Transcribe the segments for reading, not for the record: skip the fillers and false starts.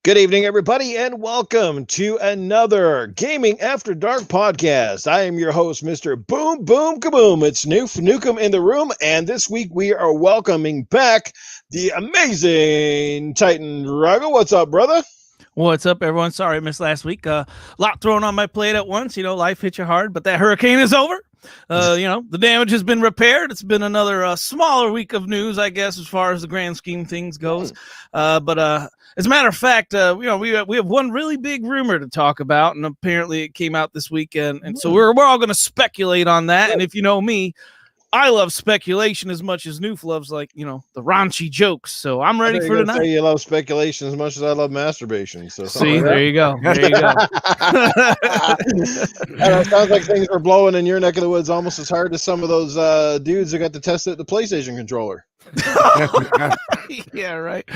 Good evening, everybody, and welcome to another Gaming After Dark podcast. I am your host, Mr. Boom Boom Kaboom. It's Noof Nukem in the room, and this week we are welcoming back the amazing Titan Drago. What's up, brother? What's up, everyone? Sorry I missed last week. Lot thrown on my plate at once. Life hit you hard, but that hurricane is over. The damage has been repaired. It's been another smaller week of news, I guess, as far as the grand scheme of things goes. But as a matter of fact, we have one really big rumor to talk about, and apparently it came out this weekend, and so we're all going to speculate on that. And if you know me, I love speculation as much as Noof loves, the raunchy jokes. So I'm ready for tonight. You love speculation as much as I love masturbation. So see, there you go. There you go. It sounds like things are blowing in your neck of the woods almost as hard as some of those dudes that got to test the PlayStation controller. Yeah, right.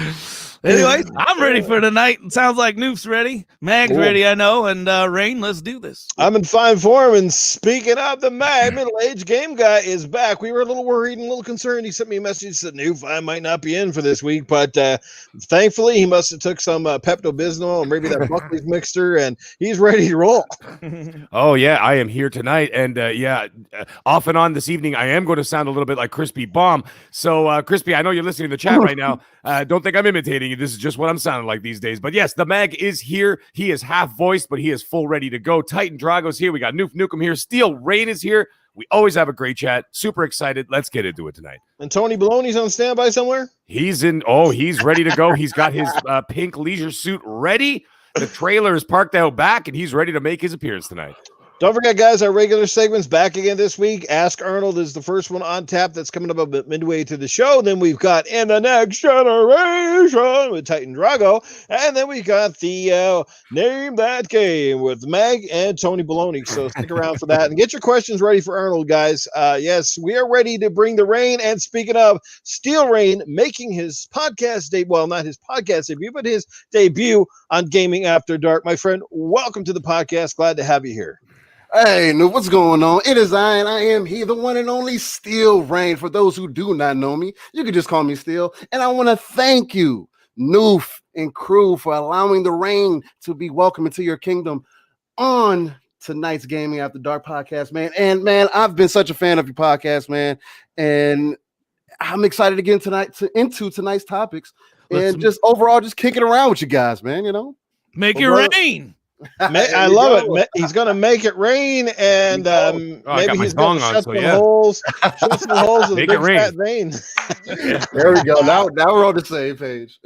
Anyways, I'm ready for tonight. It sounds like Noof's ready. Mag's ready, I know. And Rain, let's do this. I'm in fine form. And speaking of the Mag, middle-aged game guy is back. We were a little worried and a little concerned. He sent me a message that Noof, I might not be in for this week, but thankfully he must have took some Pepto-Bismol or maybe that Buckley's mixture, and he's ready to roll. Oh yeah, I am here tonight, and off and on this evening, I am going to sound a little bit like Crispy Bomb. So Crispy, I know you're listening to the chat right now. Don't think I'm imitating you. This is just what I'm sounding like these days. But yes, the Mag is here. He is half voiced, but he is full ready to go. Titan Drago's here. We got Noof Nukem here. Steel Rain is here. We always have a great chat. Super excited. Let's get into it tonight. And Tony Baloney's on standby somewhere? He's ready to go. He's got his pink leisure suit ready. The trailer is parked out back, and he's ready to make his appearance tonight. Don't forget, guys, our regular segment's back again this week. Ask Arnold is the first one on tap. That's coming up about midway to the show. Then we've got In the Next Generation with Titan Drago. And then we got the Name That Game with Mag and Tony Baloney. So stick around for that. And get your questions ready for Arnold, guys. Yes, we are ready to bring the rain. And speaking of, Steel Rain making his podcast debut. Well, not his podcast debut, but his debut on Gaming After Dark. My friend, welcome to the podcast. Glad to have you here. Hey, Noof, what's going on? It is I am he, the one and only Steel Rain. For those who do not know me, you can just call me Steel. And I want to thank you, Noof and crew, for allowing the rain to be welcome into your kingdom on tonight's Gaming After Dark podcast, man. And man, I've been such a fan of your podcast, man. And I'm excited to get into tonight's topics and just overall just kick it around with you guys, man. Make it rain. I love it. He's going to make it rain, and maybe he's going to shut some holes in the big fat vein. There we go. Now we're on the same page.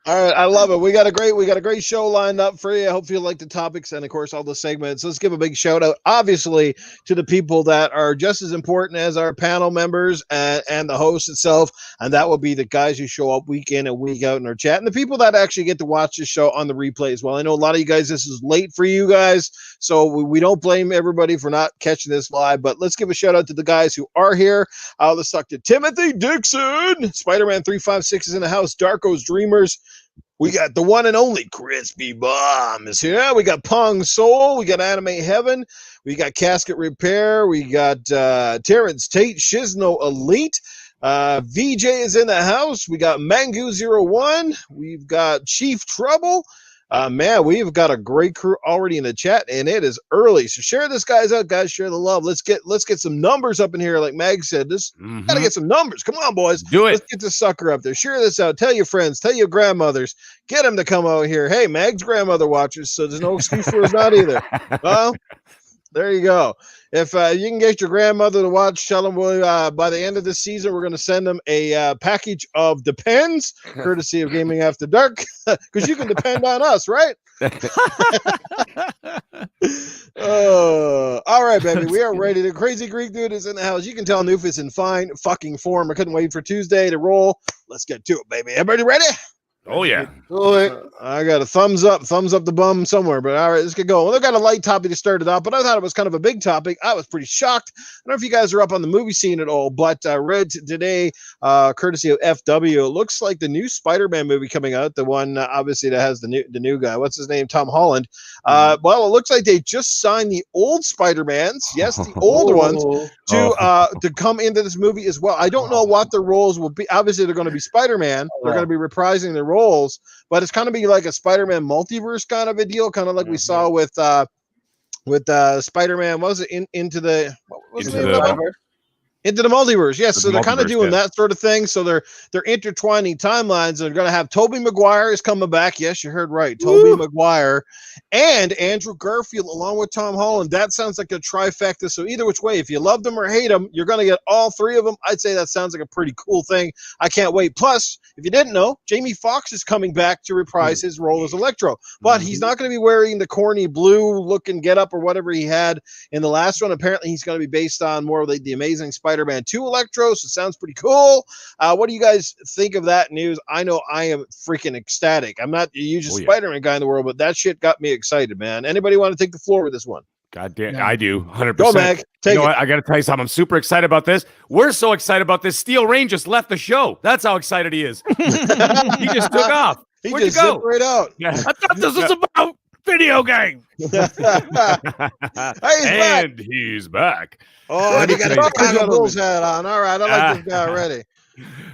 All right, I love it. We got a great show lined up for you. I hope you like the topics and, of course, all the segments. Let's give a big shout out, obviously, to the people that are just as important as our panel members and the host itself, and that will be the guys who show up week in and week out in our chat, and the people that actually get to watch the show on the replay as well. I know a lot of you guys, this is late for you guys, so we don't blame everybody for not catching this live, but let's give a shout out to the guys who are here. Let's talk to Timothy Dixon. Spiderman 356 is in the house. Darko's Dreamers. We got the one and only Crispy Bomb is here. We got Pong Soul. We got Anime Heaven. We got Casket Repair. We got Terrence Tate, Shizno Elite. VJ is in the house. We got Mangu01. We've got Chief Trouble. Man, we've got a great crew already in the chat, and it is early. So share this guys out, guys. Share the love. Let's get some numbers up in here, like Mag said. Gotta get some numbers. Come on, boys. Do it. Let's get this sucker up there. Share this out. Tell your friends. Tell your grandmothers. Get them to come out here. Hey, Mag's grandmother watches, so there's no excuse for us not either. Well, there you go. If you can get your grandmother to watch, tell them by the end of this season, we're going to send them a package of Depends, courtesy of Gaming After Dark, because you can depend on us, right? All right, baby. We are ready. The Crazy Greek dude is in the house. You can tell Noof is in fine fucking form. I couldn't wait for Tuesday to roll. Let's get to it, baby. Everybody ready? Oh, yeah. I got a thumbs up the bum somewhere, but all right, let's get going. Well, they've got a light topic to start it off, but I thought it was kind of a big topic. I was pretty shocked. I don't know if you guys are up on the movie scene at all, but I read today, courtesy of FW, it looks like the new Spider-Man movie coming out, the one, obviously, that has the new guy. What's his name? Tom Holland. Well, it looks like they just signed the old Spider-Mans, yes, the old ones, to come into this movie as well. I don't know what their roles will be. Obviously, they're going to be Spider-Man. They're going to be reprising their role. roles, but it's kind of be like a Spider-Man multiverse kind of a deal, kind of like we saw with Spider-Man. What was it Into the multiverse? Yes, so they're kind of doing that sort of thing. So they're intertwining timelines. They're going to have Tobey Maguire is coming back. Yes, you heard right, Tobey Maguire and Andrew Garfield along with Tom Holland. That sounds like a trifecta. So either which way, if you love them or hate them, you're going to get all three of them. I'd say that sounds like a pretty cool thing. I can't wait. Plus, if you didn't know, Jamie Foxx is coming back to reprise his role as Electro, but he's not going to be wearing the corny blue-looking getup or whatever he had in the last one. Apparently, he's going to be based on more of the Amazing Spider-Man 2 Electro, so it sounds pretty cool. What do you guys think of that news? I know I am freaking ecstatic. I'm not the usual Spider-Man guy in the world, but that shit got me excited, man. Anybody want to take the floor with this one? God damn, I do. 100%. Go, Mag. You know what? I got to tell you something. I'm super excited about this. We're so excited about this. Steel Rain just left the show. That's how excited he is. He just took off. Where'd you go? Right out. Yeah. I thought this was about video game. He's back. Oh, and he got a Chicago Bulls hat on. All right, I like this guy already.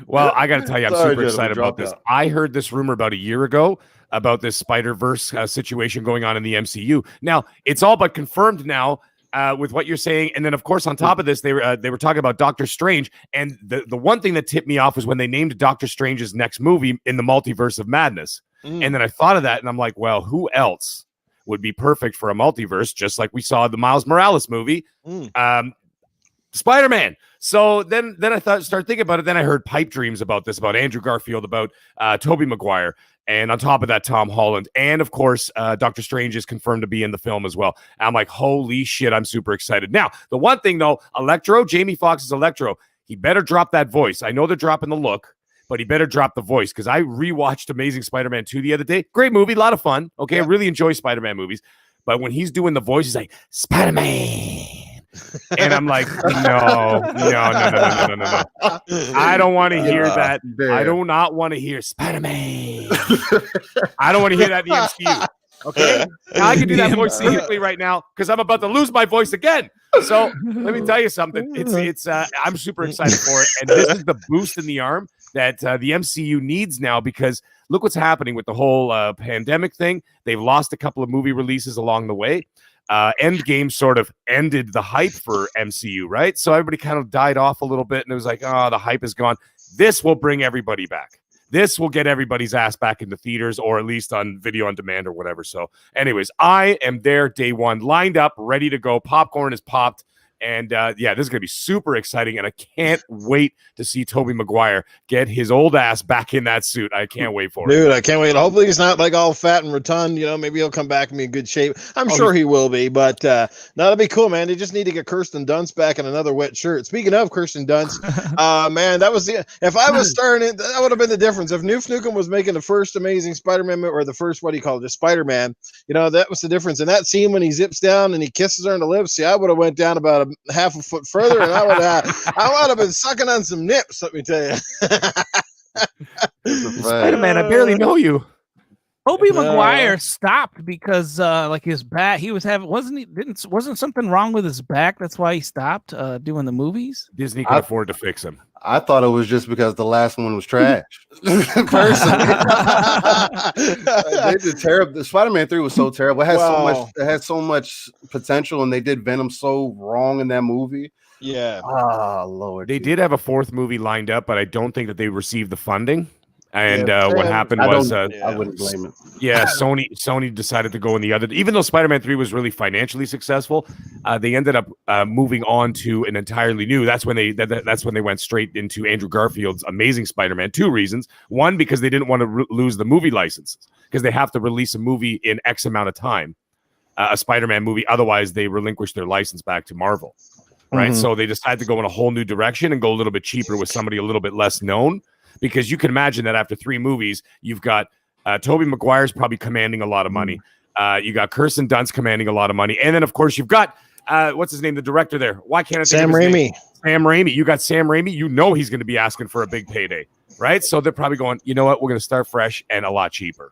Well, I got to tell you, I'm super excited about this. I heard this rumor about a year ago about this Spider-Verse situation going on in the MCU. Now, it's all but confirmed now with what you're saying. And then, of course, on top of this, they were talking about Doctor Strange. And the one thing that tipped me off was when they named Doctor Strange's next movie in the Multiverse of Madness. And then I thought of that, and I'm like, well, who else would be perfect for a multiverse, just like we saw the Miles Morales movie? Spider-Man. So then I started thinking about it. Then I heard pipe dreams about this, about Andrew Garfield, about Tobey Maguire, and on top of that, Tom Holland. And of course, Doctor Strange is confirmed to be in the film as well. I'm like, holy shit, I'm super excited. Now, the one thing though, Electro, Jamie Foxx's Electro, he better drop that voice. I know they're dropping the look, but he better drop the voice, because I rewatched Amazing Spider-Man 2 the other day. Great movie, a lot of fun. Okay, I really enjoy Spider-Man movies. But when he's doing the voice, he's like, Spider-Man. And I'm like, no. I don't want to hear that. I do not want to hear Spider-Man. I don't want to hear that in the MCU. Okay? Now I can do that voice secretly right now because I'm about to lose my voice again. So let me tell you something. It's I'm super excited for it. And this is the boost in the arm that the MCU needs now, because look what's happening with the whole pandemic thing. They've lost a couple of movie releases along the way. Endgame sort of ended the hype for MCU, right? So everybody kind of died off a little bit, and it was like, oh, the hype is gone. This will bring everybody back. This will get everybody's ass back into theaters, or at least on video on demand or whatever. So anyways, I am there day one, lined up, ready to go. Popcorn is popped. And yeah, this is going to be super exciting, and I can't wait to see Tobey Maguire get his old ass back in that suit. I can't wait for it. Dude, I can't wait. Hopefully he's not like all fat and rotund. You know, maybe he'll come back and be in good shape. I'm sure he will be, but no, that'd be cool, man. They just need to get Kirsten Dunst back in another wet shirt. Speaking of Kirsten Dunst, man, that was if I was starting it, that would have been the difference. If Noof Nukem was making the first Amazing Spider-Man, or the first, what do you call it, just Spider-Man, you know, that was the difference. In that scene when he zips down and he kisses her on the lips, see, I would have went down about half a foot further, and I would have been sucking on some nips. Let me tell you, Spider-Man, I barely know you. Tobey Maguire stopped because like his back, he was having wasn't something wrong with his back? That's why he stopped doing the movies. Disney could afford to fix him. I thought it was just because the last one was trash. Personally, they did terrible. The Spider-Man 3 was so terrible. It had so much potential, and they did Venom so wrong in that movie. Yeah. Oh Lord. They did have a fourth movie lined up, but I don't think that they received the funding. And what happened was, I wouldn't blame it. Yeah, Sony decided to go in the other. Even though Spider-Man 3 was really financially successful, they ended up moving on to an entirely new. That's when they went straight into Andrew Garfield's Amazing Spider-Man. 2 reasons: one, because they didn't want to lose the movie licenses, because they have to release a movie in X amount of time, a Spider-Man movie. Otherwise, they relinquish their license back to Marvel. Right, so they decided to go in a whole new direction and go a little bit cheaper with somebody a little bit less known. Because you can imagine that after 3 movies, you've got Tobey Maguire's probably commanding a lot of money. You got Kirsten Dunst commanding a lot of money. And then, of course, you've got, what's his name, the director there? Why can't I think Sam of his Raimi. name? Sam Raimi. You got Sam Raimi. You know he's going to be asking for a big payday, right? So they're probably going, you know what? We're going to start fresh and a lot cheaper.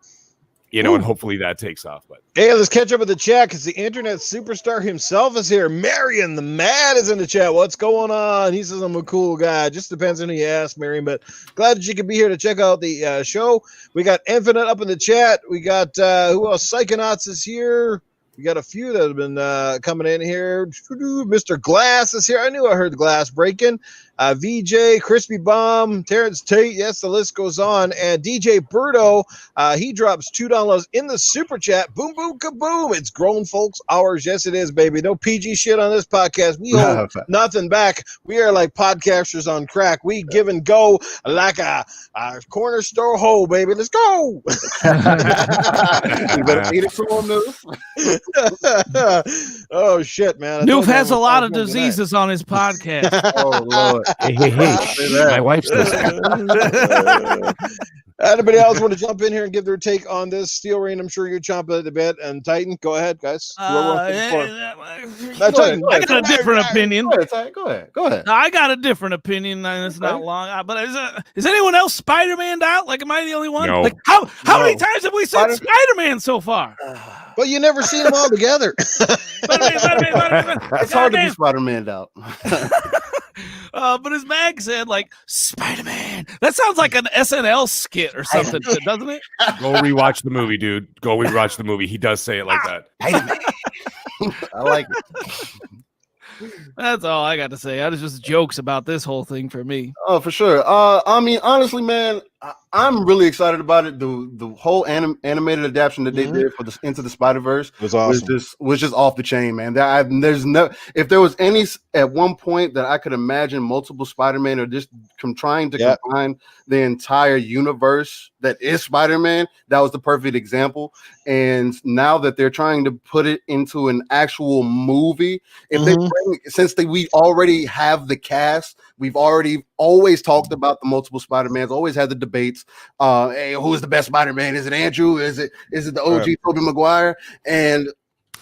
you know, and hopefully that takes off. But hey, let's catch up with the chat because the internet superstar himself is here. Marion the Mad is in the chat. What's going on? He says I'm a cool guy. Just depends on who you ask, Marion. But glad that you could be here to check out the show. We got Infinite up in the chat. We got who else? Psychonauts is here. We got a few that have been coming in here. Mr. Glass is here. I knew I heard glass breaking. VJ, Crispy Bomb, Terrence Tate. Yes, the list goes on. And DJ Birdo, he drops $2 in the super chat. Boom, boom, kaboom. It's grown folks hours. Yes, it is, baby. No PG shit on this podcast. We hold nothing back. We are like podcasters on crack. We give and go like a corner store hoe, baby. Let's go. You better eat it from Noof. Oh, shit, man. Noof has a lot of diseases on his podcast. Oh, Lord. hey, my wife's listening. Anybody else want to jump in here and give their take on this? Steel Rain, I'm sure you're chomping at the bit. And Titan, go ahead, guys. I got a different opinion. Go ahead. I got a different opinion, and it's not long. But is anyone else Spider-Man out? Like, am I the only one? No. Like, how many times have we said Spider-Man so far? Well, you never seen them all together. Spider-Man. It's hard to be Spider-Man out. But as Mag said, like, Spider-Man. That sounds like an SNL skit or something, doesn't it? Go rewatch the movie, dude. Go rewatch the movie. He does say it like that. I like it. That's all I got to say. That is just jokes about this whole thing for me. Oh, for sure. I mean, honestly, man, I'm really excited about it. The whole animated adaptation that they did for the Into the Spider-Verse was awesome. Was just off the chain, man. There's no, if there was any at one point that I could imagine multiple Spider-Man or just trying to combine the entire universe that is Spider-Man, that was the perfect example. And now that they're trying to put it into an actual movie, if they bring, we already have the cast, we've always talked about the multiple Spider-Mans, always had the debates. Hey, who is the best Spider-Man? Is it Andrew? Is it the OG Tobey Maguire? And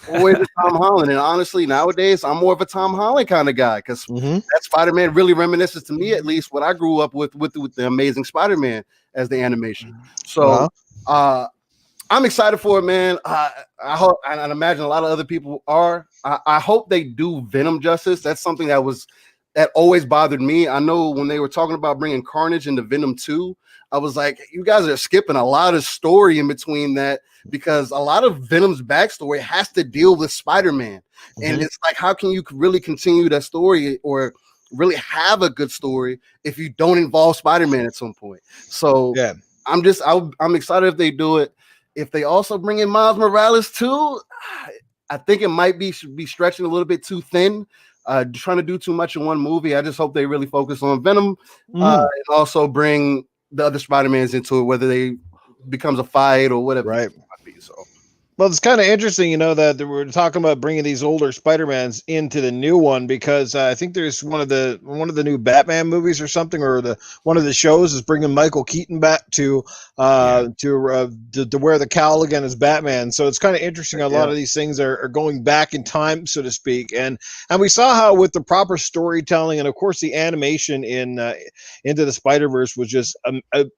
or is it Tom Holland? And honestly, nowadays, I'm more of a Tom Holland kind of guy because that Spider-Man really reminisces to me, at least, what I grew up with the Amazing Spider-Man as the animation. So I'm excited for it, man. I hope, and I imagine a lot of other people are. I hope they do Venom justice. That's something that always bothered me. I know when they were talking about bringing Carnage into Venom 2, I was like, you guys are skipping a lot of story in between that because a lot of Venom's backstory has to deal with Spider-Man. And it's like, how can you really continue that story or really have a good story if you don't involve Spider-Man at some point? So I'm excited if they do it. If they also bring in Miles Morales too, I think it might be stretching a little bit too thin. Trying to do too much in one movie. I just hope they really focus on Venom and also bring the other Spider-Mans into it, whether they becomes a fight or whatever. Right. It might be, so. Well, it's kind of interesting, that we're talking about bringing these older Spider-Mans into the new one because I think there's one of the new Batman movies or something, or one of the shows is bringing Michael Keaton back to wear the cowl again as Batman. So it's kind of interesting. A lot of these things are going back in time, so to speak, and we saw how with the proper storytelling and of course the animation in Into the Spider-Verse was just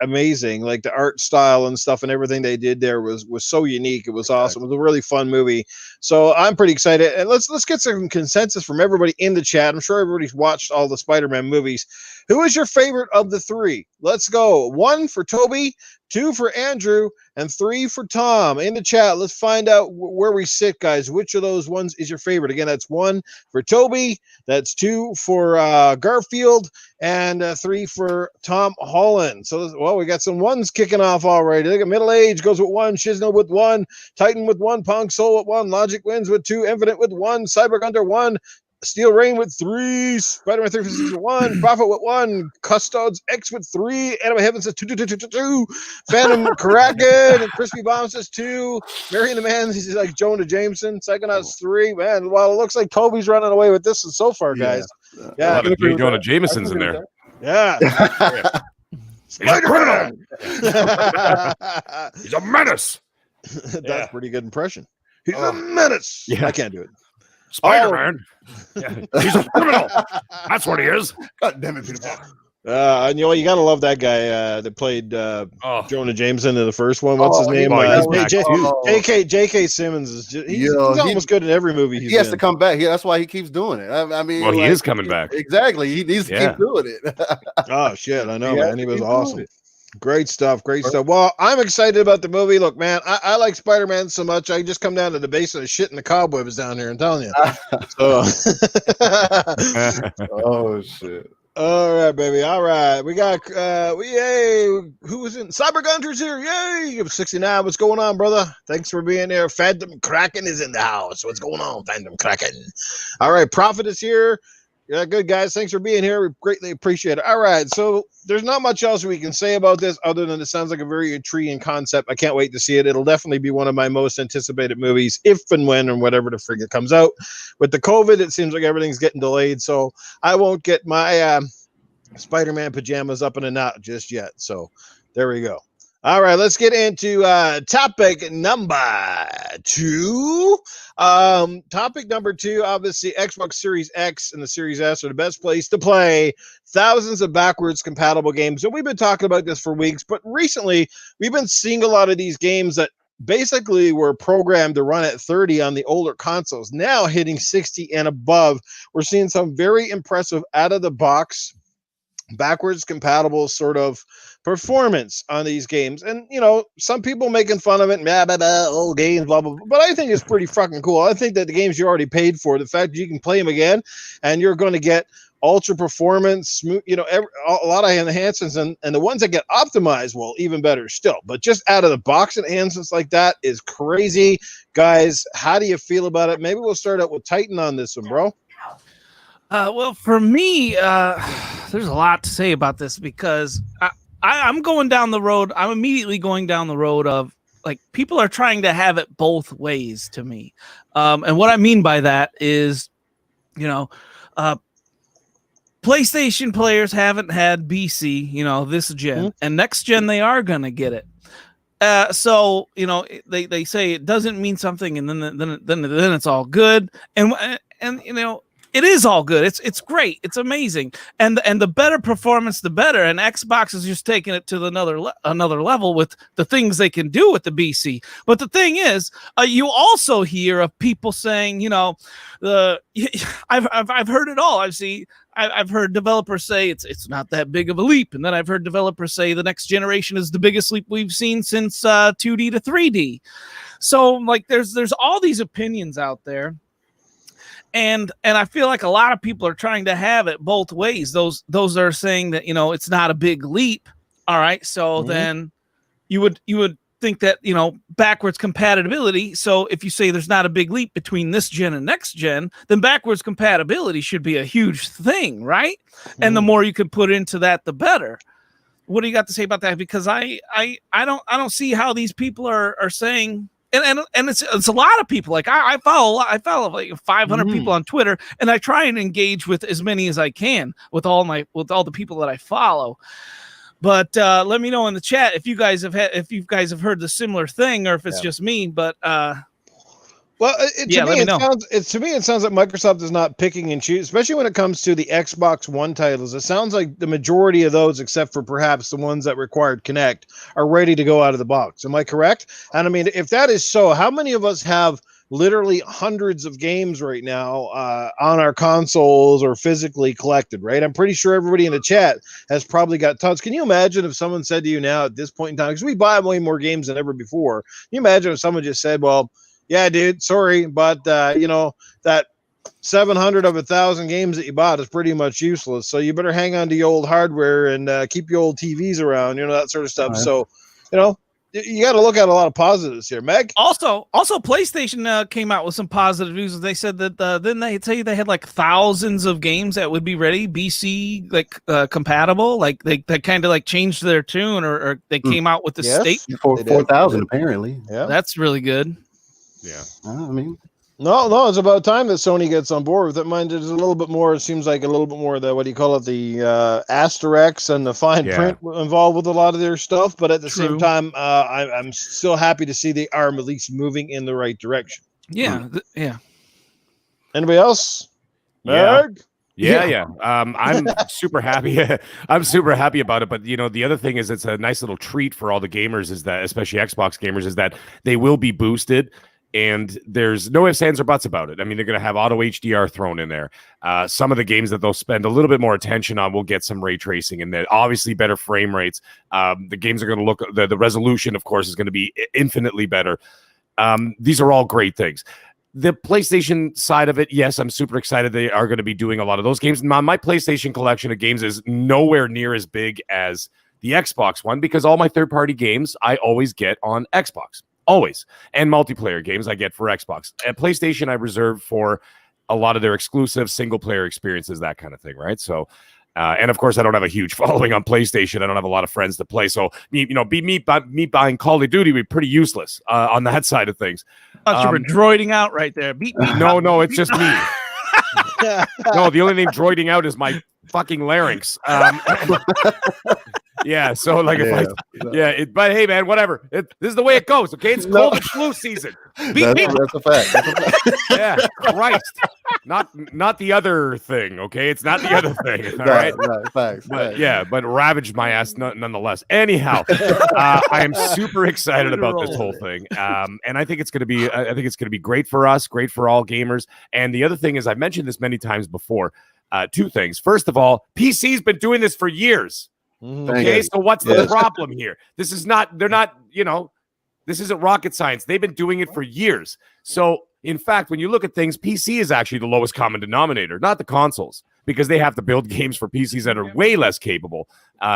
amazing. Like the art style and stuff and everything they did there was so unique. It was awesome. It was a really fun movie. So I'm pretty excited. And let's get some consensus from everybody in the chat. I'm sure everybody's watched all the Spider-Man movies. Who is your favorite of the three? Let's go. 1 for Toby, 2 for Andrew, and 3 for Tom. In the chat, let's find out where we sit, guys. Which of those ones is your favorite? Again, that's 1 for Toby, that's 2 for Garfield, and 3 for Tom Holland. So, we got some ones kicking off already. Look at Middle Age goes with 1, Shizno with 1, Titan with 1, Punk Soul with 1, Logic Wins with 2, Infinite with 1, Cyber Gunter 1, Steel Rain with 3, Spider-Man 356 with 1, Prophet with 1, Custodes X with 3, Anime Heaven says 2, Phantom Kraken and Crispy Bomb says 2, Marion the Man, he's like Jonah Jameson, Psychonauts 3. Man, well, it looks like Toby's running away with this one so far, guys. Yeah, a lot of Jonah Jameson's in there. Yeah. Spider-Man! He's a menace. That's a pretty good impression. He's a menace. Yeah. I can't do it. Spider-Man. He's a criminal. That's what he is. God damn it, Peter Parker. And you gotta love that guy that played Jonah Jameson in the first one. What's his name? he's back too. J.K. Simmons is he's He almost good in every movie he has to come back. Yeah, that's why he keeps doing it. I mean, Well, he is coming back. Exactly. He needs to keep doing it. Oh shit, I know, He has man. He to was keep doing awesome. it. Great stuff. Well, I'm excited about the movie. Look, man, I like Spider-Man so much. I just come down to the base of the shit and the cobwebs down here. I'm telling you. So. Oh shit. All right, baby. All right. We got yay. Who was in Cyber Gunter's here? Yay. 69. What's going on, brother? Thanks for being here. Phantom Kraken is in the house. What's going on, Phantom Kraken? All right, Prophet is here. Yeah, good guys. Thanks for being here. We greatly appreciate it. All right. So there's not much else we can say about this other than it sounds like a very intriguing concept. I can't wait to see it. It'll definitely be one of my most anticipated movies, if and when or whatever the frig it comes out. With the COVID, it seems like everything's getting delayed. So I won't get my Spider-Man pajamas up in a knot just yet. So there we go. All right, let's get into topic number 2. Topic number 2, obviously, Xbox Series X and the Series S are the best place to play thousands of backwards compatible games. And we've been talking about this for weeks, but recently we've been seeing a lot of these games that basically were programmed to run at 30 on the older consoles, now hitting 60 and above. We're seeing some very impressive out-of-the-box backwards compatible sort of performance on these games. And some people making fun of it, old games, blah blah blah, but I think it's pretty fucking cool. I think that the games you already paid for, the fact that you can play them again and you're going to get ultra performance, smooth, a lot of enhancements, and the ones that get optimized, well, even better still. But just out of the box enhancements like that is crazy. Guys, how do you feel about it? Maybe we'll start out with Titan on this one, bro. Well, for me, there's a lot to say about this because I'm going down the road. I'm immediately going down the road of like people are trying to have it both ways to me. And what I mean by that is, PlayStation players haven't had BC, this gen, and next gen they are going to get it. So, they say it doesn't mean something and then it's all good. And it is all good. It's great. It's amazing. And the better performance, the better. And Xbox is just taking it to another level with the things they can do with the BC. But the thing is, you also hear of people saying, I've heard it all. I've heard developers say it's not that big of a leap, and then I've heard developers say the next generation is the biggest leap we've seen since 2D to 3D. So like there's all these opinions out there. And I feel like a lot of people are trying to have it both ways. Those are saying that, it's not a big leap. All right. So then you would think that, backwards compatibility. So if you say there's not a big leap between this gen and next gen, then backwards compatibility should be a huge thing. Right. And the more you can put into that, the better. What do you got to say about that? Because I don't see how these people are saying. And it's a lot of people. Like I follow like 500 people on Twitter, and I try and engage with as many as I can with all the people that I follow. But let me know in the chat if you guys have heard the similar thing, or if it's just me. But well, to me it sounds like Microsoft is not picking and choosing, especially when it comes to the Xbox One titles. It sounds like the majority of those, except for perhaps the ones that required Kinect, are ready to go out of the box. Am I correct? And I mean, if that is so, how many of us have literally hundreds of games right now on our consoles or physically collected, right? I'm pretty sure everybody in the chat has probably got tons. Can you imagine if someone said to you now at this point in time, because we buy way more games than ever before, can you imagine if someone just said, well, yeah, dude, sorry, but that 700 of 1,000 games that you bought is pretty much useless. So you better hang on to your old hardware and keep your old TVs around, that sort of stuff. Right. So, you got to look at a lot of positives here, Meg. Also, PlayStation came out with some positive news. They said that didn't they tell you they had like thousands of games that would be ready BC compatible? Like they kind of like changed their tune, or they came out with the state for 4,000 apparently. Yeah, that's really good. Yeah, No, it's about time that Sony gets on board with it. Mine is a little bit more. It seems like a little bit more of the the asterisk and the fine print involved with a lot of their stuff. But at the same time, I'm still happy to see they are at least moving in the right direction. Yeah, yeah. Anybody else? Yeah. Meg? Yeah. I'm super happy. I'm super happy about it. But the other thing is, it's a nice little treat for all the gamers, is that, especially Xbox gamers, is that they will be boosted. And there's no ifs, ands, or buts about it. I mean, they're going to have auto HDR thrown in there. Some of the games that they'll spend a little bit more attention on will get some ray tracing, and then obviously better frame rates. The games are going to look, the resolution, of course, is going to be infinitely better. These are all great things. The PlayStation side of it, yes, I'm super excited. They are going to be doing a lot of those games. My PlayStation collection of games is nowhere near as big as the Xbox one, because all my third-party games I always get on Xbox. Always. And multiplayer games I get for Xbox. At PlayStation, I reserve for a lot of their exclusive single-player experiences, that kind of thing, right? So, and of course, I don't have a huge following on PlayStation. I don't have a lot of friends to play. So, me buying Call of Duty would be pretty useless on that side of things. I thought you were droiding out right there. Beat me. No, it's just me. No, the only thing droiding out is my fucking larynx. Yeah, so like but hey, man, whatever. This is the way it goes. Okay, it's cold and flu season. That's a fact. Yeah, Christ, not the other thing. Okay, it's not the other thing. All right, facts. But ravaged my ass nonetheless. Anyhow, I am super excited about this whole thing, and I think it's going to be great for us, great for all gamers. And the other thing is, I've mentioned this many times before. Two things. First of all, PC's been doing this for years. Okay, so what's the problem here? This isn't rocket science. They've been doing it for years. So, in fact, when you look at things, PC is actually the lowest common denominator, not the consoles, because they have to build games for PCs that are way less capable.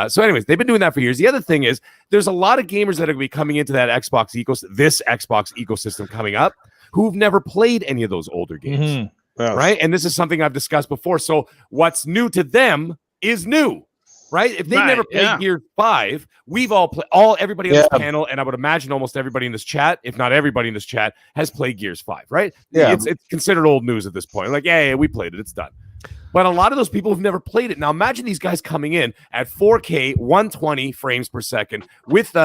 So anyways, they've been doing that for years. The other thing is, there's a lot of gamers that are going to be coming into that this Xbox ecosystem coming up, who've never played any of those older games, right? And this is something I've discussed before. So what's new to them is new. Right? If they never played Gears 5, we've all played, everybody on this panel, and I would imagine almost everybody in this chat, if not everybody in this chat, has played Gears 5, right? Yeah. It's considered old news at this point. Like, yeah, we played it. It's done. But a lot of those people have never played it. Now, imagine these guys coming in at 4K, 120 frames per second with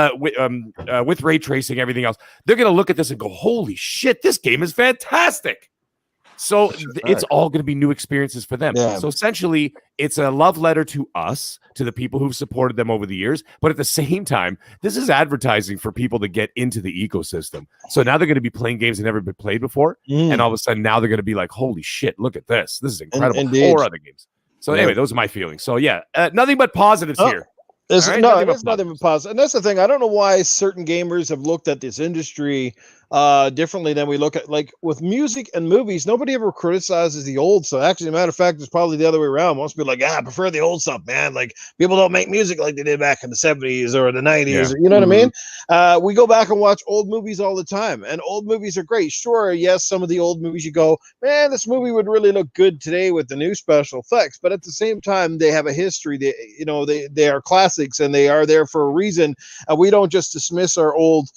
ray tracing, everything else. They're going to look at this and go, holy shit, this game is fantastic. So it's all going to be new experiences for them. Yeah. So essentially, it's a love letter to us, to the people who've supported them over the years. But at the same time, this is advertising for people to get into the ecosystem. So now they're going to be playing games they've never been played before. And all of a sudden, now they're going to be like, holy shit, look at this. This is incredible. Or other games. So anyway, those are my feelings. So yeah, nothing but positives here. There's nothing but positive. And that's the thing. I don't know why certain gamers have looked at this industry differently than we look at, like with music and movies. Nobody ever criticizes the old stuff. Actually, as a matter of fact, it's probably the other way around. Most people are like, I prefer the old stuff, man. Like, people don't make music like they did back in the 70s or the 90s. You know what I mean? We go back and watch old movies all the time, and old movies are great. Sure, yes, some of the old movies you go, man, this movie would really look good today with the new special effects. But at the same time, they have a history. They are classics, and they are there for a reason. We don't just dismiss our old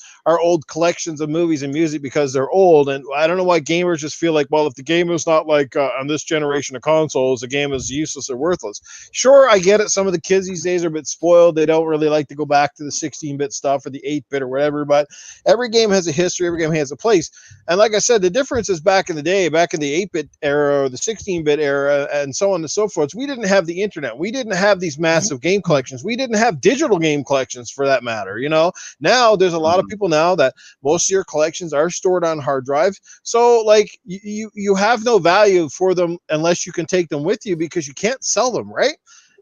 collections of movies and music because they're old. And I don't know why gamers just feel like, well, if the game is not like on this generation of consoles, the game is useless or worthless. Sure, I get it. Some of the kids these days are a bit spoiled. They don't really like to go back to the 16-bit stuff or the 8-bit or whatever, but every game has a history. Every game has a place. And like I said, the difference is back in the day, back in the 8-bit era or the 16-bit era and so on and so forth, we didn't have the internet. We didn't have these massive game collections. We didn't have digital game collections for that matter. Now there's a lot of people now that most of your collections are stored on hard drives. So like you have no value for them unless you can take them with you, because you can't sell them, right?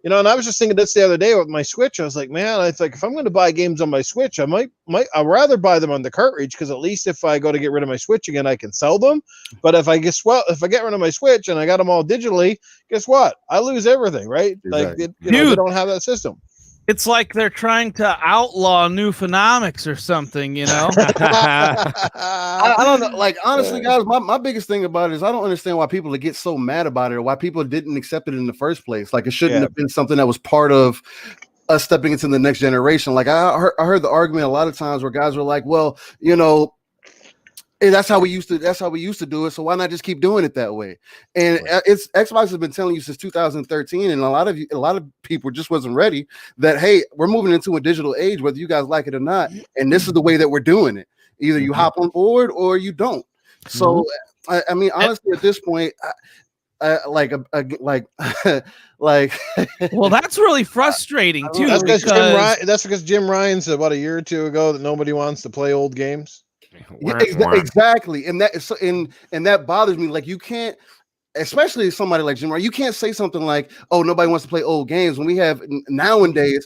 And I was just thinking this the other day with my Switch. I was like, man, I think if I'm going to buy games on my Switch, I'd rather buy them on the cartridge, because at least if I go to get rid of my Switch again, I can sell them. But if I get rid of my Switch and I got them all digitally, guess what? I lose everything, right? Exactly. Like they don't have that system. It's like they're trying to outlaw Newfonomics or something, I don't know. Like, honestly, guys, my biggest thing about it is I don't understand why people get so mad about it, or why people didn't accept it in the first place. Like, it shouldn't have been something that was part of us stepping into the next generation. Like, I heard the argument a lot of times where guys were like, well, hey, that's how we used to do it. So why not just keep doing it that way? And it's Xbox has been telling you since 2013, and a lot of people just wasn't ready that, hey, we're moving into a digital age, whether you guys like it or not. And this is the way that we're doing it. Either you hop on board or you don't. So I mean, honestly, at this point, like like Well, that's really frustrating too. That's because because Jim Ryan said about a year or two ago that nobody wants to play old games. Yeah, exactly, and that bothers me. Like you can't, especially somebody like Jim Ryan, you can't say something like, "Oh, nobody wants to play old games." When we have nowadays,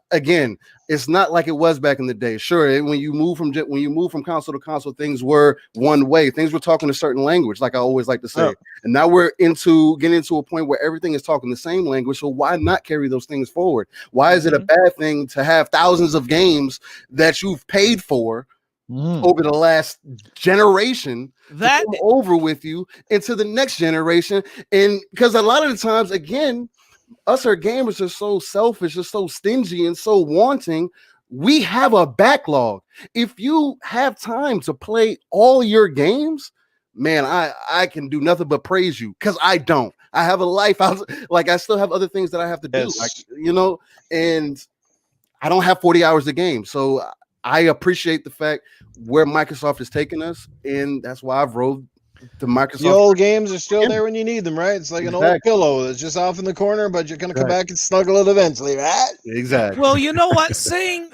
again, it's not like it was back in the day. Sure, when you move from console to console, things were one way. Things were talking a certain language, like I always like to say. Oh. And now we're getting into a point where everything is talking the same language. So why not carry those things forward? Why is it a bad thing to have thousands of games that you've paid for over the last generation that come over with you into the next generation? And because a lot of the times, again, us our gamers are so selfish, are so stingy, and so wanting. We have a backlog. If you have time to play all your games, man, I can do nothing but praise you, because I don't. I have a life. I still have other things that I have to do, and I don't have 40 hours a game. So I appreciate the fact where Microsoft is taking us, and that's why I've rode the Microsoft. The old games are still there when you need them, right? It's like an old pillow that's just off in the corner, but you're going to come back and snuggle it eventually, right? Exactly. Well, you know what? saying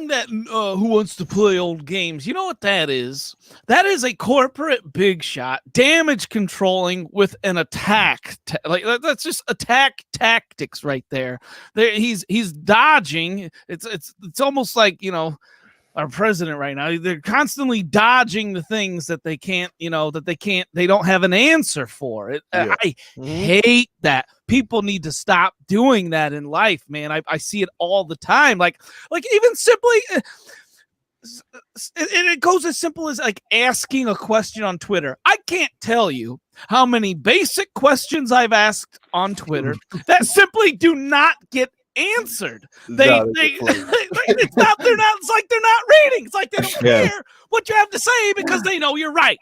that who wants to play old games, you know what that is? That is a corporate big shot damage controlling with an attack. That's just attack tactics right there. He's dodging. It's almost like, our president right now, they're constantly dodging the things that they can't, they don't have an answer for it. Yeah. I hate that. People need to stop doing that in life, man. I see it all the time. Like even simply, it goes as simple as like asking a question on Twitter. I can't tell you how many basic questions I've asked on Twitter that simply do not get answered. It's like they're not reading. It's like they don't care what you have to say because they know you're right.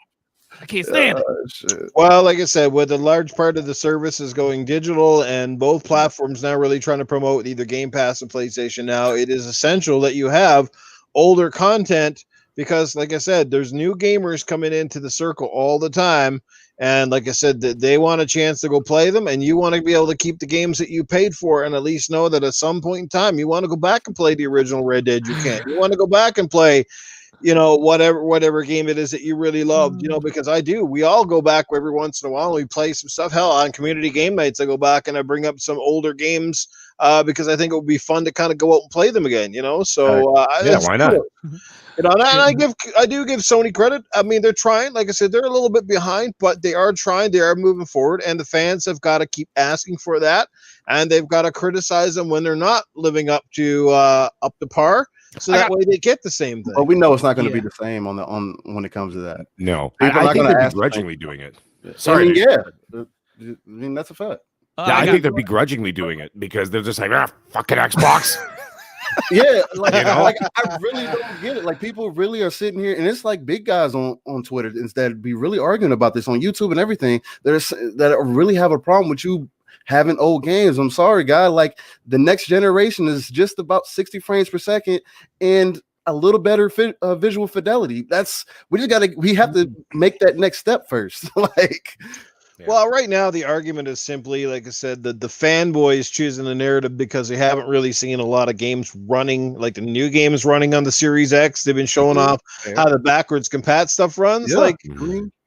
I can't stand it. Well, like I said, with a large part of the services going digital and both platforms now really trying to promote either Game Pass and PlayStation Now, it is essential that you have older content because, like I said, there's new gamers coming into the circle all the time. And like I said, they want a chance to go play them, and you want to be able to keep the games that you paid for and at least know that at some point in time you want to go back and play the original Red Dead. You can. You want to go back and play, whatever game it is that you really loved, because I do. We all go back every once in a while and we play some stuff. Hell, on community game nights, I go back and I bring up some older games because I think it would be fun to kind of go out and play them again, So why not? And I do give Sony credit. I mean, they're trying. Like I said, they're a little bit behind, but they are trying. They are moving forward, and the fans have got to keep asking for that, and they've got to criticize them when they're not living up to par. So that way they get the same thing. But we know it's not going to be the same on when it comes to that. No, I think they're begrudgingly doing it. Sorry, I mean that's a fact. I think they're begrudgingly doing it because they're just like, fucking Xbox. Yeah, I really don't get it. Like people really are sitting here, and it's like big guys on Twitter instead be really arguing about this on YouTube and everything. That really have a problem with you having old games. I'm sorry, guy. Like the next generation is just about 60 frames per second and a little better visual fidelity. We have to make that next step first. Yeah. Well, right now the argument is simply, like I said, the fanboys choosing the narrative because they haven't really seen a lot of games running, like the new games running on the Series X. They've been showing off how the backwards compat stuff runs. Yeah.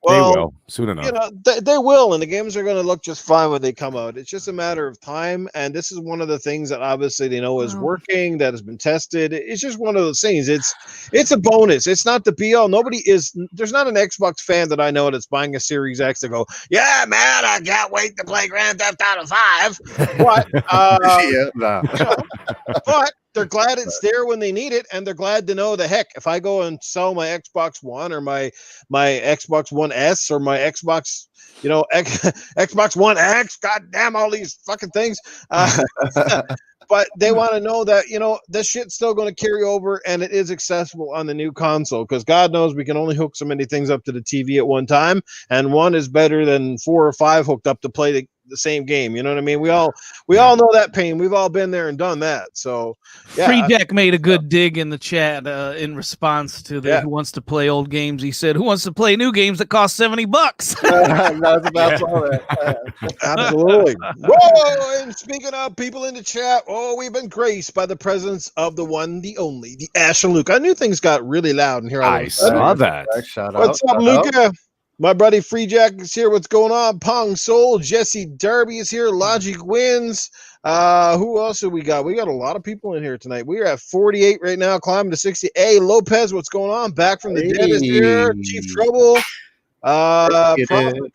They will soon enough. They will, and the games are going to look just fine when they come out. It's just a matter of time, and this is one of the things that obviously they know is working, that has been tested. It's just one of those things. It's a bonus. It's not the be all. There's not an Xbox fan that I know that's buying a Series X to go, yeah, man, I can't wait to play Grand Theft Auto 5. But but they're glad it's there when they need it, and they're glad to know that, heck, if I go and sell my Xbox One or my Xbox One S or my Xbox, Xbox One X, goddamn all these fucking things. But they want to know that, this shit's still going to carry over and it is accessible on the new console, because God knows we can only hook so many things up to the TV at one time, and one is better than 4 or 5 hooked up to play the same game. You know what I mean? We all know that pain. We've all been there and done that. So yeah. Free Jack made a good dig in the chat in response to the who wants to play old games. He said, "Who wants to play new games that cost $70?" That's about that. Absolutely. Whoa! And speaking of people in the chat, we've been graced by the presence of the one, the only, the Asher Luke. I knew things got really loud in here. I saw that. Shout What's out, up, Luca? My buddy Free Jack is here. What's going on? Pong Soul, Jesse Derby is here. Logic wins. Who else have we got? We got a lot of people in here tonight. We are at 48 right now, climbing to 60. Hey, Lopez, what's going on? Back from the dead is here. Chief Trouble.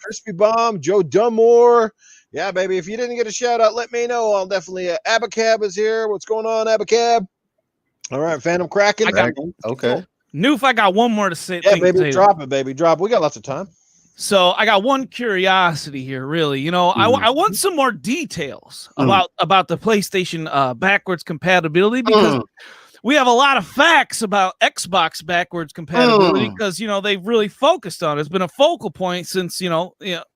Crispy Bomb, Joe Dunmore. Yeah, baby. If you didn't get a shout out, let me know. I'll definitely. Abacab is here. What's going on, Abacab? All right, Phantom Kraken. Okay. Noof, I got one more to say. Yeah, baby, drop it, baby. Drop. We got lots of time. So I got one curiosity here, really. You know, I want some more details about the PlayStation backwards compatibility, because we have a lot of facts about Xbox backwards compatibility, because, you know, they've really focused on it. It's been a focal point since, and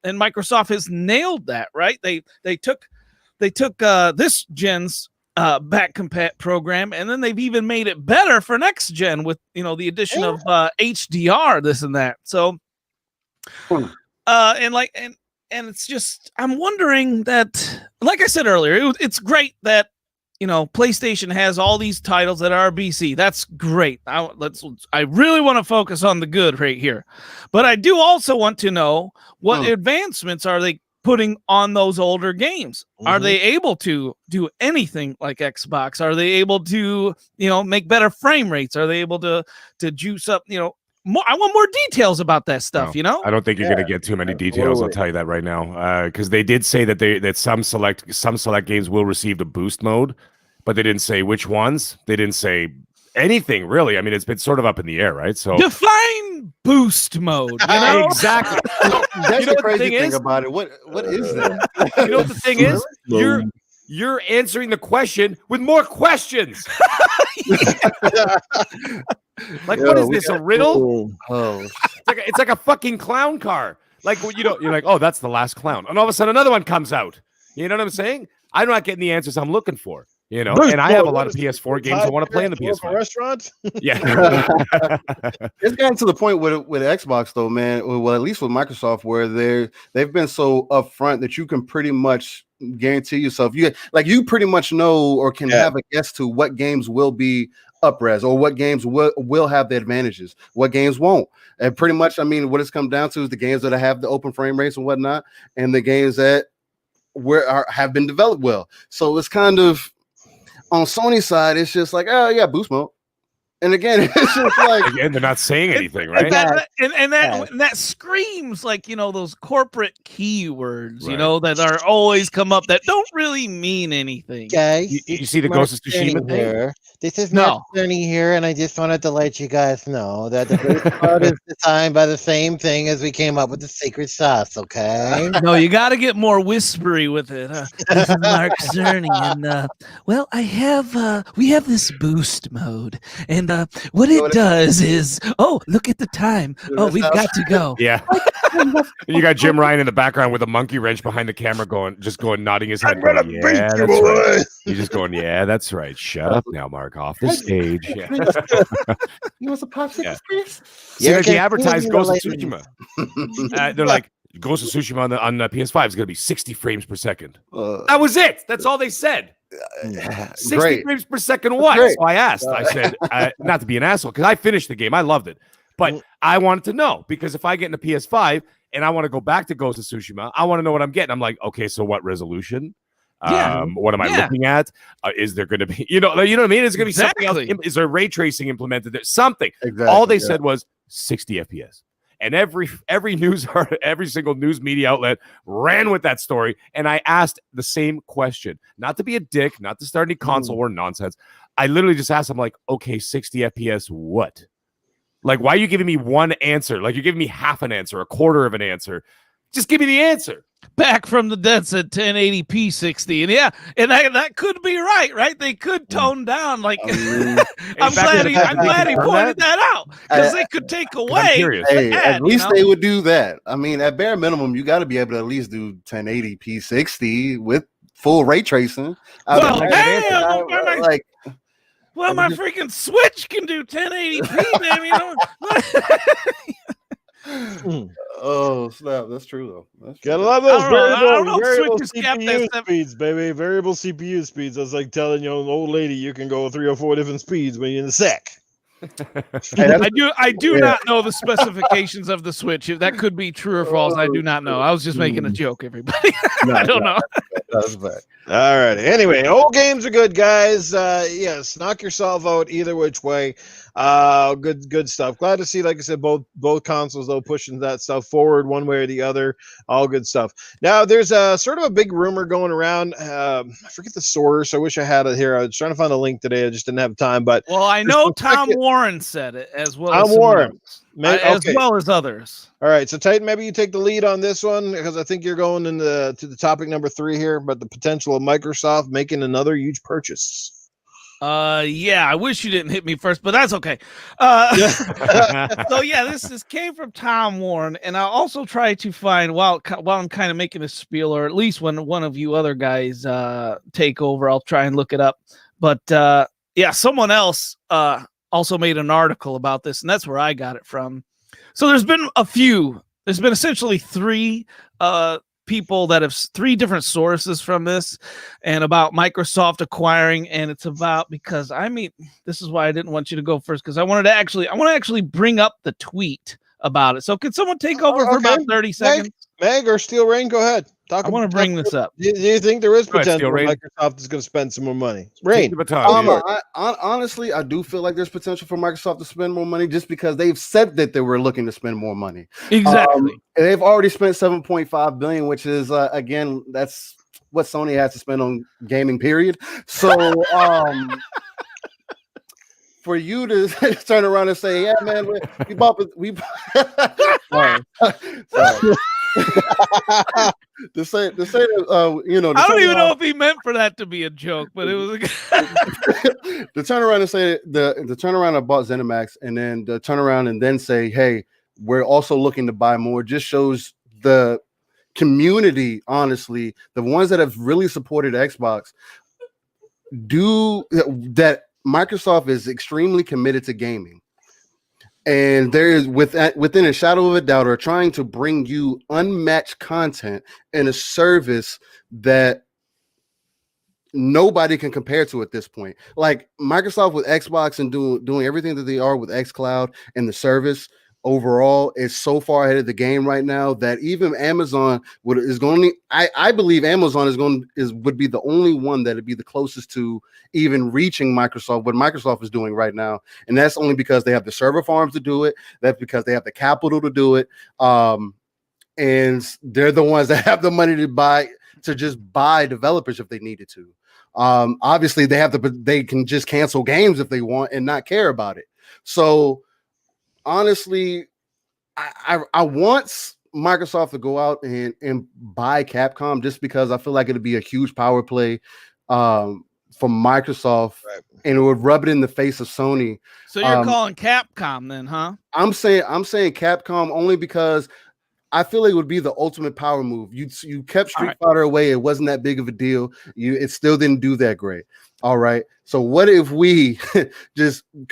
Microsoft has nailed that, right? They took this gen's back compat program, and then they've even made it better for next gen with, the addition of HDR, this and that. So and it's just, I'm wondering that, like I said earlier, it's great that PlayStation has all these titles that are BC. That's great. I really want to focus on the good right here, but I do also want to know what advancements are they putting on those older games. Are they able to do anything like Xbox? Are they able to make better frame rates? Are they able to juice up more? I want more details about that stuff. I don't think you're going to get too many details. I'll tell you that right now, because they did say that some select games will receive the boost mode, but they didn't say which ones. They didn't say anything really. I mean, it's been sort of up in the air, right? So define boost mode. Exactly. That's the crazy thing about it. What is that? You know what the thing is? You're answering the question with more questions. What is this, a riddle? It's like a fucking clown car. Like, you're like, oh, that's the last clown, and all of a sudden another one comes out. You know what I'm saying? I'm not getting the answers I'm looking for. And I have a lot of PS4 games I want to play in the PS5 restaurant. Yeah. It's gotten to the point with Xbox though, man. Well, at least with Microsoft, where they've been so upfront that you can pretty much guarantee yourself you pretty much know or can have a guess to what games will be up-res or what games will have the advantages, what games won't. And pretty much, I mean, what it's come down to is the games that have the open frame rates and whatnot, and the games that have been developed well. So it's kind of, on Sony's side, it's just like, oh yeah, boost mode. And again, it's just like, again, they're not saying anything, right? That screams like, those corporate keywords, right, that are always come up that don't really mean anything. Guys, you see the Ghost of Tsushima here. This is Mark Cerny here, and I just wanted to let you guys know that the boost mode is designed by the same thing as we came up with the secret sauce, okay? No, you got to get more whispery with it. This is Mark Cerny, and we have this boost mode, and what it does is, look at the time. We've got to go. Yeah. You got Jim Ryan in the background with a monkey wrench behind the camera nodding his head. Going, yeah, that's right. He's just going, yeah, that's right. Shut up now, Mark. Off the stage. Yeah. You want some popsicles, please? Yeah, they advertised Ghost of Tsushima. They're like, Ghost of Tsushima on the PS5 is going to be 60 frames per second. That was it. That's all they said. 60 frames per second what? Great. So I asked. I said, not to be an asshole, because I finished the game. I loved it. But I wanted to know, because if I get in the PS5 and I want to go back to Ghost of Tsushima, I want to know what I'm getting. I'm like, okay, so what resolution? What am I looking at? Is there going to be, you know what I mean? Is going to be something else? Is there ray tracing implemented there? Something. Exactly, all they said was 60 FPS. And every single news media outlet ran with that story. And I asked the same question, not to be a dick, not to start any console war nonsense. I literally just asked them, like, okay, 60 FPS, what? Like, why are you giving me one answer? Like, you're giving me half an answer, a quarter of an answer. Just give me the answer. Back from the dead said 1080p 60, and that could be right. They could tone down. Like, I'm glad he pointed that out, because they could take away. curious. the Hey, ad, at least you know? they would do that. I mean, at bare minimum, you got to be able to at least do 1080p 60 with full ray tracing. Well, like damn, like well, my freaking Switch can do 1080p, damn, you know. oh snap, that's true though. That's true. Gotta love those I don't know if variable Switch has kept CPU that speeds, baby. Variable CPU speeds. That's like telling your old lady you can go 3 or 4 different speeds when you're in the sack. Hey, I do not know the specifications of the Switch. If that could be true or false, I do not know. I was just making a joke, everybody. I don't know. that's bad. All right. Anyway, old games are good, guys. Yes, knock yourself out either which way. Good stuff. Glad to see, like I said, both consoles though pushing that stuff forward one way or the other. All good stuff. Now, there's a sort of a big rumor going around. I forget the source. I wish I had it here. I was trying to find a link today. I just didn't have time. But Well, I know Tom Warren said it as well. Tom as Warren. as well as others. All right, so Titan, maybe you take the lead on this one because I think you're going to the topic number 3 here, but the potential of Microsoft making another huge purchase. Yeah, I wish you didn't hit me first, but that's okay. So yeah, this came from Tom Warren, and I'll also try to find while I'm kind of making a spiel, or at least when one of you other guys take over, I'll try and look it up. But yeah, someone else also made an article about this, and that's where I got it from. So there's been essentially 3 people that have 3 different sources from this and about Microsoft acquiring, and it's about, because I mean, this is why I didn't want you to go first, because I want to actually bring up the tweet about it. So could someone take over for about 30 seconds? Meg or Steel Rain, go ahead. I want to bring this up. Do you think there is Go ahead, potential Steel Rain. Microsoft is going to spend some more money? Rain. Honestly, I do feel like there's potential for Microsoft to spend more money just because they've said that they were looking to spend more money. Exactly. They've already spent $7.5 billion, which is again, that's what Sony has to spend on gaming. Period. So, for you to turn around and say, "Yeah, man, we bought it," sorry. to say that, you know, I don't even know if he meant for that to be a joke, but it was to turn around and say the turn around and bought ZeniMax, and then the turn around and then say, "Hey, we're also looking to buy more," just shows the community. Honestly, the ones that have really supported Xbox do that. Microsoft is extremely committed to gaming, and there is within a shadow of a doubt are trying to bring you unmatched content and a service that nobody can compare to at this point. Like Microsoft with Xbox and doing everything that they are with xCloud and the service overall is so far ahead of the game right now that even Amazon I believe Amazon would be the only one that would be the closest to even reaching Microsoft, what Microsoft is doing right now. And that's only because they have the server farms to do it. That's because they have the capital to do it. And they're the ones that have the money to just buy developers if they needed to. Obviously they can just cancel games if they want and not care about it. So honestly, I want Microsoft to go out and buy Capcom just because I feel like it'd be a huge power play for Microsoft, and it would rub it in the face of Sony. So you're calling Capcom then, huh? I'm saying Capcom only because I feel it would be the ultimate power move. You kept Street Fighter away. It wasn't that big of a deal. It still didn't do that great. All right. So what if we just we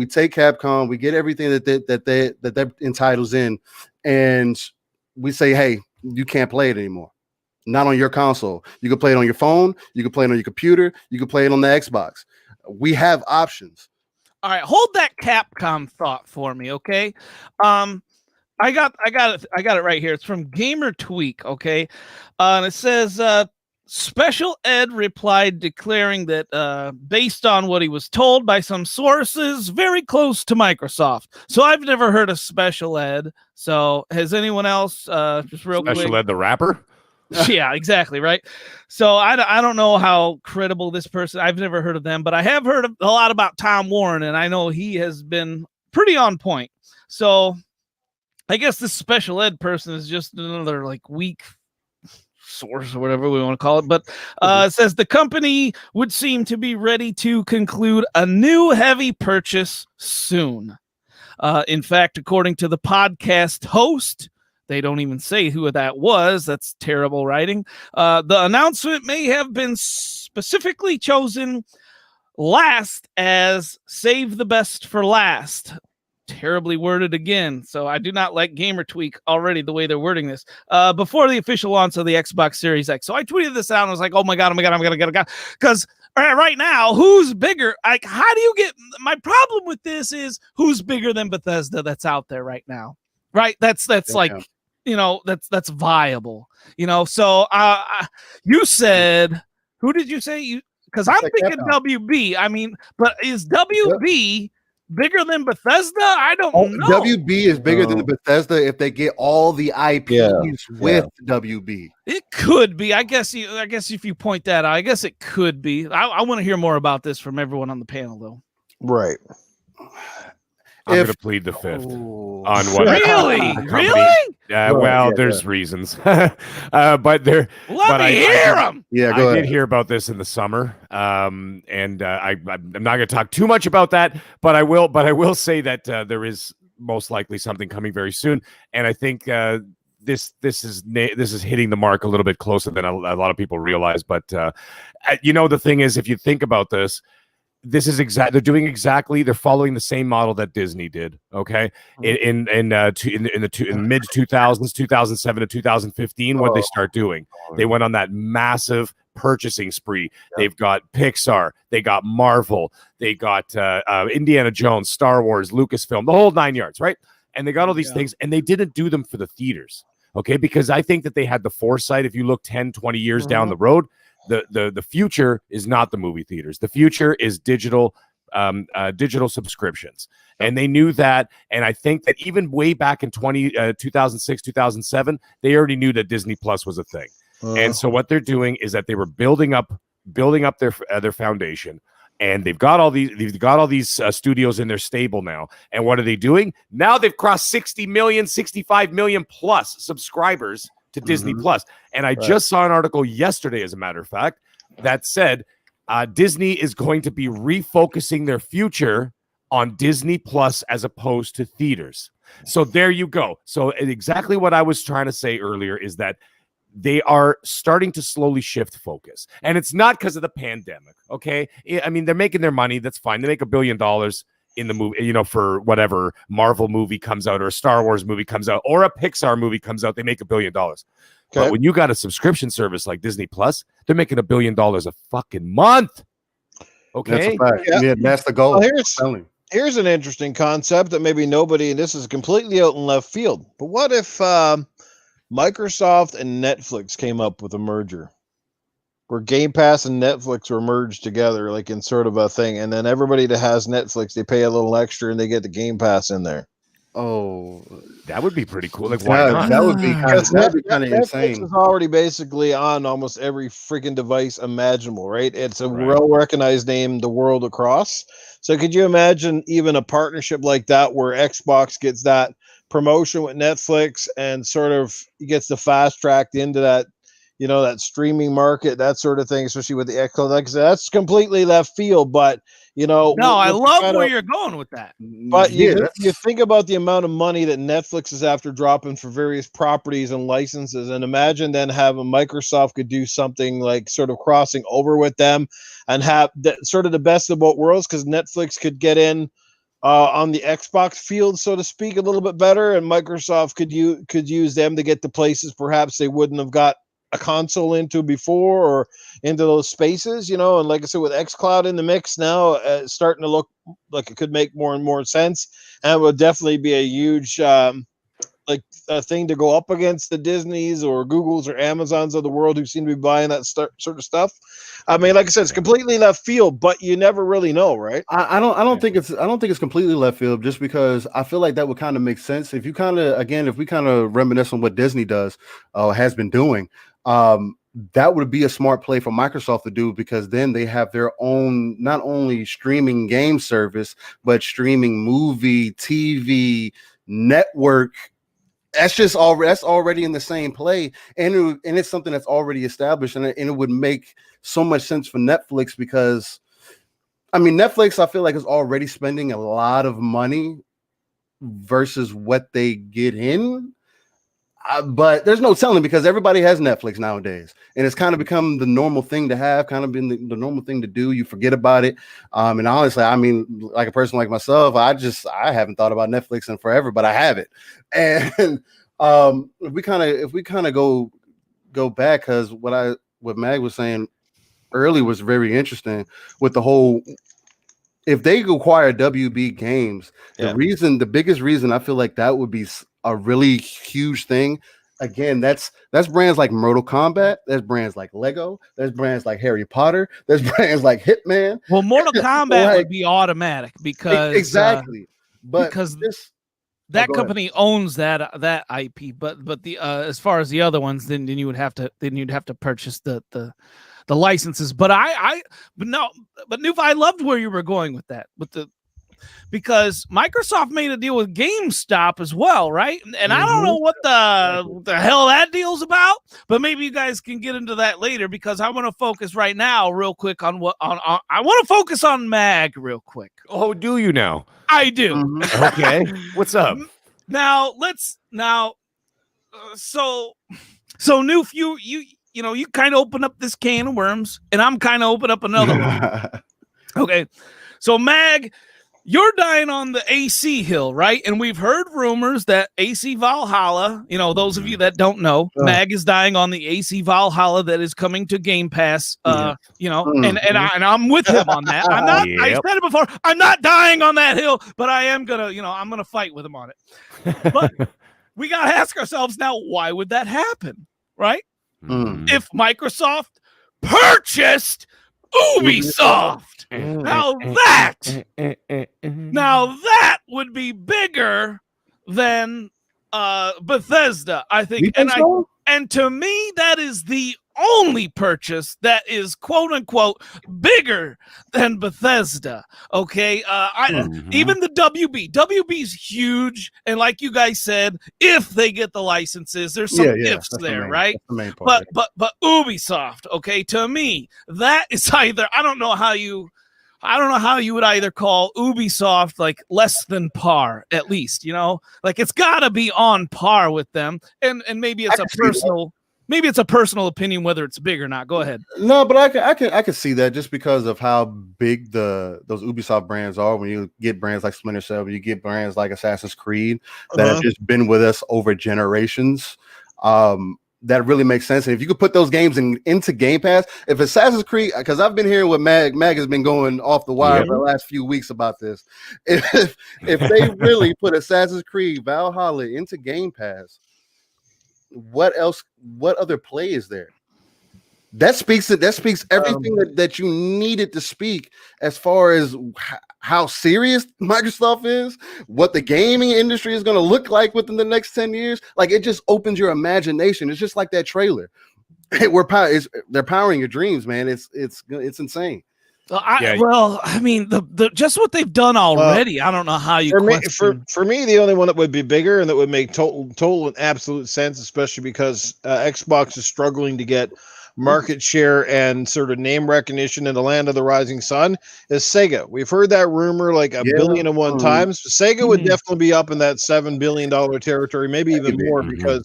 take Capcom, we get everything that entitles in, and we say, hey, you can't play it anymore. Not on your console. You can play it on your phone. You can play it on your computer. You can play it on the Xbox. We have options. All right, hold that Capcom thought for me, okay? I got it right here. It's from Gamer Tweak, okay? And it says Special Ed replied declaring that based on what he was told by some sources very close to Microsoft. So I've never heard of Special Ed. So has anyone else just real quick? Special Ed the rapper? Yeah, exactly, right? So I don't know how credible this person, I've never heard of them, but I have heard a lot about Tom Warren, and I know he has been pretty on point. So I guess this Special Ed person is just another like weak source or whatever we want to call it. But it says the company would seem to be ready to conclude a new heavy purchase soon. In fact, according to the podcast host, they don't even say who that was. That's terrible writing. The announcement may have been specifically chosen last as save the best for last. Terribly worded again. So I do not like Gamer Tweak already the way they're wording this. Before the official launch of the Xbox Series X. So I tweeted this out and was like, oh my God. Because right now, who's bigger? Like, how do you get, my problem with this is who's bigger than Bethesda that's out there right now, right? That's like, you know, that's viable, you know? So you said, who did you say? Because I'm thinking WB. I mean, but is WB bigger than Bethesda? I don't know. WB is bigger than Bethesda if they get all the IPs with WB. It could be. I guess if you point that out, I guess it could be. I want to hear more about this from everyone on the panel, though. Right. I'm going to plead the fifth on what really? Well, there's reasons, but there. Let me hear them. Yeah, I did hear about this in the summer, and I'm not going to talk too much about that, but I will. But I will say that there is most likely something coming very soon, and I think this is hitting the mark a little bit closer than a lot of people realize. But you know, the thing is, if you think about this. This is they're following the same model that Disney did. Okay. In the mid 2000s, 2007 to 2015, what they start doing, they went on that massive purchasing spree. They've got Pixar, they got Marvel, they got Indiana Jones, Star Wars, Lucasfilm, the whole 9 yards. Right. And they got all these things and they didn't do them for the theaters. Okay. Because I think that they had the foresight. If you look 10, 20 years down the road, the future is not the movie theaters. The future is digital subscriptions. And they knew that. And I think that even way back in 2006, 2007, they already knew that Disney Plus was a thing. And so what they're doing is that they were building up their foundation. And they've got all these studios in their stable now. And what are they doing? Now they've crossed 60 million, 65 million plus subscribers to Disney Plus. And I just saw an article yesterday, as a matter of fact, that said Disney is going to be refocusing their future on Disney Plus as opposed to theaters. So there you go. So exactly what I was trying to say earlier is that they are starting to slowly shift focus. And it's not because of the pandemic, okay? I mean, they're making their money. That's fine. They make $1 billion in the movie, you know, for whatever Marvel movie comes out or a Star Wars movie comes out or a Pixar movie comes out, they make $1 billion. Okay. But when you got a subscription service like Disney Plus, they're making $1 billion a fucking month. Okay. That's a fact. Yeah, that's the goal. Well, here's an interesting concept that maybe nobody, and this is completely out in left field, but what if Microsoft and Netflix came up with a merger? Where Game Pass and Netflix were merged together, like in sort of a thing, and then everybody that has Netflix, they pay a little extra and they get the Game Pass in there. Oh, that would be pretty cool. Like, why not? That would be kind of insane. Netflix is already basically on almost every freaking device imaginable, right? It's a well-recognized name the world across. So could you imagine even a partnership like that where Xbox gets that promotion with Netflix and sort of gets the fast tracked into that, you know, that streaming market, that sort of thing, especially with the Xbox. Like I said, that's completely left field, but you know, no, I love where you're going with that. But you think about the amount of money that Netflix is after dropping for various properties and licenses, and imagine then having Microsoft could do something like sort of crossing over with them and have sort of the best of both worlds, because Netflix could get in on the Xbox field, so to speak, a little bit better, and Microsoft could use them to get to places perhaps they wouldn't have got a console into before, or into those spaces, you know. And like I said, with xCloud in the mix now, it's starting to look like it could make more and more sense, and it would definitely be a huge like a thing to go up against the Disneys or Googles or Amazons of the world who seem to be buying that sort of stuff. I mean, like I said, it's completely left field, but you never really know, right? I don't think it's completely left field, just because I feel like that would kind of make sense if you if we kind of reminisce on what Disney does, has been doing. That would be a smart play for Microsoft to do, because then they have their own, not only streaming game service, but streaming movie, TV, network. That's already in the same play, and it's something that's already established, and it would make so much sense for Netflix, because I mean, Netflix, I feel like, is already spending a lot of money versus what they get in. But there's no telling because everybody has Netflix nowadays, and it's kind of become the normal thing to have, kind of been the normal thing to do. You forget about it. And honestly, I mean, like a person like myself, I haven't thought about Netflix in forever, but I have it. And if we kind of go back, because what Mag was saying early was very interesting with the whole. If they acquire WB Games, the biggest reason I feel like that would be a really huge thing. Again, that's brands like Mortal Kombat, there's brands like Lego, there's brands like Harry Potter, there's brands like Hitman. Well, Mortal Kombat would be automatic because exactly, but because this that company owns that IP. But the as far as the other ones, then you'd have to purchase the licenses. But Noof, I loved where you were going with that, because Microsoft made a deal with GameStop as well, right? And I don't know what the hell that deal's about, but maybe you guys can get into that later, because I want to focus right now real quick on I want to focus on Mag real quick. Oh, do you now? I do. Okay. What's up? So Noof, you kind of open up this can of worms, and I'm kind of open up another one. Okay. So Mag, you're dying on the AC hill, right? And we've heard rumors that AC Valhalla, those of you that don't know, Mag is dying on the AC Valhalla that is coming to Game Pass. And I'm with him on that. I'm not. Yep. I said it before. I'm not dying on that hill, but I am gonna. I'm gonna fight with him on it. But we gotta ask ourselves now, why would that happen, right? If Microsoft purchased Ubisoft. Now that would be bigger than Bethesda, I think. And to me, that is the only purchase that is quote unquote bigger than Bethesda. Okay. Even the WB's huge. And like you guys said, if they get the licenses, there's some ifs there, right? But Ubisoft, okay, to me, that is either, I don't know how you would either call Ubisoft like less than par, at least, like it's gotta be on par with them. And maybe it's a personal opinion whether it's big or not. Go ahead. No, but I can see that just because of how big those Ubisoft brands are. When you get brands like Splinter Cell, you get brands like Assassin's Creed that have just been with us over generations. That really makes sense. And if you could put those games into Game Pass, if Assassin's Creed, because I've been hearing what Mag has been going off the wire for the last few weeks about this. If they really put Assassin's Creed Valhalla into Game Pass, what other play is there? That speaks everything that you needed to speak as far as how serious Microsoft is, what the gaming industry is going to look like within the next 10 years. Like, it just opens your imagination. It's just like that trailer. They're powering your dreams, man. It's insane. I mean, the just what they've done already. I don't know how you for me, the only one that would be bigger and that would make total and absolute sense, especially because Xbox is struggling to get market share and sort of name recognition in the land of the rising sun, is Sega. We've heard that rumor like a billion and one times. Sega would definitely be up in that $7 billion territory, maybe even more, because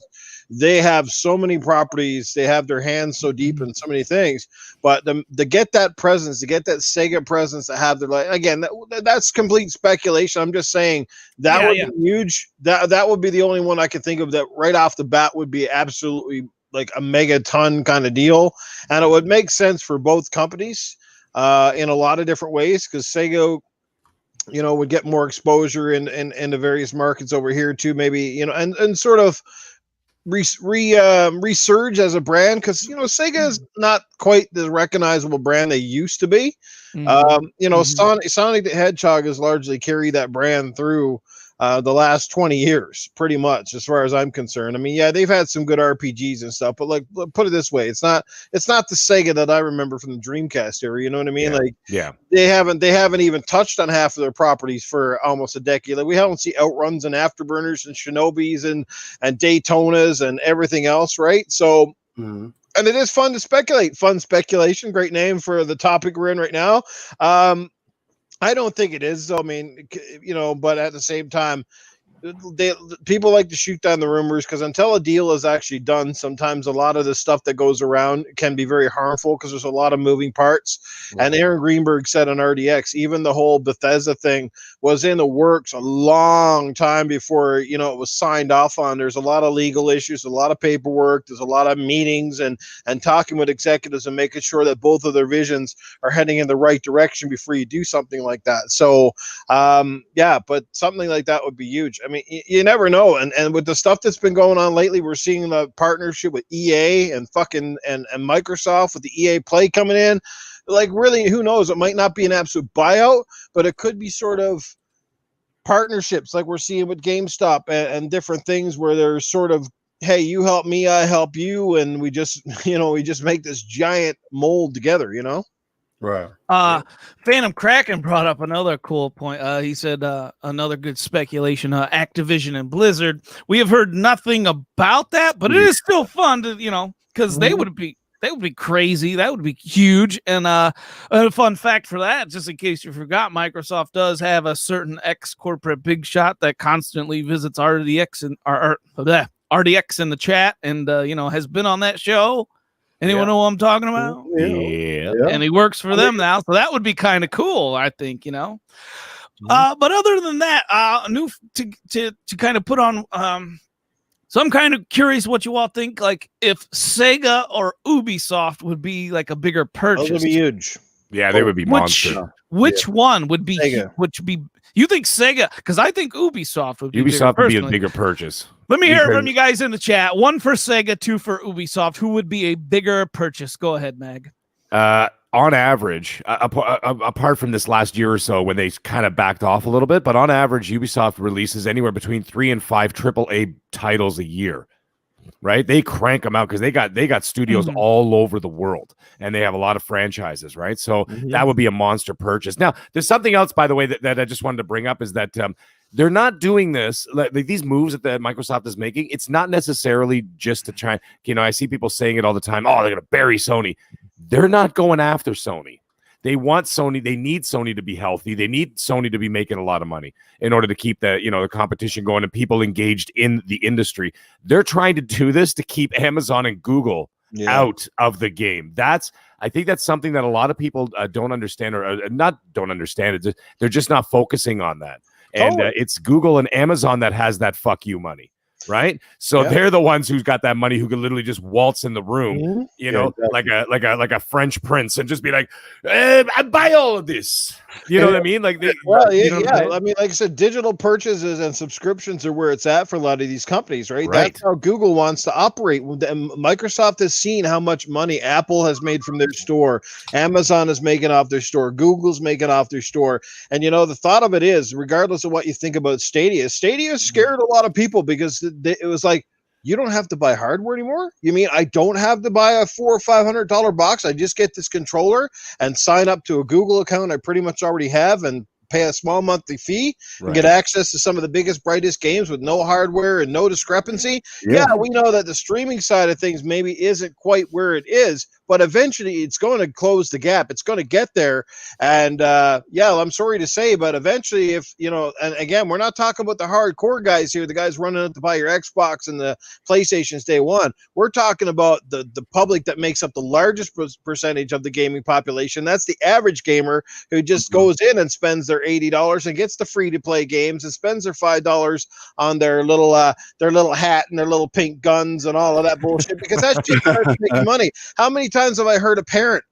they have so many properties, they have their hands so deep in so many things. But to get that presence, to get that Sega presence, to have their, again, that's complete speculation. I'm just saying that would be huge. That would be the only one I could think of that right off the bat would be absolutely like a megaton kind of deal, and it would make sense for both companies in a lot of different ways, because Sega, would get more exposure in the various markets over here too, maybe, and sort of resurge as a brand, because Sega is not quite the recognizable brand they used to be. Sonic the Hedgehog has largely carried that brand through the last 20 years, pretty much, as far as I'm concerned. I mean, they've had some good RPGs and stuff, but like, put it this way, it's not the Sega that I remember from the Dreamcast era. You know what I mean? They haven't even touched on half of their properties for almost a decade. Like, we haven't seen Outruns and Afterburners and Shinobis and Daytonas and everything else, right? So, and it is fun to speculate. Fun speculation, great name for the topic we're in right now. I don't think it is. I mean, but at the same time, people like to shoot down the rumors because until a deal is actually done, sometimes a lot of the stuff that goes around can be very harmful because there's a lot of moving parts. Right. And Aaron Greenberg said on RDX, even the whole Bethesda thing was in the works a long time before, it was signed off on. There's a lot of legal issues, a lot of paperwork, there's a lot of meetings and talking with executives and making sure that both of their visions are heading in the right direction before you do something like that. So, but something like that would be huge. I mean, you never know. And with the stuff that's been going on lately, we're seeing the partnership with EA and Microsoft with the EA Play coming in. Like, really, who knows? It might not be an absolute buyout, but it could be sort of partnerships like we're seeing with GameStop and different things where there's sort of, hey, you help me, I help you, and we just make this giant mold together, Right. Phantom Kraken brought up another cool point. He said another good speculation, Activision and Blizzard. We have heard nothing about that, but it is still fun to, because they would be crazy. That would be huge. And a fun fact for that, just in case you forgot, Microsoft does have a certain ex-corporate big shot that constantly visits RDX and RDX in the chat and has been on that show. Anyone know what I'm talking about? Yeah. And he works for them now, so that would be kind of cool, I think, But other than that, new to kind of put on. So I'm kind of curious what you all think. Like, if Sega or Ubisoft would be like a bigger purchase, that would be huge. Yeah, they would be monster. Which one would be? Sega. You think Sega? Because I think Ubisoft would be. Ubisoft would be a bigger purchase. Let me hear it from you guys in the chat. 1 for Sega, 2 for Ubisoft. Who would be a bigger purchase? Go ahead, Mag. On average, apart from this last year or so when they kind of backed off a little bit, but on average, Ubisoft releases anywhere between 3 and 5 AAA titles a year. Right? They crank them out because they got studios all over the world and they have a lot of franchises, right? So that would be a monster purchase. Now, there's something else, by the way, that I just wanted to bring up is that they're not doing this, like these moves that Microsoft is making. It's not necessarily just to try. I see people saying it all the time. Oh, they're going to bury Sony. They're not going after Sony. They want Sony. They need Sony to be healthy. They need Sony to be making a lot of money in order to keep the competition going and people engaged in the industry. They're trying to do this to keep Amazon and Google out of the game. I think that's something that a lot of people don't understand or not don't understand. They're just not focusing on that. And it's Google and Amazon that has that fuck you money. Right, so they're the ones who's got that money who can literally just waltz in the room, like a French prince, and just be like, "I buy all of this." You know what I mean? Like, I mean, like I said, digital purchases and subscriptions are where it's at for a lot of these companies, right? That's how Google wants to operate. And Microsoft has seen how much money Apple has made from their store, Amazon is making off their store, Google's making off their store, and the thought of it is, regardless of what you think about Stadia scared a lot of people because it was like, you don't have to buy hardware anymore. You mean I don't have to buy a $400 or $500 box? I just get this controller and sign up to a Google account I pretty much already have and pay a small monthly fee and get access to some of the biggest, brightest games with no hardware and no discrepancy. Yeah, we know that the streaming side of things maybe isn't quite where it is, but eventually it's going to close the gap. It's going to get there. And I'm sorry to say, but eventually if, and again, we're not talking about the hardcore guys here, the guys running out to buy your Xbox and the PlayStation's day one. We're talking about the public that makes up the largest percentage of the gaming population. That's the average gamer who just goes in and spends their $80 and gets the free to play games and spends their $5 on their little hat and their little pink guns and all of that bullshit because that's just making money. How many times have I heard a parent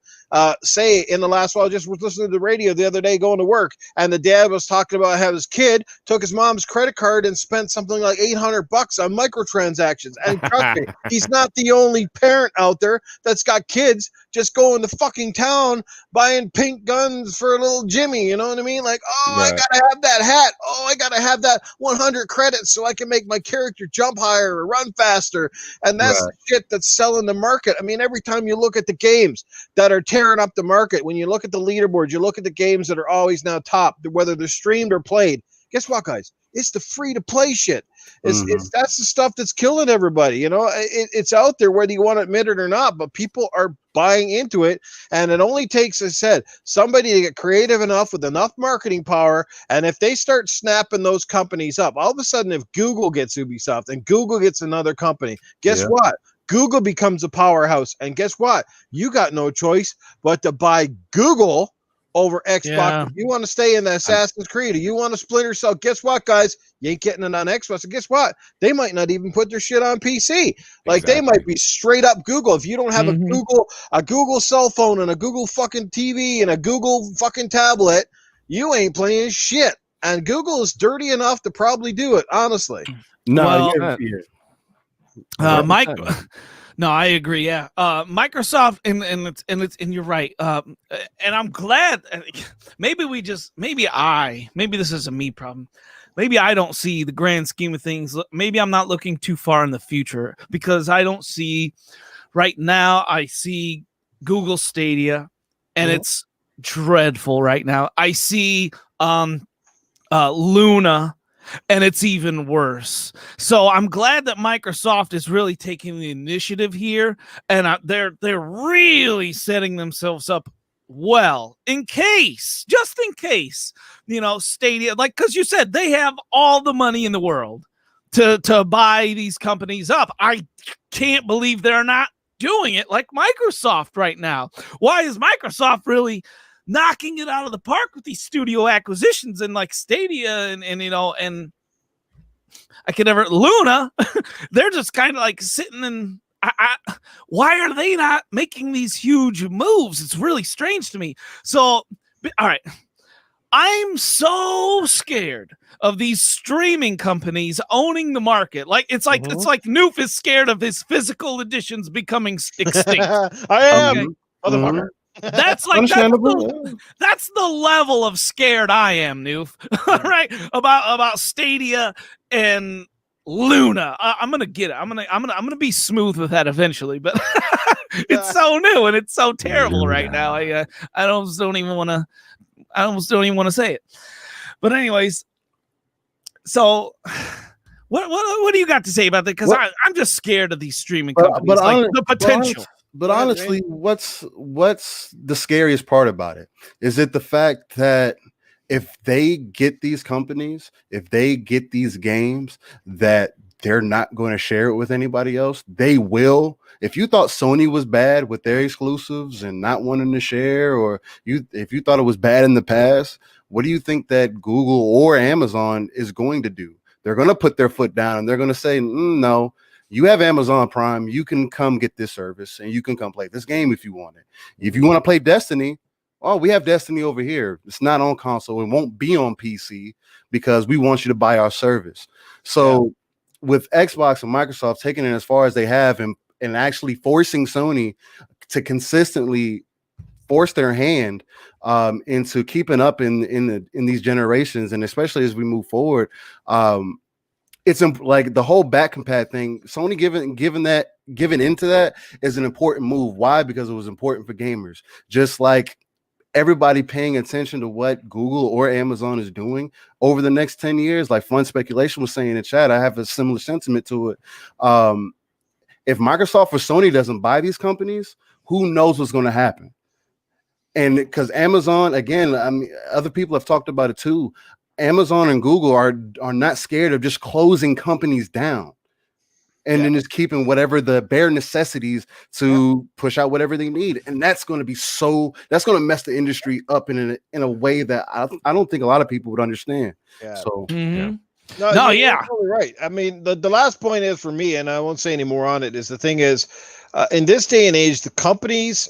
say in the last while, I just was listening to the radio the other day going to work, and the dad was talking about how his kid took his mom's credit card and spent something like $800 on microtransactions. And trust me, he's not the only parent out there that's got kids just going to fucking town buying pink guns for a little Jimmy. You know what I mean? Like, I gotta have that hat. I gotta have that 100 credits so I can make my character jump higher or run faster. And that's the shit that's selling the market. I mean, every time you look at the games that are tearing up the market, when you look at the leaderboards, you look at the games that are always now top, whether they're streamed or played. Guess what, guys? It's the free to play shit. That's the stuff that's killing everybody. You know, it's out there whether you want to admit it or not, but people are buying into it. And it only takes, as I said, somebody to get creative enough with enough marketing power. And if they start snapping those companies up, all of a sudden, if Google gets Ubisoft and Google gets another company, guess what? Google becomes a powerhouse. And guess what? You got no choice but to buy Google over Xbox. Yeah. If you want to stay in the Assassin's Creed, or you want to splinter cell, guess what, guys? You ain't getting it on Xbox. And guess what? They might not even put their shit on PC. Like they might be straight up Google. If you don't have a Google cell phone and a Google fucking TV and a Google fucking tablet, you ain't playing shit. And Google is dirty enough to probably do it, honestly. No, Mike. No, I agree. Yeah, Microsoft, and you're right. And I'm glad. Maybe this is a me problem. Maybe I don't see the grand scheme of things. Maybe I'm not looking too far in the future because I don't see right now. I see Google Stadia, and it's dreadful right now. I see Luna. And it's even worse. So I'm glad that Microsoft is really taking the initiative here, and they're really setting themselves up well just in case, Stadia, like, because you said they have all the money in the world to buy these companies up. I can't believe they're not doing it like Microsoft right now. Why is Microsoft really knocking it out of the park with these studio acquisitions and like Stadia and I could never Luna? They're just kind of like sitting and why are they not making these huge moves? It's really strange to me. So, all right. I'm so scared of these streaming companies owning the market. Like it's like Noof is scared of his physical editions becoming extinct. I am, motherfucker. That's like that's the level of scared I am, Noof. Right? About Stadia and Luna. I'm gonna get it. I'm gonna be smooth with that eventually, but it's so new and it's so terrible right now. I almost don't even want to say it. But anyways, so what do you got to say about that? Because I'm just scared of these streaming companies, the potential. But honestly, what's the scariest part about it? Is it the fact that if they get these companies, if they get these games, that they're not going to share it with anybody else? They will. If you thought Sony was bad with their exclusives and not wanting to share, or if you thought it was bad in the past, what do you think that Google or Amazon is going to do? They're going to put their foot down and they're going to say, no. You have Amazon Prime. You can come get this service and you can come play this game if you want it. If you want to play Destiny, we have Destiny over here. It's not on console. It won't be on PC because we want you to buy our service. So with Xbox and Microsoft taking it as far as they have and actually forcing Sony to consistently force their hand into keeping up in these generations, and especially as we move forward, it's like the whole back compat thing. Sony giving into that is an important move. Why? Because it was important for gamers. Just like everybody paying attention to what Google or Amazon is doing over the next 10 years. Like Fun Speculation was saying in chat, I have a similar sentiment to it. If Microsoft or Sony doesn't buy these companies, who knows what's going to happen? And because Amazon, again, I mean, other people have talked about it too. Amazon and Google are not scared of just closing companies down and then just keeping whatever the bare necessities to push out whatever they need. And that's going to be that's going to mess the industry up in a way that I don't think a lot of people would understand. Yeah. So, You're totally right. I mean, the last point is for me, and I won't say any more on it, is the thing is, in this day and age, the companies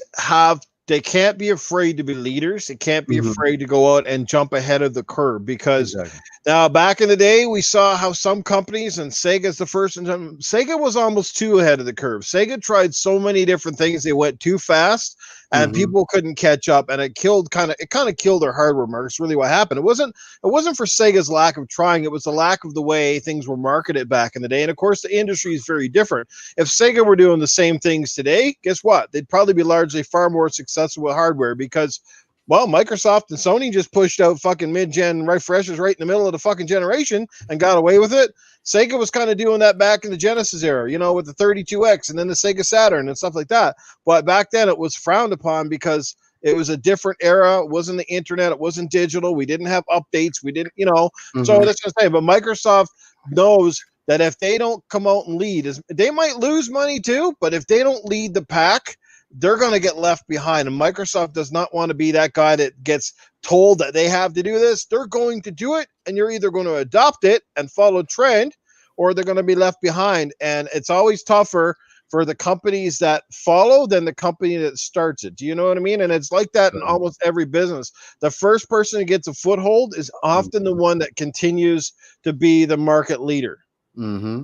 they can't be afraid to be leaders. They can't be afraid to go out and jump ahead of the curve because now back in the day, we saw how some companies, and Sega's the first, and Sega was almost too ahead of the curve. Sega tried so many different things. They went too fast and people couldn't catch up, and it kind of killed their hardware market. It's really what happened. It wasn't for Sega's lack of trying. It was the lack of the way things were marketed back in the day. And of course, the industry is very different. If Sega were doing the same things today, guess what? They'd probably be largely far more successful with hardware because Well, Microsoft and Sony just pushed out fucking mid-gen refreshers right in the middle of the fucking generation and got away with it. Sega was kind of doing that back in the Genesis era, with the 32X and then the Sega Saturn and stuff like that. But back then it was frowned upon because it was a different era. It wasn't the internet. It wasn't digital. We didn't have updates. We didn't, So that's what I'm saying. But Microsoft knows that if they don't come out and lead, they might lose money too, but if they don't lead the pack, they're going to get left behind. And Microsoft does not want to be that guy that gets told that they have to do this. They're going to do it, and you're either going to adopt it and follow trend, or they're going to be left behind. And it's always tougher for the companies that follow than the company that starts it. Do you know what I mean? And it's like that in almost every business. The first person who gets a foothold is often the one that continues to be the market leader. Mm-hmm.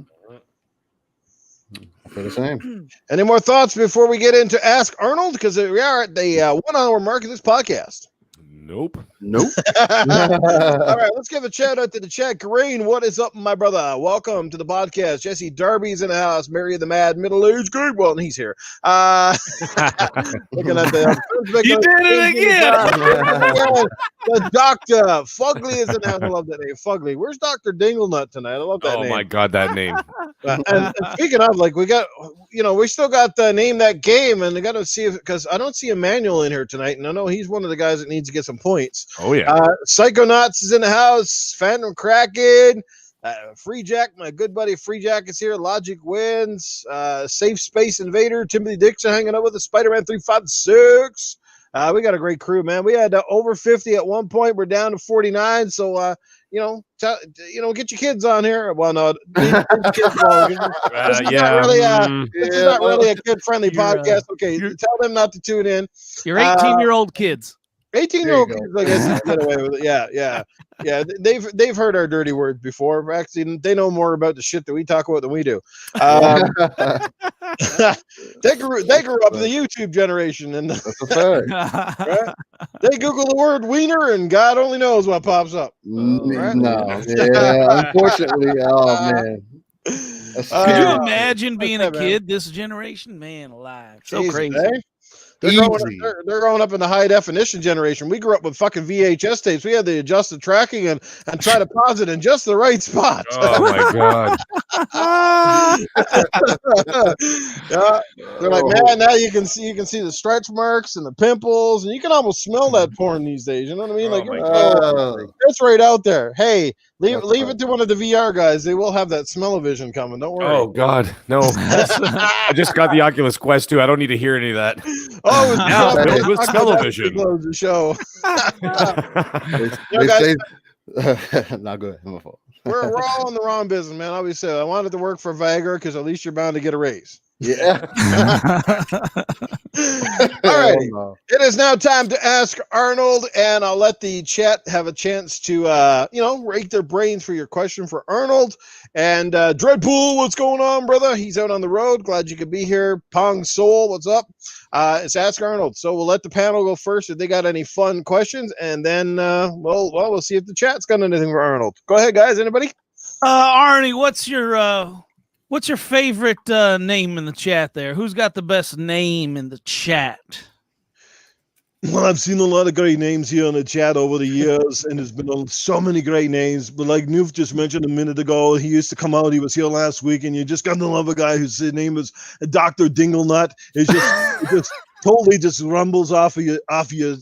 I feel the same. Any more thoughts before we get into Ask Arnold? Because we are at the 1 hour mark of this podcast. Nope. All right, let's give a shout out to the chat. Kareem, what is up, my brother? Welcome to the podcast. Jesse Darby's in the house. Mary the Mad Middle-Aged Good. Well, he's here. Looking at You did it again. The Doctor Fugly is in the house. I love that name, Fugly. Where's Dr. Dinglenut tonight? I love that name. Oh my God, that name. And speaking of, like, we got, we still got to name that game, and we got to see if, because I don't see Emmanuel in here tonight, and I know he's one of the guys that needs to get some points. Oh yeah. Psychonauts is in the house. Phantom Kraken, Free Jack, my good buddy Free Jack is here. Logic wins. Safe Space Invader, Timothy Dixon hanging out with us. Spiderman 356. We got a great crew, man. We had over 50 at one point. We're down to 49. So, get your kids on here. Well, no, this is not really a kid-friendly podcast. Okay, tell them not to tune in. Your 18-year-old kids. 18-year-old kids, I guess, you can get away with it. Yeah. They've heard our dirty words before. Actually, they know more about the shit that we talk about than we do. They grew up in the YouTube generation, and That's a fact. right? They Google the word wiener, and God only knows what pops up. Right? No, yeah, unfortunately, oh man. Could you imagine being a kid this generation? Man, alive. So Jeez, crazy. eh? They're growing up in the high definition generation. We grew up with fucking VHS tapes. We had to adjust the tracking and try to pause it in just the right spot. Oh my God. They're like, man, now you can see the stretch marks and the pimples, and you can almost smell that porn these days. You know what I mean? It's right out there. Hey, leave it to one of the VR guys. They will have that smell-o-vision coming. Don't worry. Oh God, no. I just got the Oculus Quest 2. I don't need to hear any of that. Oh, Now filled with smell-o-vision. Close the show. Not good. My fault. We're all in the wrong business, man. Obviously, I wanted to work for Viagra because at least you're bound to get a raise. Yeah. All right. It is now time to ask Arnold, and I'll let the chat have a chance to, rake their brains for your question for Arnold. And Dreadpool, what's going on, brother? He's out on the road. Glad you could be here. Pong Soul, what's up? It's Ask Arnold. So we'll let the panel go first if they got any fun questions, and then we'll see if the chat's got anything for Arnold. Go ahead, guys. Anybody? Arnie, what's your favorite name in the chat there? Who's got the best name in the chat? Well, I've seen a lot of great names here in the chat over the years, and there's been so many great names. But like Noof just mentioned a minute ago, he used to come out. He was here last week, and you just got to love a guy whose name is Dr. Dinglenut. It's just totally just rumbles off your tongue,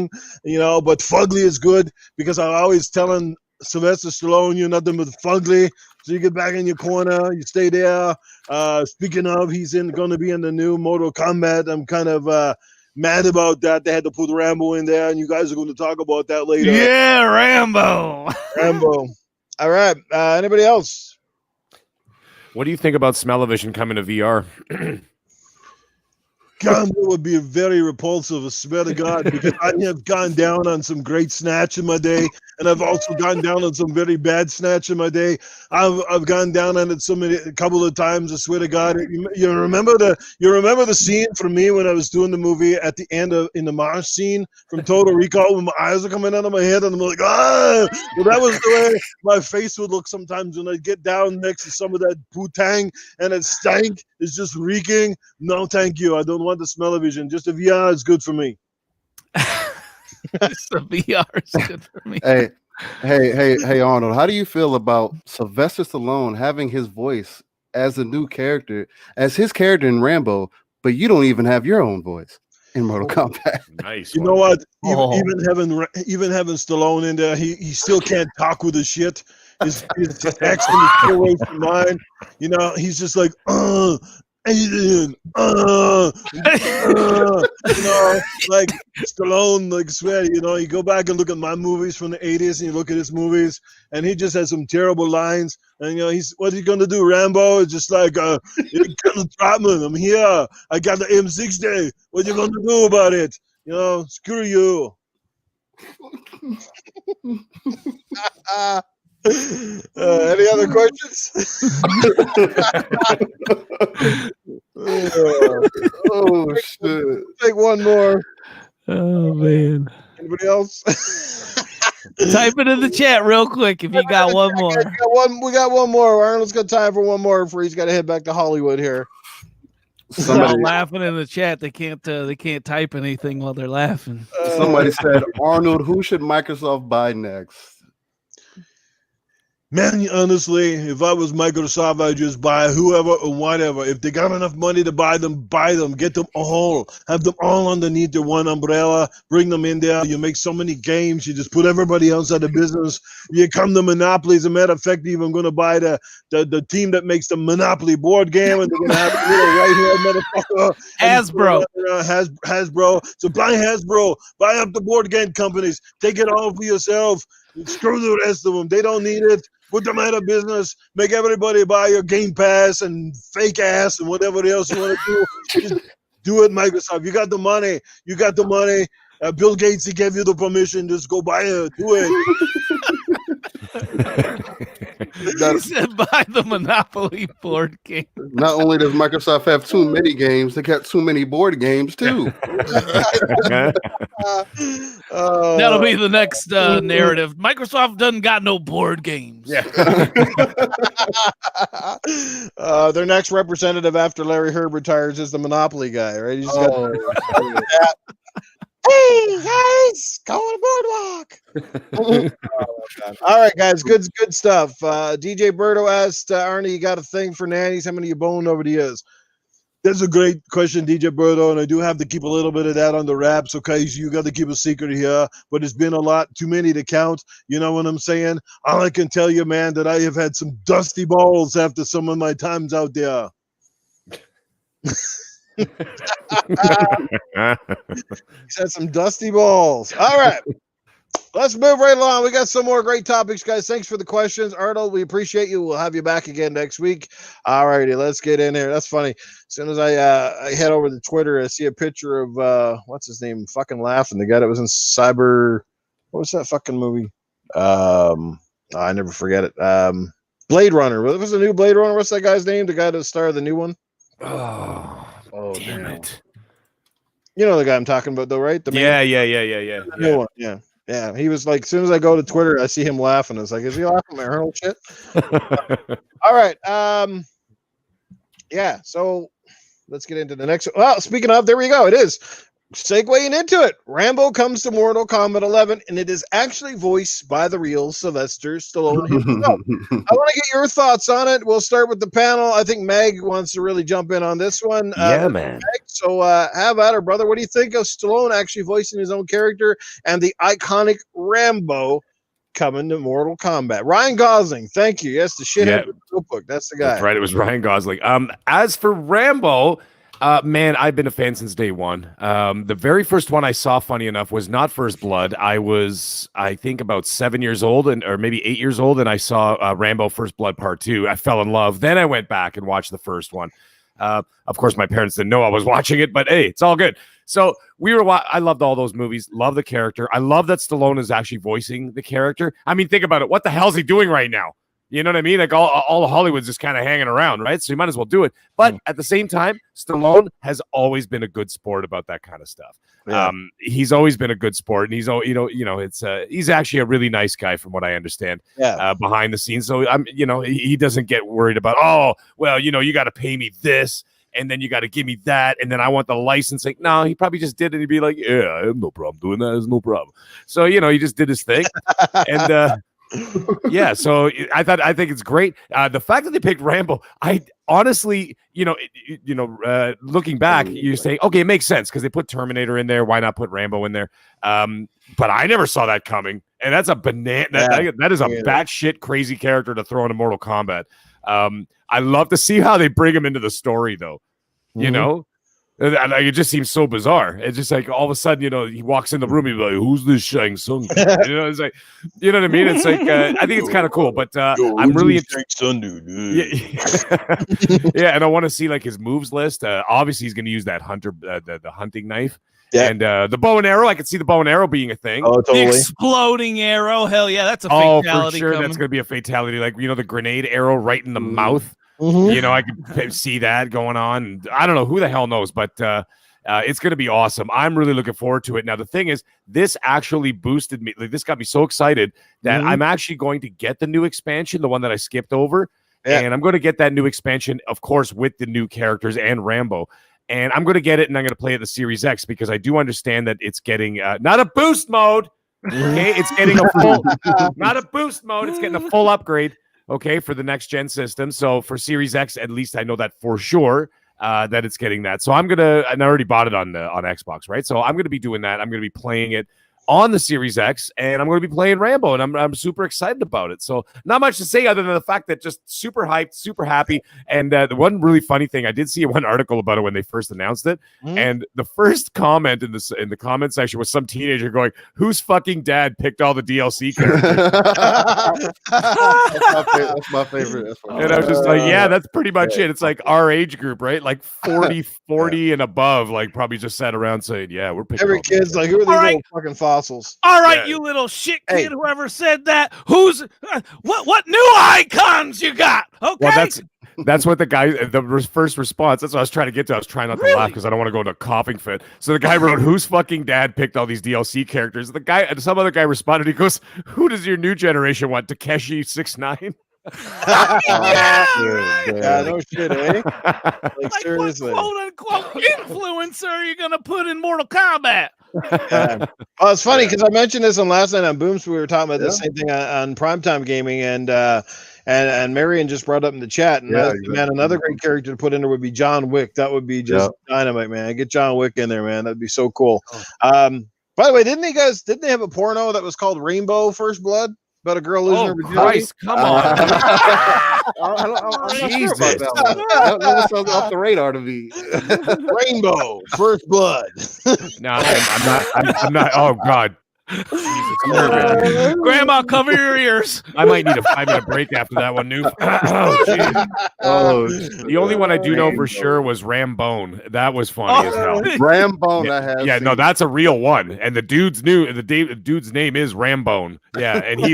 But Fugly is good because I'm always telling Sylvester Stallone, you're nothing but Fugly. So you get back in your corner, you stay there. Speaking of, he's going to be in the new Mortal Kombat. I'm kind of mad about that. They had to put Rambo in there, and you guys are going to talk about that later. Yeah, Rambo. All right. Anybody else? What do you think about smell-o-vision coming to VR? God, that would be very repulsive, I swear to God, because I have gone down on some great snatch in my day, and I've also gone down on some very bad snatch in my day. I've gone down on it a couple of times, I swear to God. You remember the scene from me when I was doing the movie at the end in the marsh scene from Total Recall when my eyes are coming out of my head, and I'm like, ah! Well, that was the way my face would look sometimes when I get down next to some of that poo-tang, and it stank. It's just reeking. No, thank you. I don't want the smell-o-vision. Just a VR is good for me. The VR is good for me. Hey, Arnold. How do you feel about Sylvester Stallone having his voice as a new character, as his character in Rambo, but you don't even have your own voice in Mortal Kombat? Nice. You know what? Oh. Even having Stallone in there, he still can't talk with his shit. His accent is still away from mine. You know, he's just like, Alien, you know, like Stallone, like swear, you know, you go back and look at my movies from the 80s and you look at his movies and he just has some terrible lines. And, you know, what's he going to do? Rambo is just like, Colonel Trotman, I'm here. I got the M60. What you going to do about it? You know, screw you. Any other questions? Oh shit! Take one more. Oh man! Anybody else? Type it in the chat real quick if you got one more. We got one more. Arnold's got time for one more before he's got to head back to Hollywood here. Somebody laughing in the chat. They can't type anything while they're laughing. Somebody said, Arnold, who should Microsoft buy next? Man, honestly, if I was Microsoft, I'd just buy whoever or whatever. If they got enough money to buy them, get them all. Have them all underneath their one umbrella. Bring them in there. You make so many games. You just put everybody else out of business. You come to Monopoly. As a matter of fact, even going to buy the team that makes the Monopoly board game, and they're going to have a little right-hand motherfucker. Hasbro. Hasbro. So buy Hasbro. Buy up the board game companies. Take it all for yourself. Screw the rest of them. They don't need it. Put them out of business. Make everybody buy your Game Pass and fake ass and whatever else you want to do. Just do it, Microsoft. You got the money. Bill Gates, he gave you the permission. Just go buy it. Do it. He said buy the Monopoly board game. Not only does Microsoft have too many games, they got too many board games too. That'll be the next narrative. Microsoft doesn't got no board games. Yeah. Their next representative after Larry Herb retires is the Monopoly guy, right? He's got hey guys, go on the boardwalk. All right, guys, good stuff. DJ Berto asked Arnie, you got a thing for nannies? How many you boned over the years? That's a great question, DJ Berto, and I do have to keep a little bit of that on the wraps, okay? You got to keep a secret here, but it's been a lot, too many to count. You know what I'm saying? All I can tell you, man, that I have had some dusty balls after some of my times out there. He's had some dusty balls. All right. Let's move right along. We got some more great topics, guys. Thanks for the questions. Arnold, we appreciate you. We'll have you back again next week. All righty, let's get in here. That's funny. As soon as I head over to Twitter, I see a picture of what's his name? Fucking laughing. The guy that was in Cyber. What was that fucking movie? I never forget it. Blade Runner. What was the new Blade Runner? What's that guy's name? The guy that starred the new one? Oh, damn it. You know the guy I'm talking about, though, right? Yeah. The new one, yeah. Yeah, he was like, as soon as I go to Twitter, I see him laughing. It's like, is he laughing at my Arnold shit? All right. Yeah, so let's get into the next. Well, speaking of, there we go. It is. Segueing into it. Rambo comes to Mortal Kombat 11, and it is actually voiced by the real Sylvester Stallone himself. I want to get your thoughts on it. We'll start with the panel. I think Meg wants to really jump in on this one. Yeah, man. Meg, so have at her, brother. What do you think of Stallone actually voicing his own character and the iconic Rambo coming to Mortal Kombat? Ryan Gosling, thank you. Yes, the shithead with the notebook. That's the guy. That's right. It was Ryan Gosling. As for Rambo, man, I've been a fan since day one. The very first one I saw, funny enough, was not First Blood. I was, I think, about 7 years old, or maybe 8 years old, and I saw Rambo First Blood Part 2. I fell in love. Then I went back and watched the first one. Of course, my parents didn't know I was watching it, but hey, it's all good. So I loved all those movies. Love the character. I love that Stallone is actually voicing the character. I mean, think about it. What the hell is he doing right now? You know what I mean? Like all of Hollywood's just kind of hanging around, right? So you might as well do it. But at the same time, Stallone has always been a good sport about that kind of stuff. Yeah. He's always been a good sport, and he's he's actually a really nice guy from what I understand. Yeah. Behind the scenes, so he doesn't get worried about, oh well, you got to pay me this and then you got to give me that, and then I want the licensing. No, he probably just did it. He'd be like, yeah, I have no problem doing that. There's no problem. So he just did his thing, and yeah. So I think it's great. The fact that they picked Rambo, I honestly, looking back, you're saying, okay, it makes sense because they put Terminator in there. Why not put Rambo in there? But I never saw that coming, and that's a banana. That is a batshit crazy character to throw into Mortal Kombat. I love to see how they bring him into the story, though. You know, it just seems so bizarre. It's just like all of a sudden, he walks in the room, he's like, "Who's this Shang Tsung?" It's like, you know what I mean? It's like I think it's kind of cool, but I'm really Shang Tsung, dude. Yeah, and I want to see like his moves list. Obviously, he's going to use that the hunting knife. Yeah. And the bow and arrow, I could see the bow and arrow being a thing. Oh, totally. The exploding arrow, hell yeah, that's a fatality. Oh, for sure, coming. That's going to be a fatality. Like the grenade arrow right in the mouth. Mm-hmm. I could see that going on. I don't know who the hell knows, but it's going to be awesome. I'm really looking forward to it. Now, the thing is, this actually boosted me. Like, this got me so excited that I'm actually going to get the new expansion, the one that I skipped over, and I'm going to get that new expansion, of course, with the new characters and Rambo. And I'm going to get it, and I'm going to play it the Series X because I do understand that it's getting not a boost mode. Okay, it's getting a full, not a boost mode. It's getting a full upgrade. Okay, for the next gen system. So for Series X, at least I know that for sure that it's getting that. So and I already bought it on Xbox, right? So I'm gonna be doing that. I'm gonna be playing it on the Series X, and I'm going to be playing Rambo, and I'm super excited about it. So not much to say other than the fact that just super hyped, super happy. And the one really funny thing, I did see one article about it when they first announced it, and the first comment in the comment section was some teenager going, "Whose fucking dad picked all the DLC characters?" That's my favorite. And I was just like, yeah, that's pretty much it. It's like our age group, right? Like 40 and above, like probably just sat around saying, yeah, we're picking every kid's like, who are these little fucking fossils? All right, you little shit kid, whoever said that. Who's what new icons you got? Okay. Well, that's what the guy, the first response, that's what I was trying to get to. I was trying not to laugh because I don't want to go into a coughing fit. So the guy wrote, "Whose fucking dad picked all these DLC characters?" Some other guy responded, he goes, "Who does your new generation want? Takeshi 6ix9ine?" No shit, eh? Like seriously, what quote unquote influencer you're gonna put in Mortal Kombat? Well, it's funny because I mentioned this on last night on Booms. We were talking about the same thing on Primetime Gaming, and Marion just brought up in the chat. And man, another great character to put in there would be John Wick. That would be just dynamite, man. Get John Wick in there, man. That'd be so cool. By the way, didn't they have a porno that was called Rainbow First Blood? About a girl losing her virginity? Christ, come on. Jesus. That was off the radar to me. Rainbow First Blood. No, I'm not. Oh, God. Grandma, cover your ears. I might need a 5-minute break after that one, Noof. The only one I do know for sure was Rambone. That was funny as hell. Rambone, yeah, no, that's a real one. And the dude's dude's name is Rambone. Yeah, and he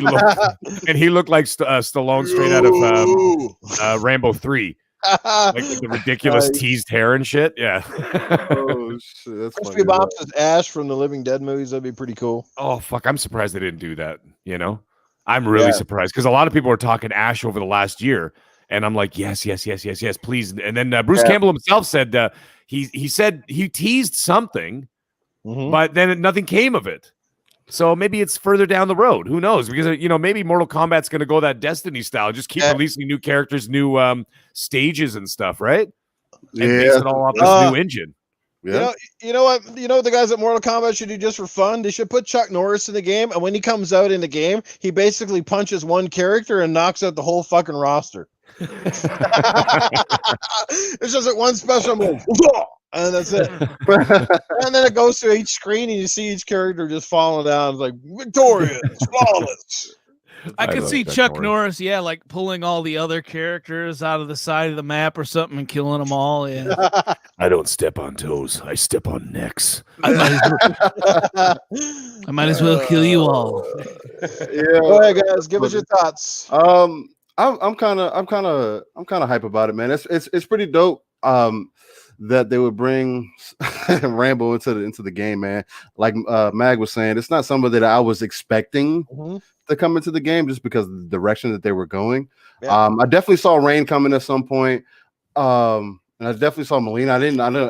looked like Stallone straight out of Rambo 3. Like the ridiculous teased hair and shit. Yeah. Oh shit, that's Crispy Bombs is Ash from the Living Dead movies. That'd be pretty cool. Oh fuck, I'm surprised they didn't do that. I'm really surprised because a lot of people were talking Ash over the last year, and I'm like, yes, please. And then Bruce Campbell himself said he said he teased something, but then nothing came of it. So maybe it's further down the road. Who knows? Because maybe Mortal Kombat's going to go that Destiny style. Just keep releasing new characters, new stages and stuff, right? And base it all off this new engine. Yeah. You know what the guys at Mortal Kombat should do just for fun? They should put Chuck Norris in the game, and when he comes out in the game, he basically punches one character and knocks out the whole fucking roster. It's just like one special move. And that's it. And then it goes to each screen, and you see each character just falling down. It's like victorious, flawless. I could see Chuck Norris, like pulling all the other characters out of the side of the map or something and killing them all. Yeah. I don't step on toes. I step on necks. I might as well kill you all. Go ahead, guys. Give us your thoughts. I'm kind of hype about it, man. It's pretty dope. That they would bring Rambo into the game, man. Like Mag was saying, it's not something that I was expecting to come into the game just because of the direction that they were going. I definitely saw Rain coming at some point. And I definitely saw Melina. I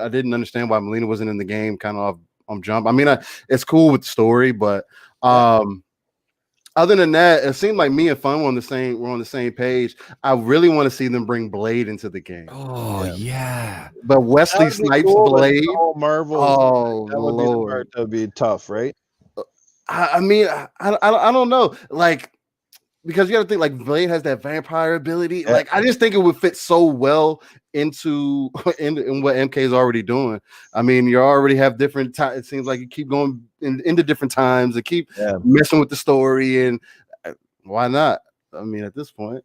didn't understand why Melina wasn't in the game. Kind of on Jump. I mean, it's cool with the story, but other than that, it seemed like me and Fun were on the same page. I really want to see them bring Blade into the game. Oh yeah. But Wesley Snipes cool, Blade. Marvel. Oh that would Lord. be the part that would be tough, right? I mean, I don't know. Like, because you got to think like Blade has that vampire ability. Yeah. Like, I just think it would fit so well into in what MK is already doing. I mean, you already have different times. It seems like you keep going into different times and keep messing with the story. And why not? I mean, at this point.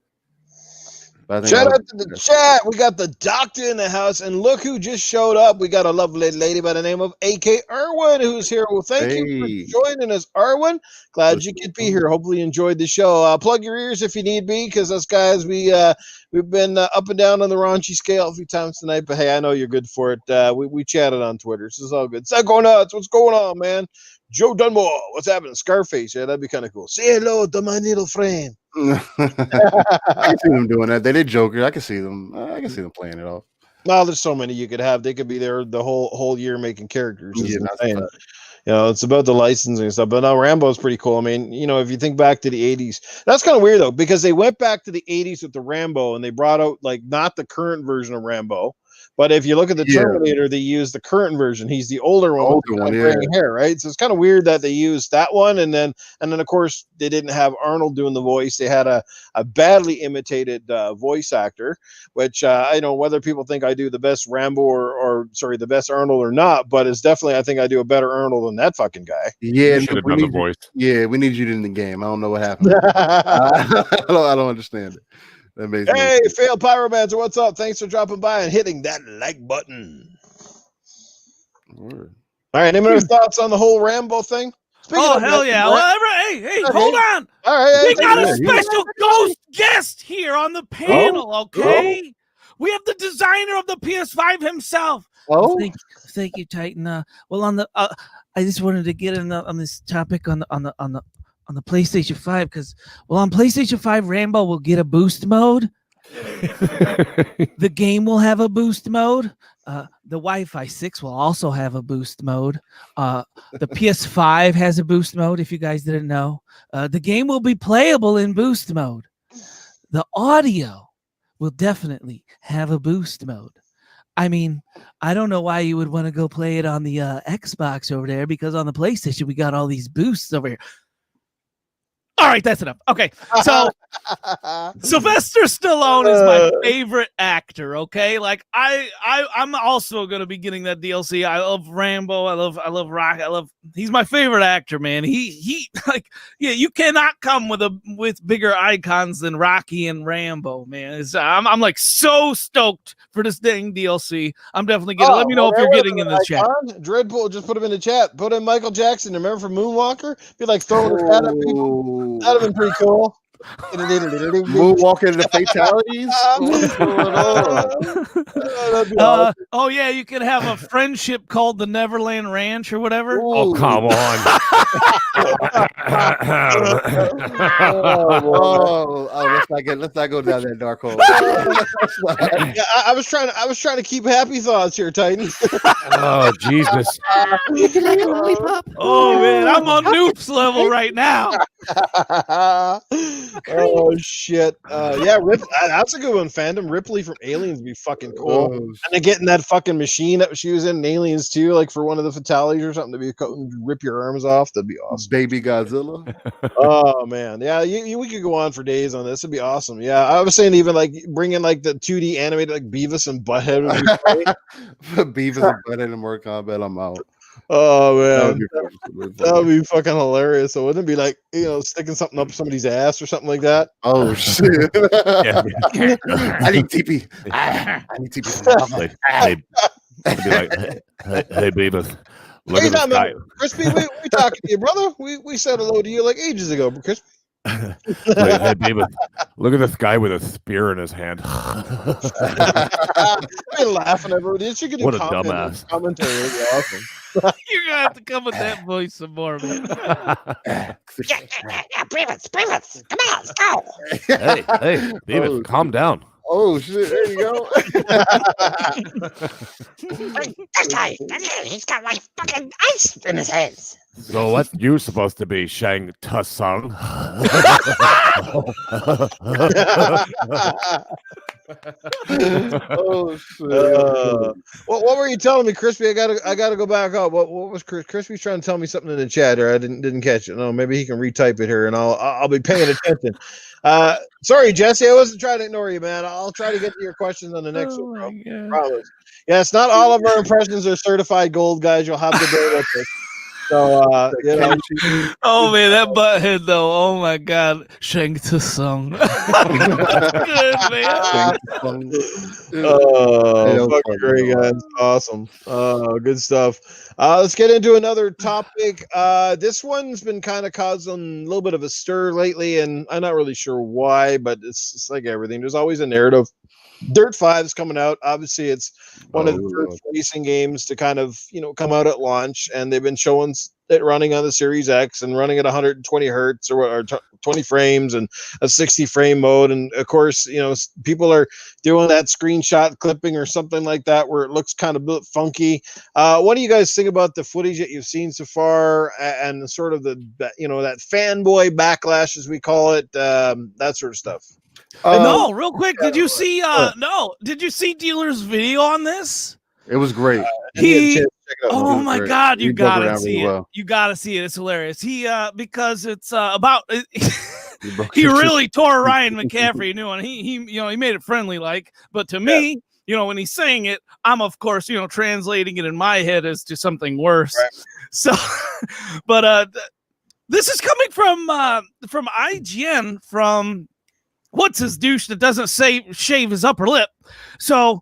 Shout out to the chat. We got the doctor in the house, and look who just showed up. We got a lovely lady by the name of AK Irwin who's here. Well, thank you for joining us, Irwin. Glad you could be here. Hopefully you enjoyed the show. Plug your ears if you need be, because us guys, we've been up and down on the raunchy scale a few times tonight, but hey, I know you're good for it. We chatted on Twitter, so it's all good. Psycho Nuts, what's going on, man? Joe Dunmore, what's happening? Scarface, yeah, that'd be kind of cool. Say hello to my little friend. I can see them doing that. They did Joker. I can see them. I can see them playing it off. No, there's so many you could have. They could be there the whole year making characters. Yeah, it's about the licensing and stuff. But now Rambo's pretty cool. I mean, if you think back to the 80s, that's kind of weird though, because they went back to the 80s with the Rambo and they brought out like not the current version of Rambo. But if you look at the Terminator, they use the current version. He's the older one with the gray hair, right? So it's kind of weird that they used that one, and then of course they didn't have Arnold doing the voice. They had a badly imitated voice actor, which I know whether people think I do the best Rambo or the best Arnold or not, but it's definitely I think I do a better Arnold than that fucking guy. Yeah, you should have done the voice. Yeah, we need you in the game. I don't know what happened. I don't understand it. Hey, Fail Pyromancer, what's up? Thanks for dropping by and hitting that like button. All right, any other thoughts on the whole Rambo thing? Hell yeah. Hey, hold on. All right, we got a special ghost guest here on the panel, okay? We have the designer of the PS5 himself. Thank you, Titan. Well, on the I just wanted to get in on this topic on the PlayStation 5, because on PlayStation 5 Rambo will get a boost mode. The game will have a boost mode. The Wi-Fi 6 will also have a boost mode. The PS5 has a boost mode, if you guys didn't know. The game will be playable in boost mode. The audio will definitely have a boost mode. I mean, I don't know why you would want to go play it on the Xbox over there, because on the PlayStation we got all these boosts over here. All right, that's enough. Okay, so Sylvester Stallone is my favorite actor. Okay, like I'm also gonna be getting that DLC. I love Rambo. I love Rock. He's my favorite actor, man. He like you cannot come with bigger icons than Rocky and Rambo, man. I'm like so stoked for this dang DLC. I'm definitely getting. Let me know if you're getting in the chat. Dreadpool, just put him in the chat. Put in Michael Jackson. Remember from Moonwalker? Be like throwing his hat at people. That'd have been pretty cool. Moonwalking into fatalities. Oh yeah, you could have a friendship called the Neverland Ranch or whatever. Ooh. Oh come on! Let's not go down that dark hole. I was trying to keep happy thoughts here, Titan. Oh Jesus! Oh man, I'm on Noop's level right now. Oh shit! That's a good one. Phantom Ripley from Aliens would be fucking cool. And then getting that fucking machine that she was in Aliens too, like for one of the fatalities or something, to be rip your arms off. That'd be awesome. Baby Godzilla. Oh man, yeah. We could go on for days on this. It'd be awesome. Yeah, I was saying even like bringing like the 2D animated like Beavis and Butthead would be great. Beavis and Butthead in Mortal Kombat. I'm out. Oh man, that would be fucking hilarious. So wouldn't it be like sticking something up somebody's ass or something like that? Oh shit! I need TP. I need TP. Hey, Beavis. Look at the sky. Crispy, we talking to you, brother. We said hello to you like ages ago, Crispy. Hey, Beavis, look at this guy with a spear in his hand. I'm laughing at everybody. What a dumbass. Commentary would be awesome. You're gonna have to come with that voice some more, man. Beavis, come on, let's go. Hey, Beavis, calm down. Oh shit! There you go. That guy, he's got like fucking ice in his hands. So what you supposed to be, Shang Tsung? Oh shit! What were you telling me, Crispy? I gotta go back up. What was Crispy's trying to tell me something in the chat, or I didn't catch it. No, maybe he can retype it here, and I'll be paying attention. Sorry, Jesse, I wasn't trying to ignore you, man. I'll try to get to your questions on the next one, bro. Promise. Yes, not all of our impressions are certified gold, guys. You'll have to bear with us. So, you know. Oh man, that butthead though. Oh my god, Shang Tsung. Good man. Oh, fucking great, guys. Awesome. Good stuff. Let's get into another topic. This one's been kind of causing a little bit of a stir lately, and I'm not really sure why, but it's like everything. There's always a narrative. Dirt 5 is coming out. Obviously, it's one of the first racing games to kind of, come out at launch, and they've been showing it running on the Series X and running at 120 hertz or 20 frames and a 60 frame mode. And of course, people are doing that screenshot clipping or something like that where it looks kind of a bit funky. What do you guys think about the footage that you've seen so far and sort of that fanboy backlash, as we call it, that sort of stuff? No, real quick. Did you see? Did you see Dealer's video on this? It was great. Oh my god, you gotta see it. Well. You gotta see it. It's hilarious. Because it's about. He really tore Ryan McCaffrey a new one. He made it friendly like, but to me, when he's saying it, I'm of course translating it in my head as to something worse. Right. So, but this is coming from IGN from. What's his douche that doesn't shave his upper lip? So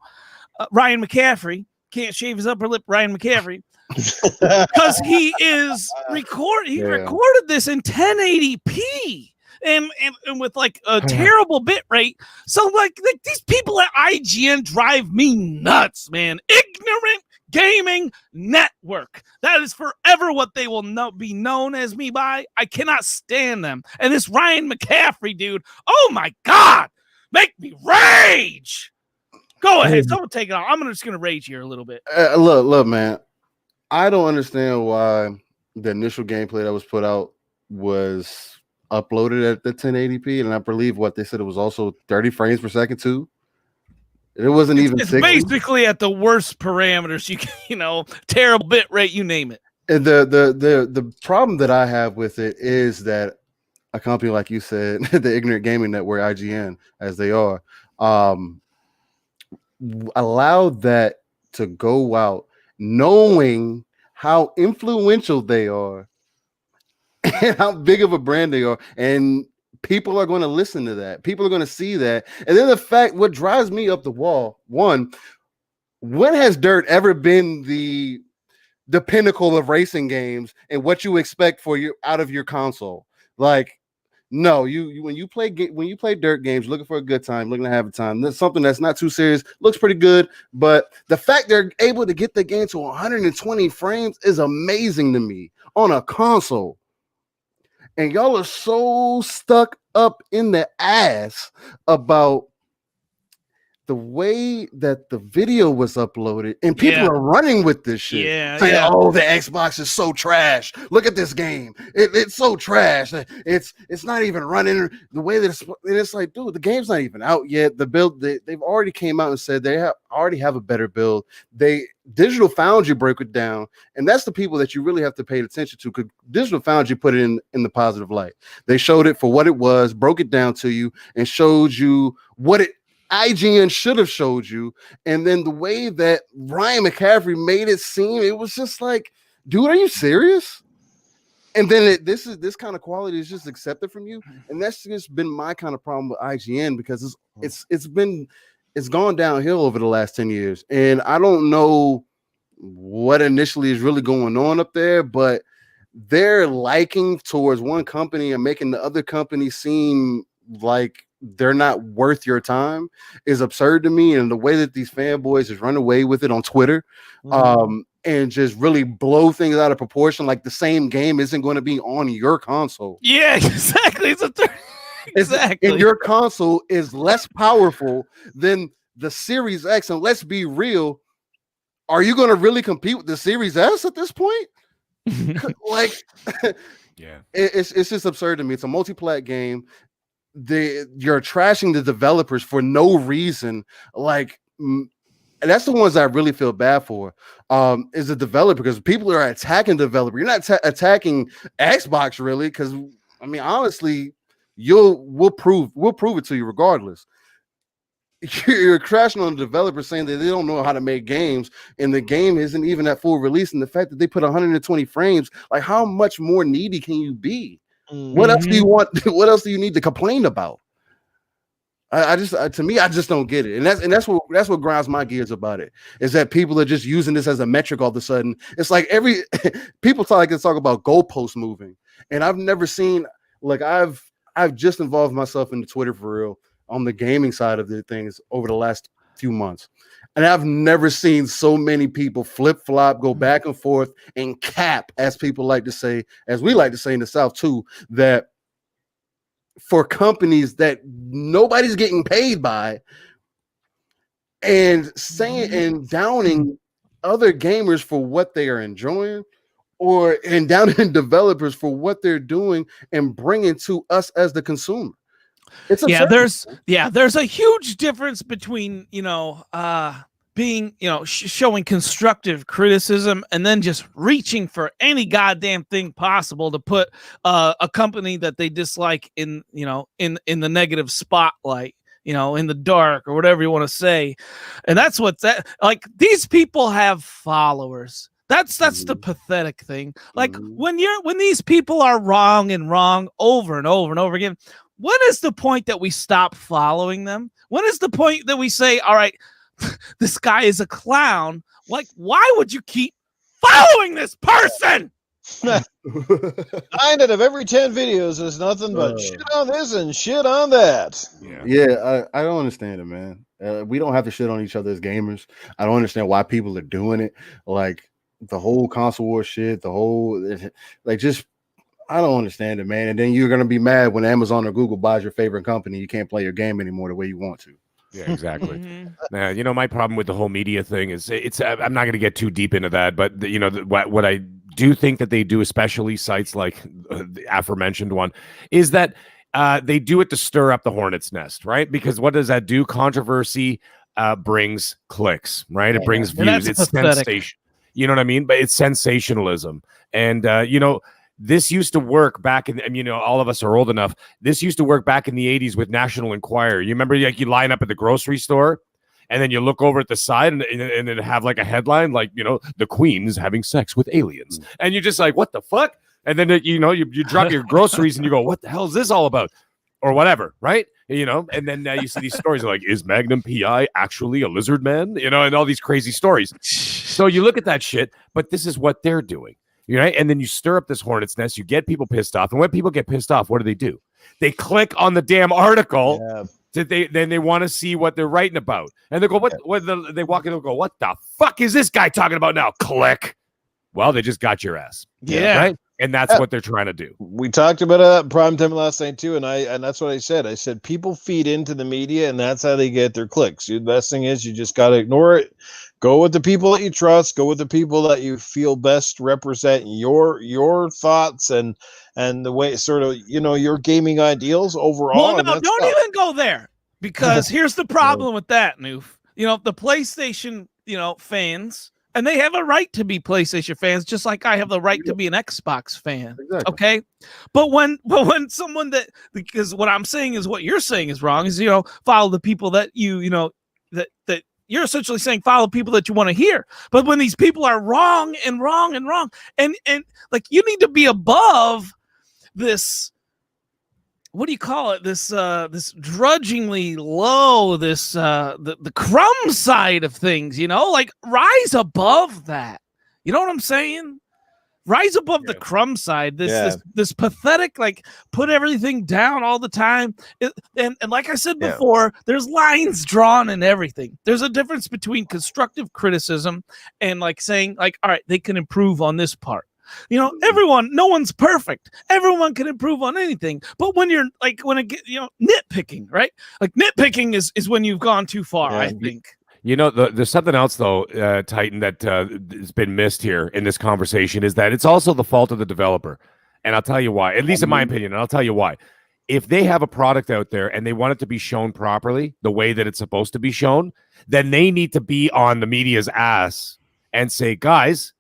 Ryan McCaffrey can't shave his upper lip. Ryan McCaffrey, because he is recorded. He recorded this in 1080p and with like a terrible bit rate. So like these people at IGN drive me nuts, man. Ignorant Gaming Network. That is forever what they will be known as me by. I cannot stand them. And this Ryan McCaffrey dude, oh my God, make me rage. Go ahead. Someone take it off. I'm just going to rage here a little bit. Look, man. I don't understand why the initial gameplay that was put out was uploaded at the 1080p. And I believe what they said it was also 30 frames per second too. It wasn't even. It's basically at the worst parameters. Terrible bit rate, you name it. And the problem that I have with it is that a company like you said, the Ignorant Gaming Network, IGN, as they are, allowed that to go out, knowing how influential they are and how big of a brand they are, and people are going to listen to that. People are going to see that. And then what drives me up the wall, when has Dirt ever been the pinnacle of racing games and what you expect out of your console? Like, no, when you play Dirt games, looking for a good time, looking to have a time. That's something that's not too serious, looks pretty good. But the fact they're able to get the game to 120 frames is amazing to me on a console. And y'all are so stuck up in the ass about the way that the video was uploaded, and people are running with this shit, saying, "Oh, the Xbox is so trash. Look at this game. It's so trash. It's not even running the way that it's like, dude, the game's not even out yet. The build they've already came out and said they already have a better build. Digital Foundry broke it down, and that's the people that you really have to pay attention to, because Digital Foundry put it in the positive light. They showed it for what it was, broke it down to you, and showed you what IGN should have showed you. And then the way that Ryan McCaffrey made it seem, it was just like, dude, are you serious? And then this kind of quality is just accepted from you, and that's just been my kind of problem with IGN, because it's gone downhill over the last 10 years. And I don't know what initially is really going on up there, but their liking towards one company and making the other company seem like they're not worth your time is absurd to me. And the way that these fanboys just run away with it on Twitter, and just really blow things out of proportion, like the same game isn't going to be on your console. Yeah, exactly. Exactly. And your console is less powerful than the Series X. And let's be real, are you going to really compete with the Series S at this point? Like, Yeah, it's just absurd to me. It's a multi-plat game. You're trashing the developers for no reason. Like, and that's the ones that I really feel bad for. Is the developer, because people are attacking developer. You're not attacking Xbox really, because I mean, honestly, we'll prove it to you regardless. You're crashing on the developers saying that they don't know how to make games, and the game isn't even at full release. And the fact that they put 120 frames, like, how much more needy can you be? What else do you want? What else do you need to complain about? I just don't get it, and that's what grinds my gears about it, is that people are just using this as a metric all of a sudden. It's like people talk about goalposts moving, and I've never seen, like, I've just involved myself into Twitter for real on the gaming side of the things over the last few months, and I've never seen so many people flip-flop, go back and forth, and cap, as people like to say, as we like to say in the South too, that for companies that nobody's getting paid by, and saying and downing other gamers for what they are enjoying, and downing developers for what they're doing and bringing to us as the consumer. It's there's a huge difference between being showing constructive criticism and then just reaching for any goddamn thing possible to put a company that they dislike in the negative spotlight, in the dark, or whatever you want to say. And that's like, these people have followers. That's the pathetic thing. Like, when these people are wrong over and over and over again, when is the point that we stop following them? When is the point that we say, all right, this guy is a clown? Like, why would you keep following this person? 9 out of every 10 videos is nothing but shit on this and shit on that. I don't understand it, man. We don't have to shit on each other as gamers. I don't understand why people are doing it. Like, the whole console war shit, I don't understand it, man. And then you're gonna be mad when Amazon or Google buys your favorite company. You can't play your game anymore the way you want to. Yeah, exactly. Now, my problem with the whole media thing is I'm not going to get too deep into that, but what I do think that they do, especially sites like the aforementioned one, is that they do it to stir up the hornet's nest, right? Because what does that do? Controversy brings clicks, right? It brings views. It's sensation. You know what I mean? But it's sensationalism. And, this used to work back in, all of us are old enough. This used to work back in the 80s with National Enquirer. You remember, like, you line up at the grocery store and then you look over at the side and it have like a headline, like, the Queen's having sex with aliens. And you're just like, what the fuck? And then, you drop your groceries and you go, what the hell is this all about? Or whatever, right? And then you see these stories like, is Magnum PI actually a lizard man? And all these crazy stories. So you look at that shit, but this is what they're doing. Right? And then you stir up this hornet's nest, you get people pissed off. And when people get pissed off, what do? They click on the damn article that they want to see what they're writing about. And they go, they walk in and go, what the fuck is this guy talking about now? Click. Well, they just got your ass. Yeah. Right? And that's what they're trying to do. We talked about prime time last night too, and that's what I said. I said people feed into the media, and that's how they get their clicks. The best thing is you just got to ignore it. Go with the people that you trust. Go with the people that you feel best represent your thoughts and the way sort of your gaming ideals overall. Well, no, don't even go there, because here's the problem with that, Noof. The PlayStation fans. And they have a right to be PlayStation fans, just like I have the right to be an Xbox fan. Exactly. Okay, but when someone because what I'm saying is what you're saying is wrong. Is follow the people that that you're essentially saying follow people that you want to hear. But when these people are wrong and like, you need to be above this. What do you call it? This drudgingly low, the crumb side of things, like, rise above that. You know what I'm saying? Rise above the crumb side. This pathetic, like, put everything down all the time. And like I said before, there's lines drawn in everything. There's a difference between constructive criticism and, like, saying, like, all right, they can improve on this part. no one's perfect. Everyone can improve on anything. But when you're like, nitpicking, right? Like nitpicking is when you've gone too far, I think. There's something else though, Titan, that has been missed here in this conversation is that it's also the fault of the developer. And I'll tell you why, at least in my opinion, and I'll tell you why. If they have a product out there and they want it to be shown properly, the way that it's supposed to be shown, then they need to be on the media's ass and say, guys,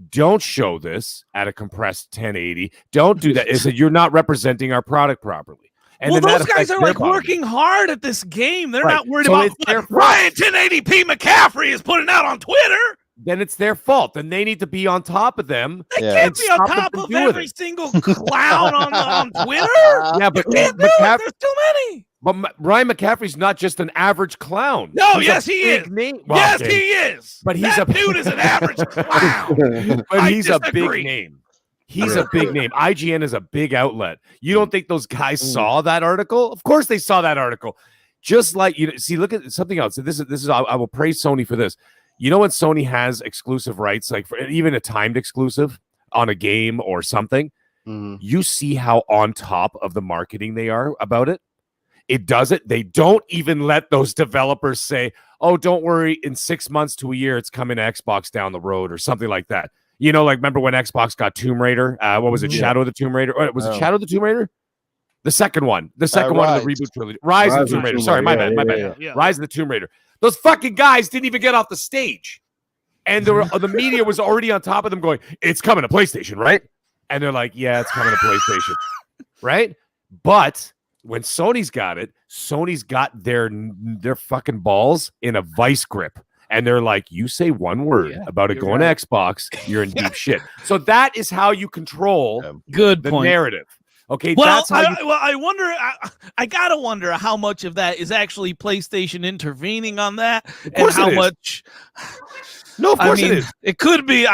don't show this at a compressed 1080. Don't do that. Is that you're not representing our product properly. And those guys are like working hard at this game. They're not worried about what Ryan 1080p McCaffrey is putting out on Twitter. Then it's their fault. Then they need to be on top of them. They can't be on top of every single clown on Twitter. Yeah, but there's too many. But Ryan McCaffrey's not just an average clown. No, yes, he is. Well, yes, he is. But dude is an average clown. But he's a big name. He's a big name. IGN is a big outlet. You don't think those guys saw that article? Of course they saw that article. Just like look at something else. This is I will praise Sony for this. You know when Sony has exclusive rights, like for even a timed exclusive on a game or something, you see how on top of the marketing they are about it. It does it. They don't even let those developers say, oh, don't worry, in 6 months to a year, it's coming to Xbox down the road or something like that. Like remember when Xbox got Tomb Raider? What was it? Shadow of the Tomb Raider? Was it Shadow of the Tomb Raider? The second one. The second one of the reboot trilogy. Rise of the Tomb Raider. Sorry, my bad. Yeah. Rise of the Tomb Raider. Those fucking guys didn't even get off the stage. And the media was already on top of them going, it's coming to PlayStation, right? And they're like, yeah, it's coming to PlayStation. Right? But when Sony's got it, Sony's got their fucking balls in a vice grip. And they're like, you say one word about it going to Xbox, you're in deep shit. So that is how you control the narrative. Okay, well, I wonder. I gotta wonder how much of that is actually PlayStation intervening on that, and how much. No, of course it is. It could be.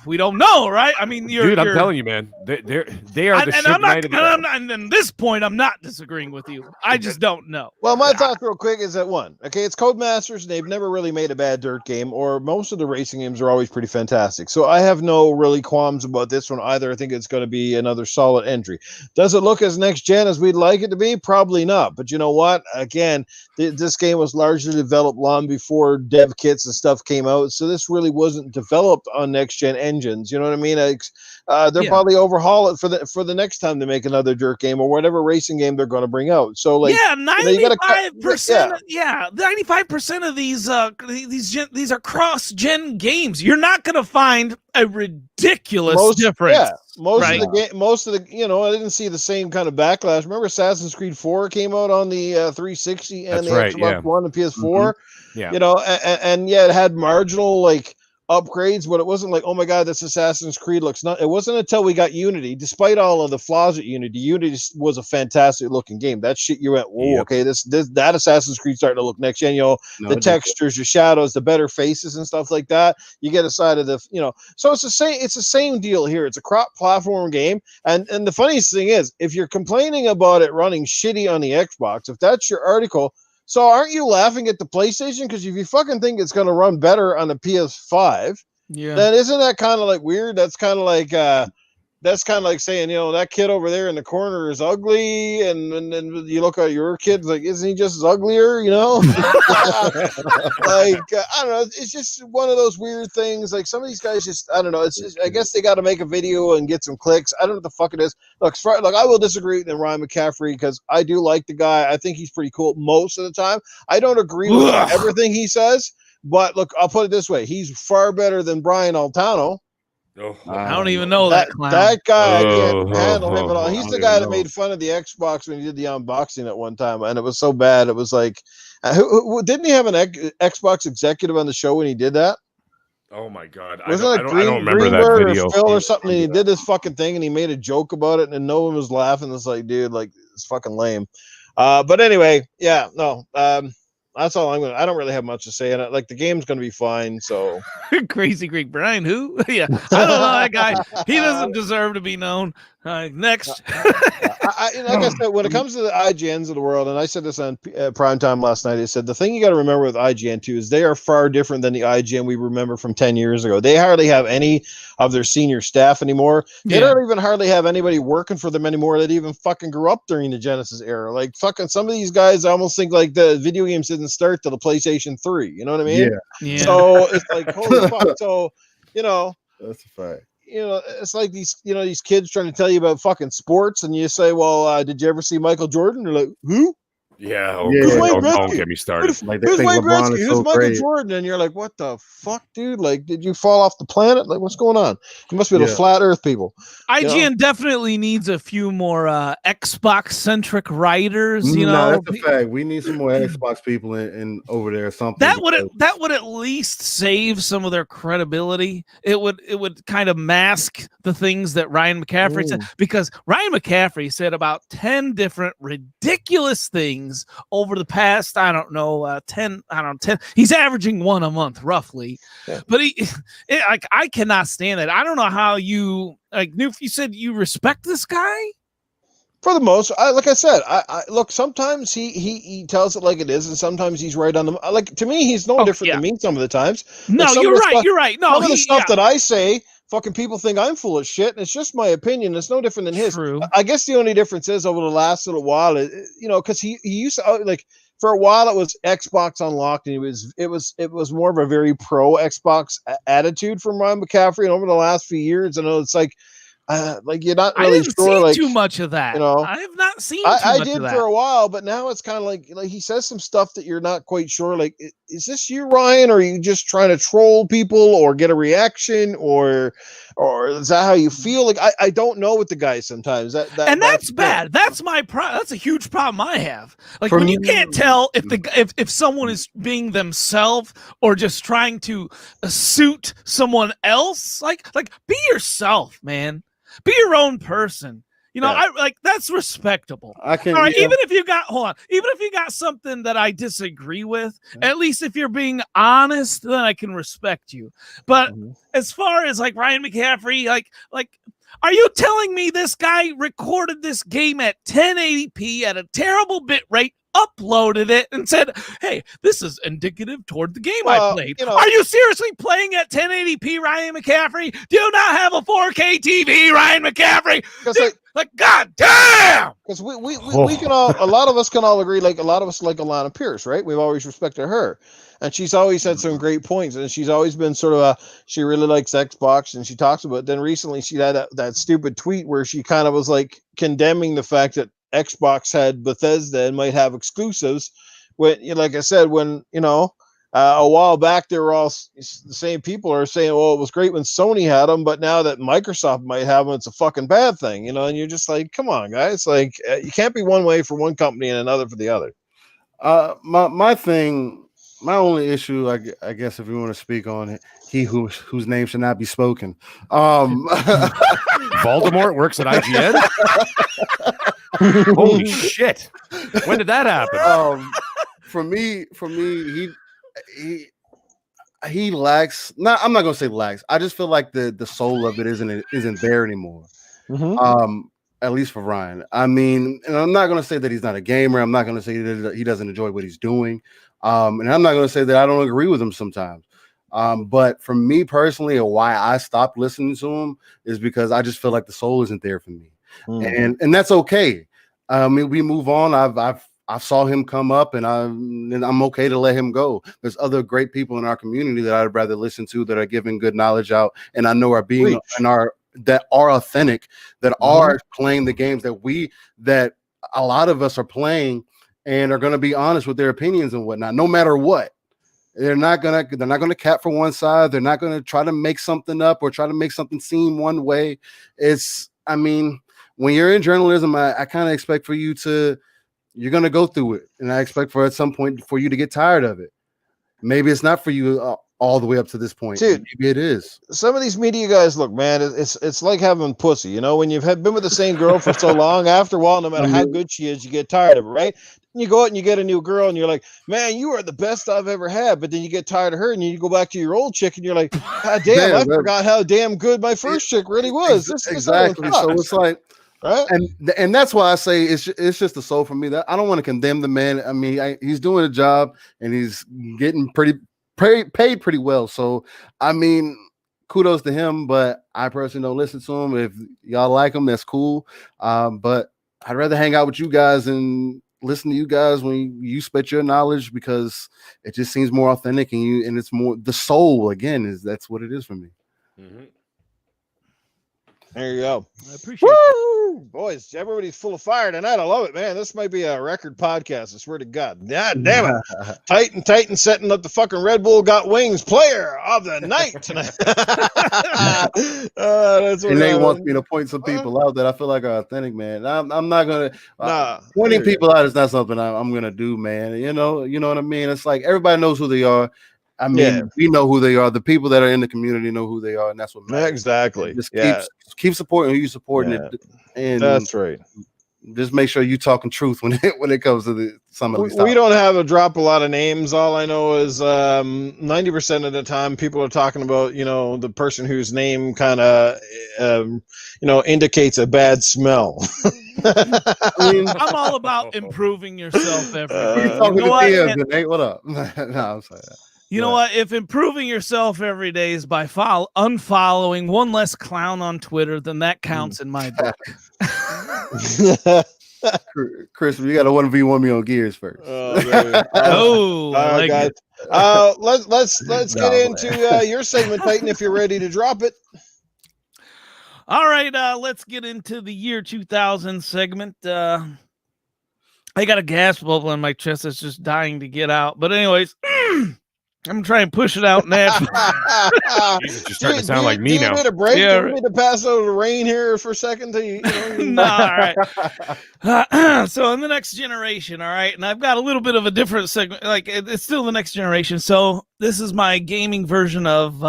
We don't know, right? I mean, dude, I'm telling you, man, they are the shit right of the and at this point, I'm not disagreeing with you. I just don't know. Well, my thoughts real quick is that it's Codemasters, and they've never really made a bad dirt game, or most of the racing games are always pretty fantastic. So I have no really qualms about this one either. I think it's going to be another solid entry. Does it look as next gen as we'd like it to be? Probably not. But you know what? Again, this game was largely developed long before dev kits and stuff came out, so this really wasn't developed on next gen engines. You know what I mean? They'll probably overhaul it for the next time they make another dirt game or whatever racing game they're going to bring out. So 95%. Yeah, 95% of these are cross gen games. You're not going to find a ridiculous difference. Yeah, most of the I didn't see the same kind of backlash. Remember Assassin's Creed 4 came out on the 360 and Xbox One and PS4. Yeah, and it had marginal upgrades, but it wasn't like, oh my god, this Assassin's Creed looks not. It wasn't until we got Unity, despite all of the flaws at Unity was a fantastic looking game. That shit, you went, whoa, okay, that Assassin's Creed starting to look next gen. The textures, the shadows, the better faces and stuff like that. You get a side of the, so it's the same. It's the same deal here. It's a cross-platform game, and the funniest thing is, if you're complaining about it running shitty on the Xbox, if that's your article. So aren't you laughing at the PlayStation? Because if you fucking think it's going to run better on the PS5, then isn't that kind of weird? That's kind of like saying, that kid over there in the corner is ugly, and then you look at your kid, isn't he just as uglier? I don't know. It's just one of those weird things. Some of these guys just, I don't know. It's just, I guess they got to make a video and get some clicks. I don't know what the fuck it is. Look, I will disagree with Ryan McCaffrey because I do like the guy. I think he's pretty cool most of the time. I don't agree with everything he says, but look, I'll put it this way: he's far better than Brian Altano. I don't even know that clown. That guy, I can't handle him at all. He's the guy that made fun of the Xbox when he did the unboxing at one time, and it was so bad. It was like, didn't he have an Xbox executive on the show when he did that? Oh my god! Wasn't I don't remember that video. Or Phil or something. And he did this fucking thing, and he made a joke about it, and no one was laughing. It's like, dude, it's fucking lame. But anyway, that's all I'm gonna. I don't really have much to say, and the game's gonna be fine. So Crazy Greek Brian, who? Yeah, I don't know that guy. He doesn't deserve to be known. Next. Like I said, when it comes to the IGNs of the world, and I said this on prime time last night, I said the thing you got to remember with IGN too is they are far different than the IGN we remember from 10 years ago. They hardly have any of their senior staff anymore. They don't even hardly have anybody working for them anymore that even fucking grew up during the Genesis era. Like fucking some of these guys, I almost think like the video games didn't start till the PlayStation 3. You know what I mean? Yeah. So it's like holy fuck. So that's a fact. It's like these kids trying to tell you about fucking sports, and you say, "Well, did you ever see Michael Jordan?" They're like, "Who?" Yeah. Don't get me started. Like Who's Wayne Gretzky? Who's Michael great. Jordan? And you're like, "What the fuck, dude? Like, did you fall off the planet? Like, what's going on? You must be the flat Earth people." IGN definitely needs a few more Xbox centric writers. No, that's a fact. We need some more Xbox people in over there or something. That would at least save some of their credibility. It would kind of mask the things that Ryan McCaffrey said, because Ryan McCaffrey said about 10 different ridiculous things over the past 10. He's averaging one a month roughly, but I cannot stand that. I don't know how you Noof. You said you respect this guy. For the most, like I said, I look. Sometimes he tells it like it is, and sometimes he's right on the. Like to me, he's no different than me. Some of the times. No, like you're right. You're right. No, some of the stuff that I say, fucking people think I'm full of shit, and it's just my opinion. It's no different than his. True. I guess the only difference is over the last little while, because he used to like for a while it was Xbox Unlocked, and it was more of a very pro Xbox attitude from Ryan McCaffrey, and over the last few years, I know it's like you're not really sure. Too much of that. I have not seen. I did for a while, but now it's kind of like he says some stuff that you're not quite sure. Like, is this you, Ryan? Or are you just trying to troll people or get a reaction, or is that how you feel? Like, I don't know with the guy sometimes. That's bad. That's my problem. That's a huge problem I have. Like when you can't tell if someone is being themselves or just trying to suit someone else. Like be yourself, man. Be your own person. I that's respectable. All right, even if you got something that I disagree with, at least if you're being honest, then I can respect you. But as far as like Ryan McCaffrey, like are you telling me this guy recorded this game at 1080p at a terrible bit rate, uploaded it, and said, "Hey, this is indicative toward the game I played"? Are you seriously playing at 1080p, Ryan McCaffrey? Do you not have a 4K TV, Ryan McCaffrey? Like, god damn! Because we can all, a lot of us can all agree, like a lot of us like Alana Pierce, right? We've always respected her. And she's always had some great points, and she's always been sort of she really likes Xbox, and she talks about it. Then recently she had that stupid tweet where she kind of was like condemning the fact that Xbox had Bethesda and might have exclusives. When, like I said, when, a while back, they were all the same people are saying, well, it was great when Sony had them, but now that Microsoft might have them, it's a fucking bad thing, and you're just like, come on, guys. Like, you can't be one way for one company and another for the other. My only issue, I guess, if we want to speak on it, he whose name should not be spoken. Voldemort works at IGN? Holy shit. When did that happen? For me, he lacks. I'm not gonna say lacks. I just feel like the soul of it isn't there anymore. At least for Ryan. I mean, and I'm not gonna say that he's not a gamer. I'm not gonna say that he doesn't enjoy what he's doing. And I'm not gonna say that I don't agree with him sometimes. But for me personally, or why I stopped listening to him is because I just feel like the soul isn't there for me. And that's okay. I mean, we move on. I saw him come up, and I'm okay to let him go. There's other great people in our community that I'd rather listen to that are giving good knowledge out, and I know are being that are authentic, that are playing the games that a lot of us are playing, and are going to be honest with their opinions and whatnot, no matter what. They're not gonna cap for one side. They're not gonna try to make something up or try to make something seem one way. I mean, when you're in journalism, I kind of expect you're gonna go through it, and I expect at some point for you to get tired of it. Maybe it's not for you all the way up to this point. Dude, maybe it is. Some of these media guys, look, man, it's like having pussy. When you've been with the same girl for so long, after a while, no matter how good she is, you get tired of her, right? And you go out and you get a new girl, and you're like, man, you are the best I've ever had. But then you get tired of her, and you go back to your old chick, and you're like, God damn, I forgot how damn good my first chick really was. Exactly. So it's like, Right? And that's why I say it's just a soul for me. That I don't want to condemn the man. I mean, he's doing a job and he's getting paid pretty well. So I mean, kudos to him. But I personally don't listen to him. If y'all like him, that's cool. But I'd rather hang out with you guys and listen to you guys when you spit your knowledge, because it just seems more authentic and it's more the soul. Again, that's what it is for me. Mm-hmm. There you go. I appreciate it. Boys, everybody's full of fire tonight. I love it, man. This might be a record podcast. I swear to God. God damn it. Titan setting up the fucking Red Bull Got Wings player of the night tonight. That's what And they want me to point some people out that I feel like are authentic, man. I'm not gonna pointing people out is not something I'm gonna do, man. You know what I mean? It's like everybody knows who they are. I mean, we know who they are. The people that are in the community know who they are, and that's what matters. Exactly. Just keep supporting who you supporting it, and that's right. Just make sure you talking truth when it comes to some of these topics. We don't have to drop a lot of names. All I know is 90% of the time people are talking about, the person whose name kind of, indicates a bad smell. I'm all about improving yourself every day. Talking to what up? No, I'm sorry. You know what? If improving yourself every day is by unfollowing one less clown on Twitter, then that counts in my book. Chris, you got to 1v1 me on Gears first. All right, guys. Let's get into your segment, Titan, if you're ready to drop it. All right, let's get into the year 2000 segment. I got a gas bubble in my chest that's just dying to get out. But anyways, I'm gonna try and push it out naturally. Jesus, you're starting to sound like me now. Do you need a break? Yeah, do you need to pass over the rain here for a second? No, all right. So in the next generation, all right, and I've got a little bit of a different segment. Like it's still the next generation. So this is my gaming version of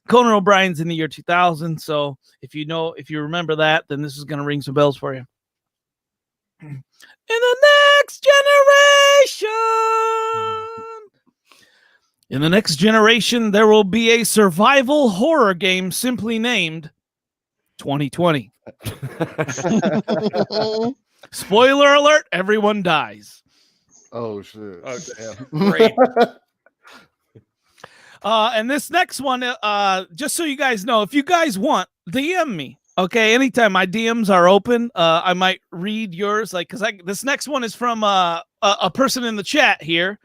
Conan O'Brien's in the year 2000. So if you remember that, then this is gonna ring some bells for you. In the next generation. In the next generation, there will be a survival horror game simply named 2020. Spoiler alert, everyone dies. Oh, shit. Oh, damn. Great. And this next one, just so you guys know, if you guys want, DM me. Okay, anytime my DMs are open, I might read yours. Because this next one is from a person in the chat here.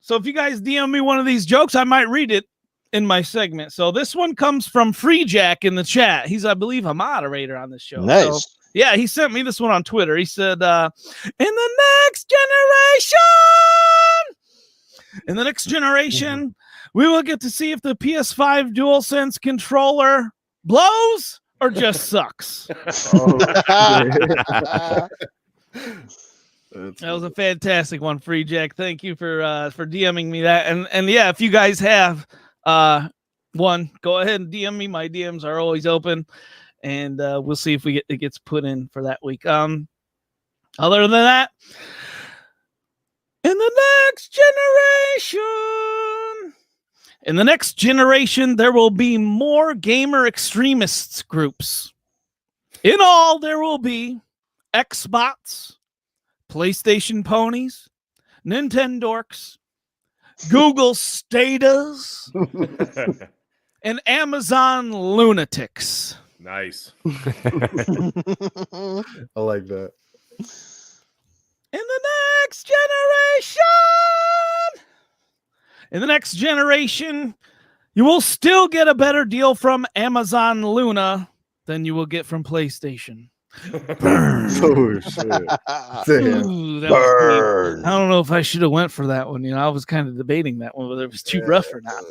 So if you guys DM me one of these jokes, I might read it in my segment. So this one comes from Free Jack in the chat. He's, I believe, a moderator on this show. Nice. So, yeah, he sent me this one on Twitter. He said, in the next generation, we will get to see if the PS5 DualSense controller blows or just sucks. That was a fantastic one, Free Jack. Thank you for DMing me that. And yeah, if you guys have one, go ahead and DM me. My DMs are always open, and we'll see if it gets put in for that week. Other than that, in the next generation, there will be more gamer extremists groups. In all, there will be Xbots, PlayStation ponies, Nintendorks, Google Statas, and Amazon lunatics. Nice. I like that. In the next generation, you will still get a better deal from Amazon Luna than you will get from PlayStation. Burn. Oh, shit. Ooh, Burn. I don't know if I should have went for that one. I was kind of debating that one, whether it was too rough or not.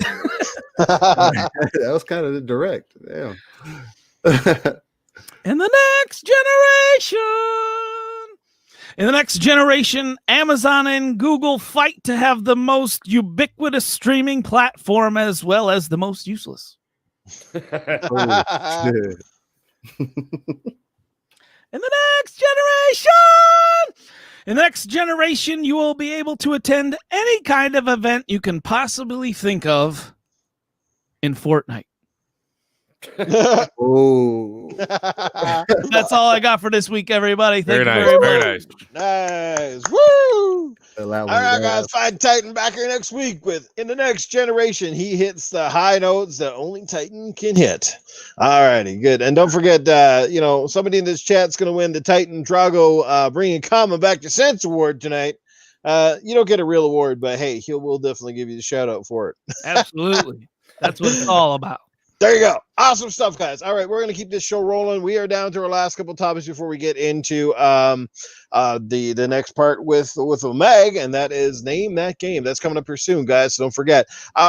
That was kind of direct. Damn. In the next generation, Amazon and Google fight to have the most ubiquitous streaming platform as well as the most useless. Oh, shit. In the next generation, you will be able to attend any kind of event you can possibly think of in Fortnite. Oh, That's all I got for this week, everybody. Thank Very you nice. very Very much. nice. Nice. Woo! that All was right, bad. guys. Find Titan back here next week with In the Next Generation. He hits the high notes that only Titan can hit. All righty, good. And don't forget, somebody in this chat's going to win the Titan Drago Bringing Common Back to Sense Award tonight. You don't get a real award, but hey, we'll definitely give you the shout out for it. Absolutely. That's what it's all about. There you go. Awesome stuff, guys. All right, we're going to keep this show rolling. We are down to our last couple topics before we get into the next part with Meg, and that is Name That Game. That's coming up here soon, guys, so don't forget.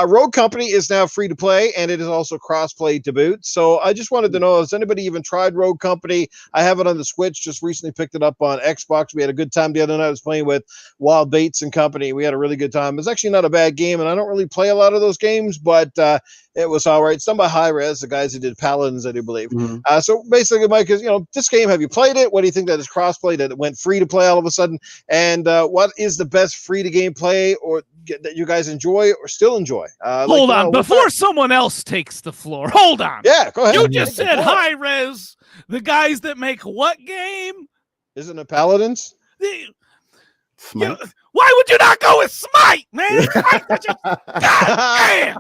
Rogue Company is now free to play, and it is also cross-play to boot. So I just wanted to know, has anybody even tried Rogue Company? I have it on the Switch, just recently picked it up on Xbox. We had a good time the other night. I was playing with Wild Bates and Company. We had a really good time. It's actually not a bad game, and I don't really play a lot of those games, but it was all right. It's done by High Res, the guys who did Paladins, I do believe. Mhm. So basically, Mike, is this game, have you played it? What do you think that is crossplay, that it went free to play all of a sudden? And what is the best free to game play or that you guys enjoy or still enjoy? Hold on, before someone else takes the floor. Hold on. Yeah, go ahead. You just said High Res, the guys that make what game? Isn't it Paladins? Smite? Why would you not go with Smite, man? God damn!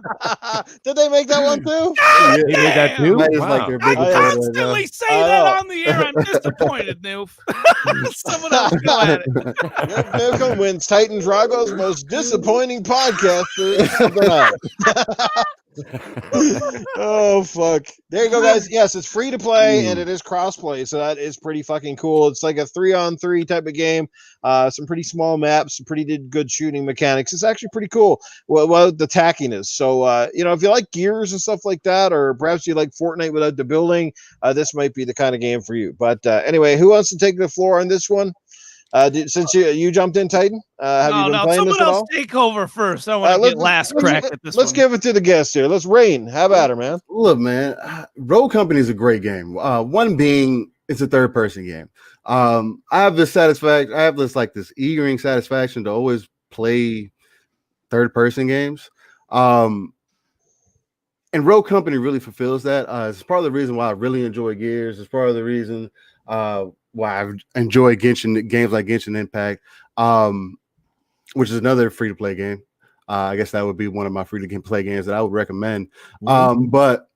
Did they make that one too? God They made that damn! too? Smite is Wow. like their I biggest seller right now. constantly say I that know. on the air. I'm disappointed, Noof. Someone else go at it. Malcolm wins Titan Drago's most disappointing podcaster. Oh fuck! There you go, guys. Yes, it's free to play and it is cross-play, so that is pretty fucking cool. It's like a 3-on-3 type of game. Some pretty small maps, some pretty good shooting mechanics. It's actually pretty cool. Well, the tackiness. So if you like Gears and stuff like that, or perhaps you like Fortnite without the building, this might be the kind of game for you. But anyway, who wants to take the floor on this one? Since you jumped in, Titan, have you been playing this someone at else all? take over first. I want to get last crack at this. Let's give it to the guest here. Let's Rain. How about her, man? Look, man, Rogue Company is a great game. One being it's a third-person game. I have this satisfaction. I have this eagering satisfaction to always play third-person games. And Rogue Company really fulfills that. It's part of the reason why I really enjoy Gears. It's part of the reason why I enjoy games like Genshin Impact, which is another free-to-play game. I guess that would be one of my free-to-play games that I would recommend. But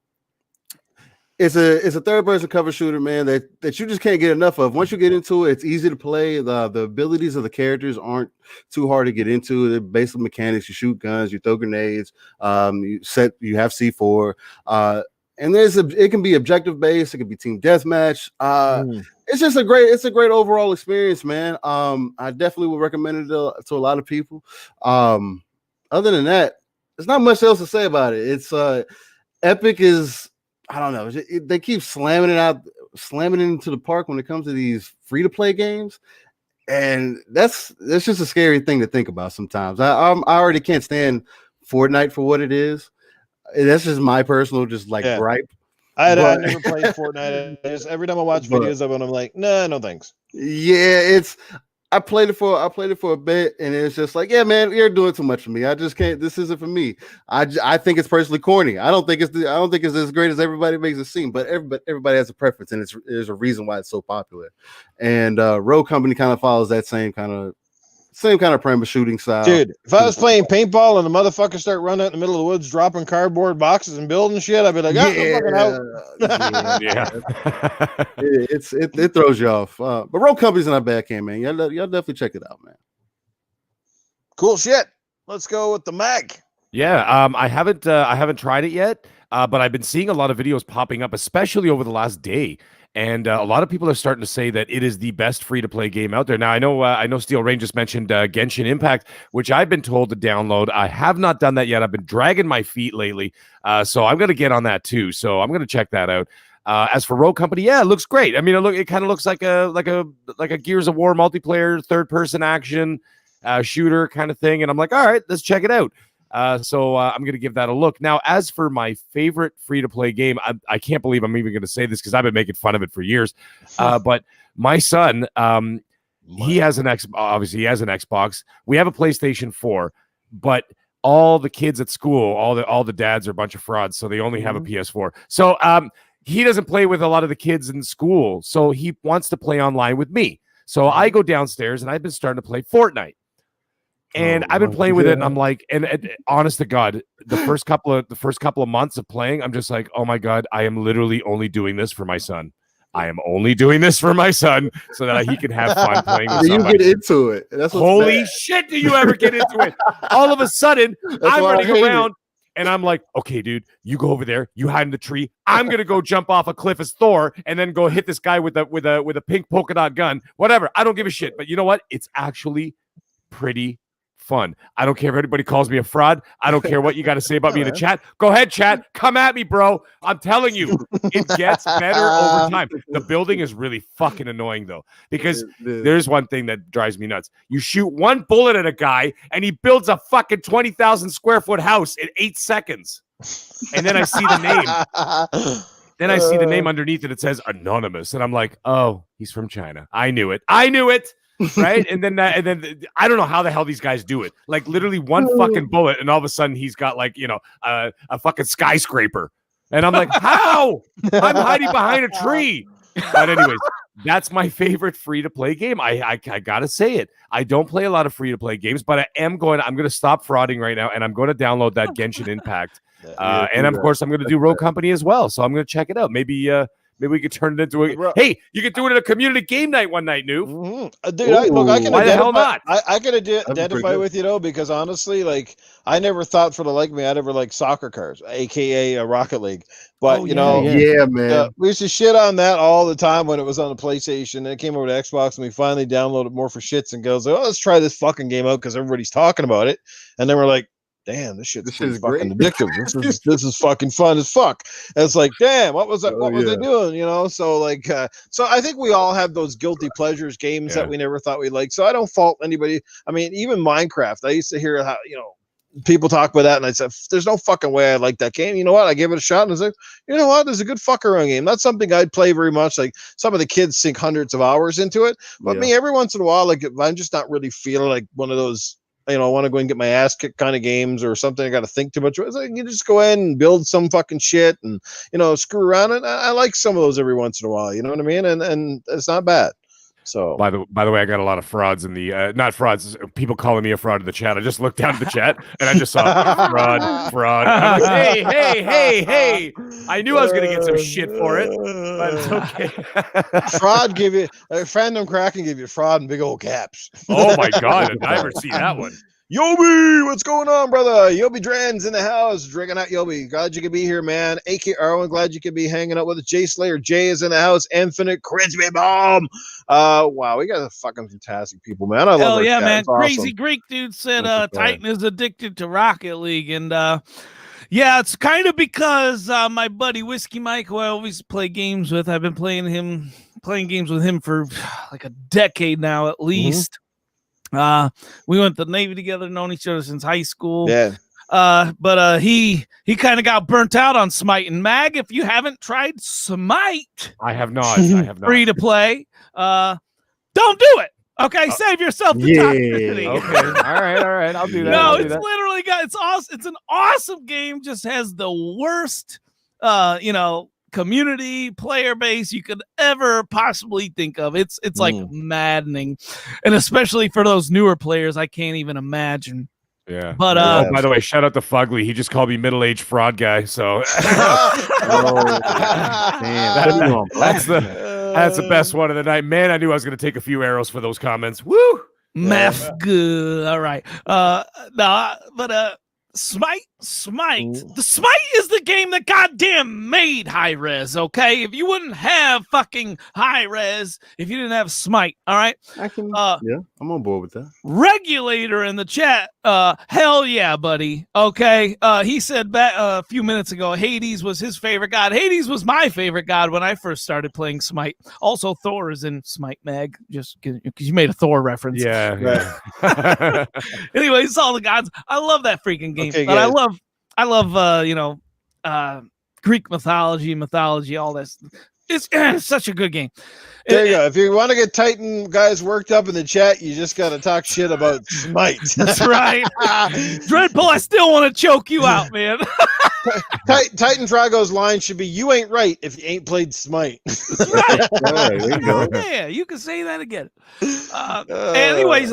it's a third-person cover shooter, man, that you just can't get enough of. Once you get into it, it's easy to play. The abilities of the characters aren't too hard to get into. They're basic mechanics. You shoot guns, you throw grenades, you have C4. And it can be objective based, it can be team deathmatch. It's just a great overall experience, man. I definitely would recommend it to a lot of people. Other than that, there's not much else to say about it. It's Epic is, I don't know, they keep slamming it into the park when it comes to these free to play games, and that's just a scary thing to think about sometimes. I already can't stand Fortnite for what it is. That's just my personal gripe. I never played Fortnite. Every time I watch videos of it, I'm like, nah, no thanks. Yeah, I played it for a bit, and it's just like, yeah, man, you're doing too much for me. I just can't. This isn't for me. I think it's personally corny. I don't think it's as great as everybody makes it seem. But everybody has a preference, and there's a reason why it's so popular. And Rogue Company kind of follows that same kind of premise shooting style. Dude, if I was playing paintball and the motherfuckers start running out in the middle of the woods, dropping cardboard boxes and building shit, I'd be like, I'm fucking out. Yeah. It throws you off. But Rogue Company's not a bad game, man. Y'all definitely check it out, man. Cool shit. Let's go with the Mag. Yeah, I haven't tried it yet, but I've been seeing a lot of videos popping up, especially over the last day. And a lot of people are starting to say that it is the best free-to-play game out there. Now, I know Steel Rain just mentioned Genshin Impact, which I've been told to download. I have not done that yet. I've been dragging my feet lately, so I'm going to get on that too. So I'm going to check that out. As for Rogue Company, yeah, it looks great. I mean, it kind of looks like a Gears of War multiplayer, third-person action shooter kind of thing. And I'm like, all right, let's check it out. So I'm going to give that a look. Now, as for my favorite free-to-play game, I can't believe I'm even going to say this because I've been making fun of it for years. But my son, he has an Xbox. We have a PlayStation 4, but all the kids at school, all the dads are a bunch of frauds, so they only have a PS4. So he doesn't play with a lot of the kids in school, so he wants to play online with me. So I go downstairs and I've been starting to play Fortnite. And I've been playing with it, and I'm like, and honest to God, the first couple of months of playing, I'm just like, oh my God, I am literally only doing this for my son. I am only doing this for my son so that he can have fun playing with You get into it. That's holy shit, do you ever get into it? All of a sudden, I'm running around, and I'm like, okay, dude, you go over there, you hide in the tree. I'm gonna go jump off a cliff as Thor, and then go hit this guy with a pink polka dot gun. Whatever, I don't give a shit. But you know what? It's actually pretty fun. I don't care if anybody calls me a fraud. I don't care what you got to say about me in the chat. Go ahead, chat. Come at me, bro. I'm telling you, it gets better over time. The building is really fucking annoying, though, because there's one thing that drives me nuts. You shoot one bullet at a guy, and he builds a fucking 20,000 square foot house in 8 seconds. And then I see the name. Then I see the name underneath it. It says anonymous. And I'm like, oh, he's from China. I knew it. Right. And then I don't know how the hell these guys do it. Like literally one fucking bullet, and all of a sudden he's got like, a fucking skyscraper. And I'm like, how? I'm hiding behind a tree. But anyways, that's my favorite free-to-play game. I gotta say it. I don't play a lot of free-to-play games, but I'm going to stop frauding right now, and I'm going to download that Genshin Impact. And of course I'm going to do Rogue Company as well. So I'm going to check it out. Maybe we could turn it into a. Hey, you could do it at a community game night one night, Noob. Dude, I can why the hell not? I can identify with you though, because honestly, like I never thought for the like me, I never liked soccer cars, aka Rocket League. But man, we used to shit on that all the time when it was on the PlayStation. And it came over to Xbox, and we finally downloaded more for shits and goes, oh, let's try this fucking game out because everybody's talking about it. And then we're like, damn, this shit is fucking addictive. This is fucking fun as fuck. And it's like, damn, what was that? What was they doing? So like, so I think we all have those guilty pleasures games that we never thought we liked. So I don't fault anybody. I mean, even Minecraft, I used to hear how people talk about that, and I said, there's no fucking way I like that game. You know what? I gave it a shot, and I was like, you know what? There's a good fuck around game. That's something I'd play very much. Like some of the kids sink hundreds of hours into it, but me, every once in a while, like if I'm just not really feeling like one of those. I want to go and get my ass kicked kind of games or something. I got to think too much. It's like, you just go ahead and build some fucking shit and, screw around. And I like some of those every once in a while. You know what I mean? And it's not bad. So by the way, I got a lot of frauds in the not frauds, people calling me a fraud in the chat. I just looked down at the chat and I just saw fraud. I'm like, hey. I knew I was gonna get some shit for it, but it's okay. Fraud give you Fandom Kraken give you fraud in big old caps. Oh my god, I never see that one. Yobi, what's going on, brother? Yobi Dren's in the house, drinking out Yobi. Glad you could be here, man. AK Arwen, glad you could be hanging out with us. Jay Slayer, Jay is in the house. Infinite Crispy Bomb. Wow, we got fucking fantastic people, man. I love Hell yeah, chat. man. It's awesome. Crazy Greek dude said Titan is addicted to Rocket League. And yeah, it's kind of because my buddy Whiskey Mike, who I always play games with, I've been playing games with him for like a decade now at least. We went to the Navy together, known each other since high school. Yeah. But he kind of got burnt out on Smite. And Mag, if you haven't tried Smite, I have not. Free to play. Don't do it. Okay, save yourself the toxicity. Okay. All right. I'll do that. No, it's literally it's awesome. It's an awesome game. Just has the worst, community player base you could ever possibly think of. It's like maddening, and especially for those newer players, I can't even imagine. Yeah. But by the way, shout out to Fugly. He just called me middle-aged fraud guy. So that's the best one of the night. Man, I knew I was going to take a few arrows for those comments. Woo! Meth good. All right. Smite. The Smite is the game that goddamn made high res, okay? If you wouldn't have fucking high res, if you didn't have Smite, all right? I'm on board with that. Regulator in the chat, hell yeah, buddy. Okay. He said back a few minutes ago, Hades was his favorite god. Hades was my favorite god when I first started playing Smite. Also, Thor is in Smite, Mag, just because you made a Thor reference. Yeah. Anyway, it's all the gods. I love that freaking game. Okay, but I love Greek mythology, all this. It's such a good game. There you go. If you want to get Titan guys worked up in the chat, you just got to talk shit about Smite. That's right. Dreadpool, I still want to choke you out, man. Titan Drago's line should be, "You ain't right if you ain't played Smite." Right. There you go. Yeah, you can say that again. Anyways,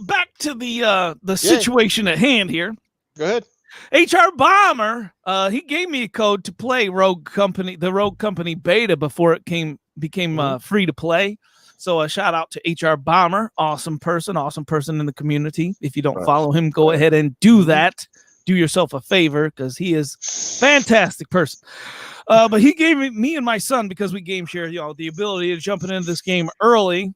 back to the situation at hand here. Go ahead. HR Bomber, he gave me a code to play the Rogue Company beta before it became free to play. So a shout out to HR Bomber, awesome person in the community. If you don't follow him, go ahead and do that. Do yourself a favor because he is fantastic person. But he gave me and my son, because we game share, the ability of jumping into this game early,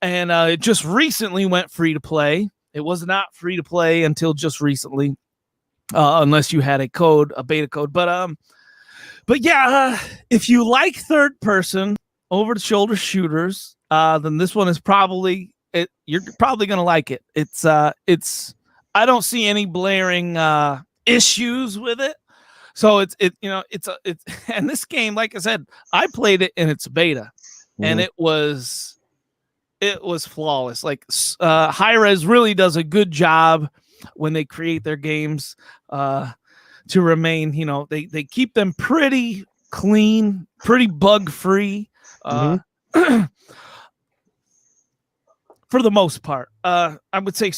and it just recently went free to play. It was not free to play until just recently. Unless you had a beta code, but yeah, if you like third person over the shoulder shooters, then this one is probably it. You're probably gonna like it. It's I don't see any blaring issues with it. So it's and this game, like I said, I played it in its beta, and it was flawless. Like Hi-Rez really does a good job when they create their games to remain, they keep them pretty clean, pretty bug free for the most part. I would say,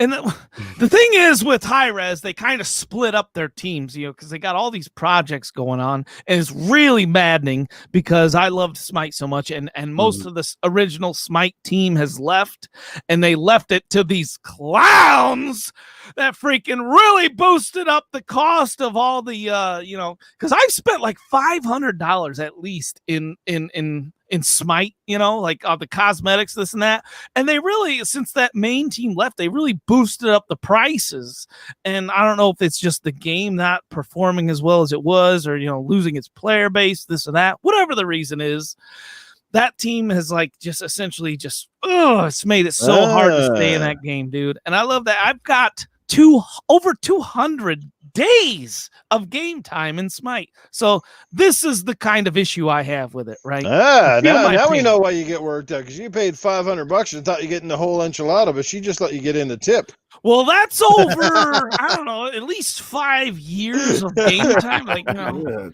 and the thing is with Hi-Rez, they kind of split up their teams, because they got all these projects going on, and it's really maddening because I loved Smite so much, and most of the original Smite team has left, and they left it to these clowns that freaking really boosted up the cost of all the, because I've spent like $500 at least in Smite, like the cosmetics, this and that. And they really, since that main team left, they really boosted up the prices. And I don't know if it's just the game not performing as well as it was, or, losing its player base, this and that, whatever the reason is. That team has it's made it so hard to stay in that game, dude. And I love that. I've got over 200 days of game time in Smite. So this is the kind of issue I have with it, right? Now we know why you get worked out, because you paid $500 and thought you getting the whole enchilada, but she just let you get in the tip. Well, that's over, I don't know, at least 5 years of game time.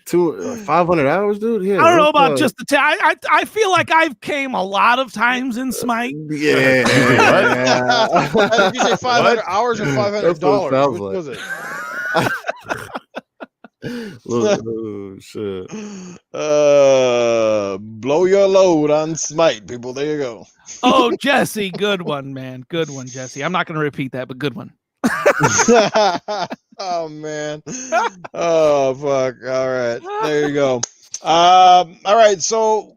500 hours, dude. Yeah, I don't know about just the time. I feel like I've came a lot of times in Smite. Yeah. Did you say 500 hours or $500? Which was it? Oh, shit. Blow your load on Smite, people. There you go. Oh, Jesse, good one, man. Good one, Jesse. I'm not going to repeat that, but good one. Oh, man. Oh, fuck. All right. There you go. All right. So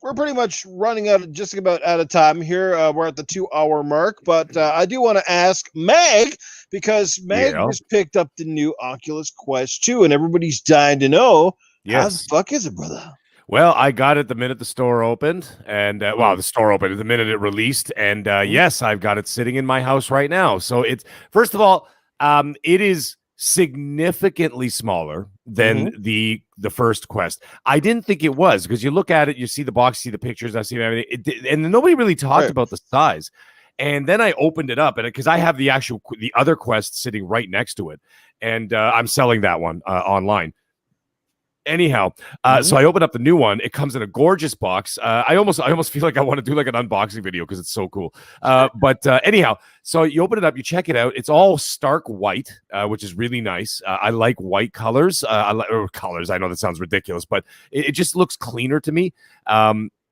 we're pretty much running just about out of time here. We're at the 2-hour mark, but I do want to ask Meg, because Meg just picked up the new Oculus Quest 2, and everybody's dying to know, how the fuck is it, brother? Well, I got it the minute the store opened, and the store opened the minute it released, and yes, I've got it sitting in my house right now. So it's, first of all, it is significantly smaller than the first Quest. I didn't think it was, because you look at it, you see the box, see the pictures, I've seen everything, and nobody really talked about the size. And then I opened it up, and because I have the other Quest sitting right next to it, and I'm selling that one online. Anyhow, so I opened up the new one. It comes in a gorgeous box. I almost feel like I want to do like an unboxing video because it's so cool. But anyhow, so you open it up, you check it out. It's all stark white, which is really nice. I like white colors. Colors. I know that sounds ridiculous, but it just looks cleaner to me.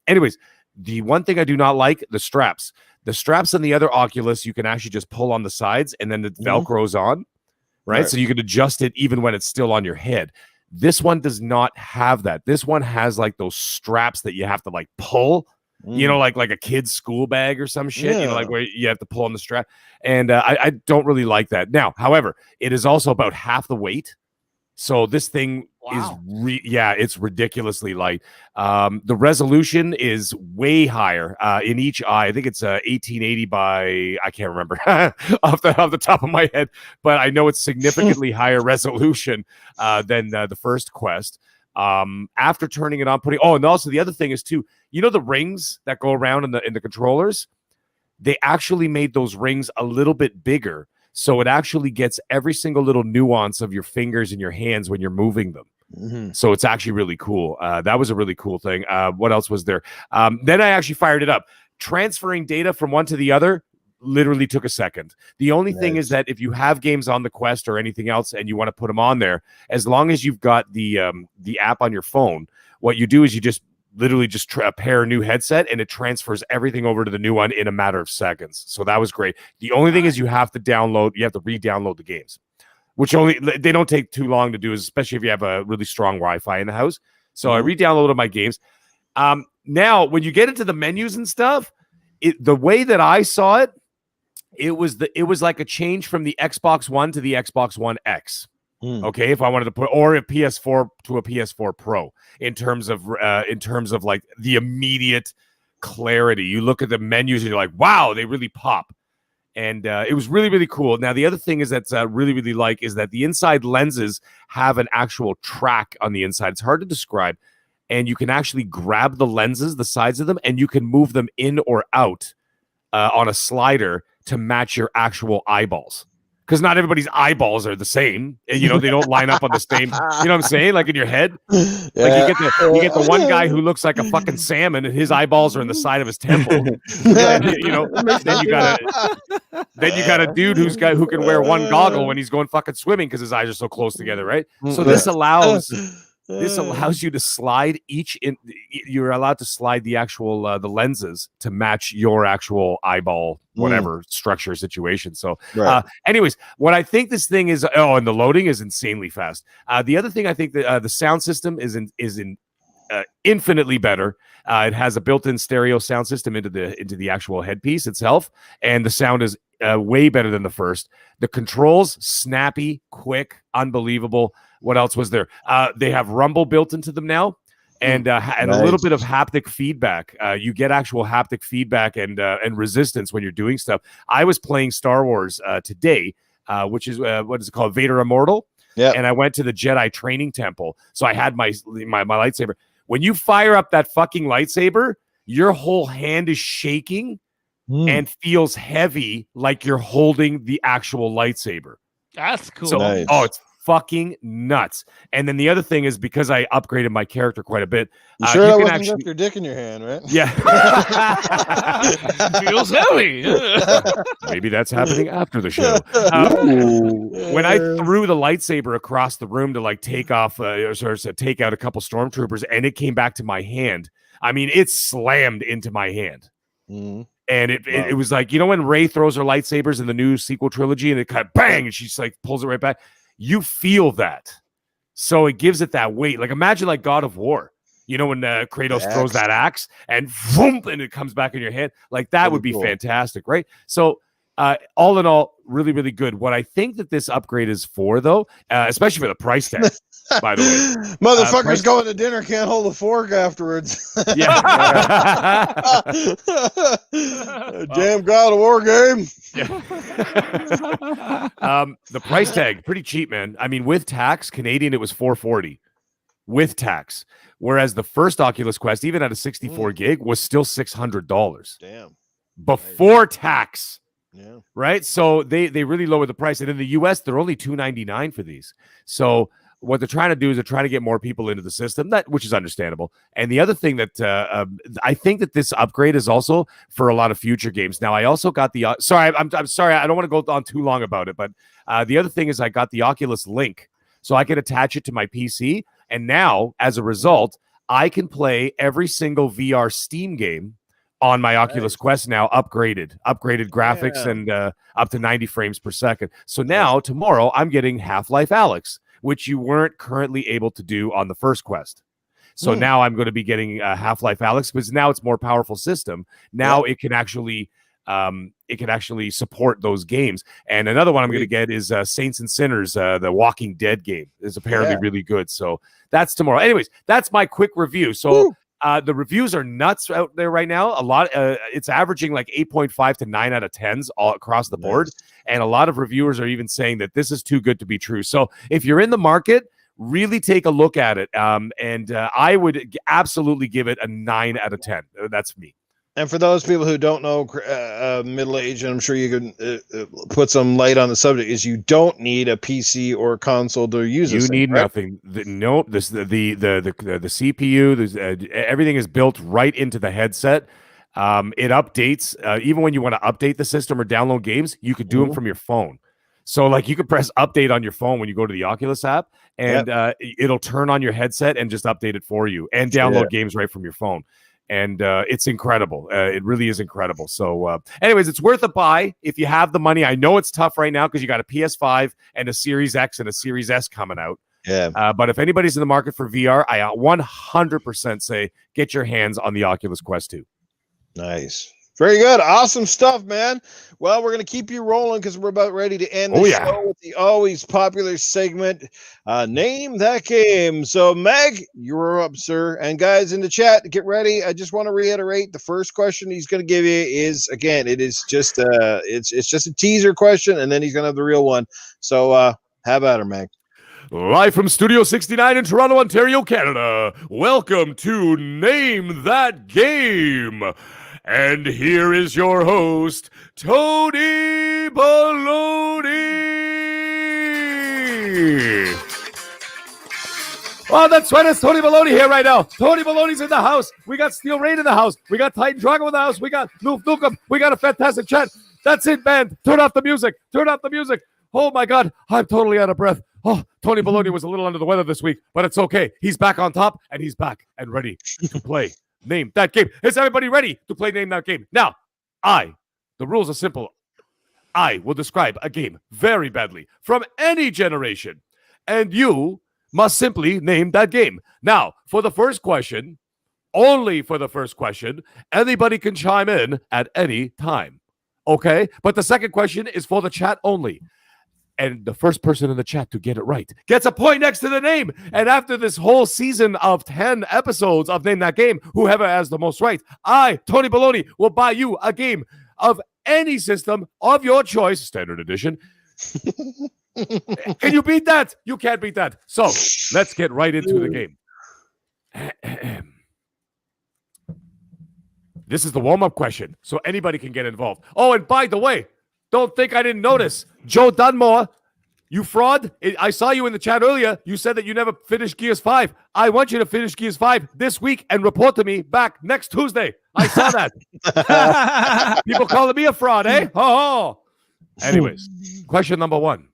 Anyways, the one thing I do not like, the straps. The straps on the other Oculus, you can actually just pull on the sides, and then the Velcro's on, right? So you can adjust it even when it's still on your head. This one does not have that. This one has like those straps that you have to like pull, like a kid's school bag or some shit, like where you have to pull on the strap. And I don't really like that. Now, however, it is also about half the weight. So this thing is, it's ridiculously light. The resolution is way higher in each eye. I think it's 1880 by, I can't remember off the top of my head, but I know it's significantly higher resolution than the first Quest. After turning it on, and also the other thing is too, the rings that go around in the controllers, they actually made those rings a little bit bigger, so it actually gets every single little nuance of your fingers and your hands when you're moving them. Mm-hmm. So it's actually really cool. That was a really cool thing. What else was there? Then I actually fired it up. Transferring data from one to the other literally took a second. The only thing is that if you have games on the Quest or anything else and you want to put them on there, as long as you've got the app on your phone, what you do is you just literally just pair a new headset and it transfers everything over to the new one in a matter of seconds. So that was great. The only thing is you have to re-download the games, which they don't take too long to do, especially if you have a really strong Wi-Fi in the house. So I re-downloaded my games. Now, when you get into the menus and stuff, the way that I saw it, it was like a change from the Xbox One to the Xbox One X. Okay, if I wanted to put, or a PS4 to a PS4 Pro, in terms of like the immediate clarity. You look at the menus and you're like, wow, they really pop. And it was really, really cool. Now, the other thing is that's really, really like is that the inside lenses have an actual track on the inside. It's hard to describe. And you can actually grab the lenses, the sides of them, and you can move them in or out on a slider to match your actual eyeballs. Because not everybody's eyeballs are the same. And, they don't line up on the same. You know what I'm saying? Like in your head. Like you get the one guy who looks like a fucking salmon and his eyeballs are in the side of his temple. Then you got a dude who can wear one goggle when he's going fucking swimming because his eyes are so close together, right? So this allows you to slide you're allowed to slide the actual the lenses to match your actual eyeball whatever structure situation. So anyways, what I think this thing is, and the loading is insanely fast. The other thing I think that the sound system is infinitely better. It has a built-in stereo sound system into the actual headpiece itself, and the sound is way better than the first. The controls, snappy, quick, unbelievable. What else was there? They have rumble built into them now, and a little bit of haptic feedback. You get actual haptic feedback and resistance when you're doing stuff. I was playing Star Wars today, which is what is it called, Vader Immortal. Yeah. And I went to the Jedi training temple, so I had my lightsaber. When you fire up that fucking lightsaber, your whole hand is shaking and feels heavy, like you're holding the actual lightsaber. That's cool. So, it's fucking nuts. And then the other thing is, because I upgraded my character quite a bit. You sure that wasn't just your dick in your hand, right? Yeah. Feels heavy. Maybe that's happening after the show. When I threw the lightsaber across the room to like take off, take out a couple stormtroopers, and it came back to my hand. I mean, it slammed into my hand. And it was like, when Rey throws her lightsabers in the new sequel trilogy and it kind of bang, and she's like pulls it right back. You feel that. So it gives it that weight. Like imagine like God of War, when Kratos throws that axe and boom, and it comes back in your hand. Like that would be fantastic, right? So all in all, really, really good. What I think that this upgrade is for, though, especially for the price tag, by the way. Motherfuckers going to dinner can't hold a fork afterwards. Yeah. Damn God of War game. Yeah. The price tag, pretty cheap, man. I mean, with tax, Canadian, it was $440 with tax. Whereas the first Oculus Quest, even at a 64 gig, was still $600. Damn. Before tax. Yeah. Right. So they really lowered the price. And in the US, they're only $299 for these. So what they're trying to do is they're trying to get more people into the system, which is understandable. And the other thing that I think that this upgrade is also for a lot of future games. Now, I also got the sorry, I'm sorry, I don't want to go on too long about it, but the other thing is I got the Oculus Link, so I can attach it to my PC. And now, as a result, I can play every single VR Steam game on my Oculus Quest now, upgraded graphics and up to 90 frames per second. So now tomorrow I'm getting Half-Life Alyx, which you weren't currently able to do on the first Quest. So now I'm going to be getting Half-Life Alyx because now it's more powerful system. Now it can actually support those games. And another one I'm going to get is Saints and Sinners, the Walking Dead game is apparently really good. So that's tomorrow. Anyways, that's my quick review. So the reviews are nuts out there right now. A lot, it's averaging like 8.5 to 9 out of 10s all across the board. And a lot of reviewers are even saying that this is too good to be true. So if you're in the market, really take a look at it. And I would absolutely give it a 9 out of 10. That's me. And for those people who don't know middle age, and I'm sure you can put some light on the subject, is you don't need a PC or console to use this. You need right? nothing. Nope. The CPU, everything is built right into the headset. It updates. Even when you want to update the system or download games, you could do them from your phone. So like you could press update on your phone when you go to the Oculus app, and it'll turn on your headset and just update it for you and download games right from your phone. And it's incredible. It really is incredible. So anyways, it's worth a buy if you have the money. I know it's tough right now because you got a PS5 and a Series X and a Series S coming out. Yeah. But if anybody's in the market for VR, I 100% say get your hands on the Oculus Quest 2. Nice. Very good. Awesome stuff, man. Well, we're going to keep you rolling because we're about ready to end the show with the always popular segment, Name That Game. So, Meg, you're up, sir. And guys in the chat, get ready. I just want to reiterate the first question he's going to give you is, again, it is just it's just a teaser question, and then he's going to have the real one. So, have at her, Meg. Live from Studio 69 in Toronto, Ontario, Canada. Welcome to Name That Game. And here is your host, Tony Baloney. Oh, that's right. It's Tony Baloney here right now. Tony Baloney's in the house. We got Steel Rain in the house. We got Titan Drago in the house. We got Noof Nukem. We got a fantastic chat. That's it, man. Turn off the music. Turn off the music. Oh, my God. I'm totally out of breath. Oh, Tony Baloney was a little under the weather this week, but it's okay. He's back on top, and he's back and ready to play. Name That Game. Is everybody ready to play Name That Game? Now, the rules are simple. I will describe a game very badly from any generation, and you must simply name that game. Now, for the first question, only for the first question, anybody can chime in at any time. Okay? But the second question is for the chat only. And the first person in the chat to get it right gets a point next to the name. And after this whole season of 10 episodes of Name That Game, whoever has the most right, I, Tony Baloney, will buy you a game of any system of your choice, standard edition. Can you beat that? You can't beat that. So let's get right into the game. This is the warm-up question, so anybody can get involved. Oh, and by the way, don't think I didn't notice. Joe Dunmore, you fraud. I saw you in the chat earlier. You said that you never finished Gears 5. I want you to finish Gears 5 this week and report to me back next Tuesday. I saw that. People calling me a fraud, eh? Oh. Anyways, question number 1.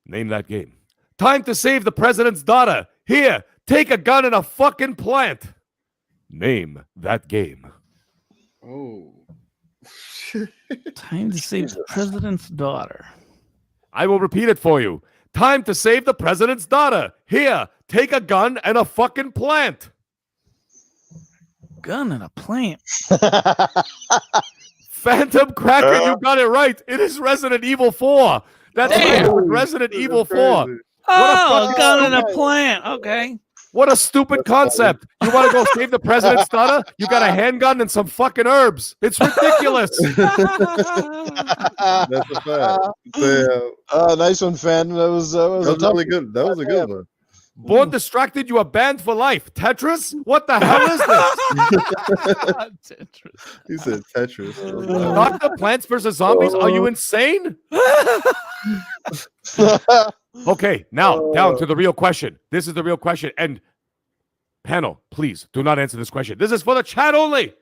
Name that game. Time to save the president's daughter. Here, take a gun and a fucking plant. Name that game. Oh. Time to save the president's daughter. I will repeat it for you. Time to save the president's daughter. Here, take a gun and a fucking plant. Gun and a plant. Phantom Cracker, you got it right. It is Resident Evil 4. That's right. Resident Evil 4. Oh, gun and a plant. Okay. What a stupid concept. You want to go save the president's daughter? You got a handgun and some fucking herbs. It's ridiculous. That's a fact. Nice one, fan. That was really good. That was a good one. Born Distracted, you are banned for life. Tetris? What the hell is this? Tetris. He said Tetris. Dr. Plants vs. Zombies? Are you insane? Okay, now down to the real question. This is the real question. And panel, please do not answer this question. This is for the chat only.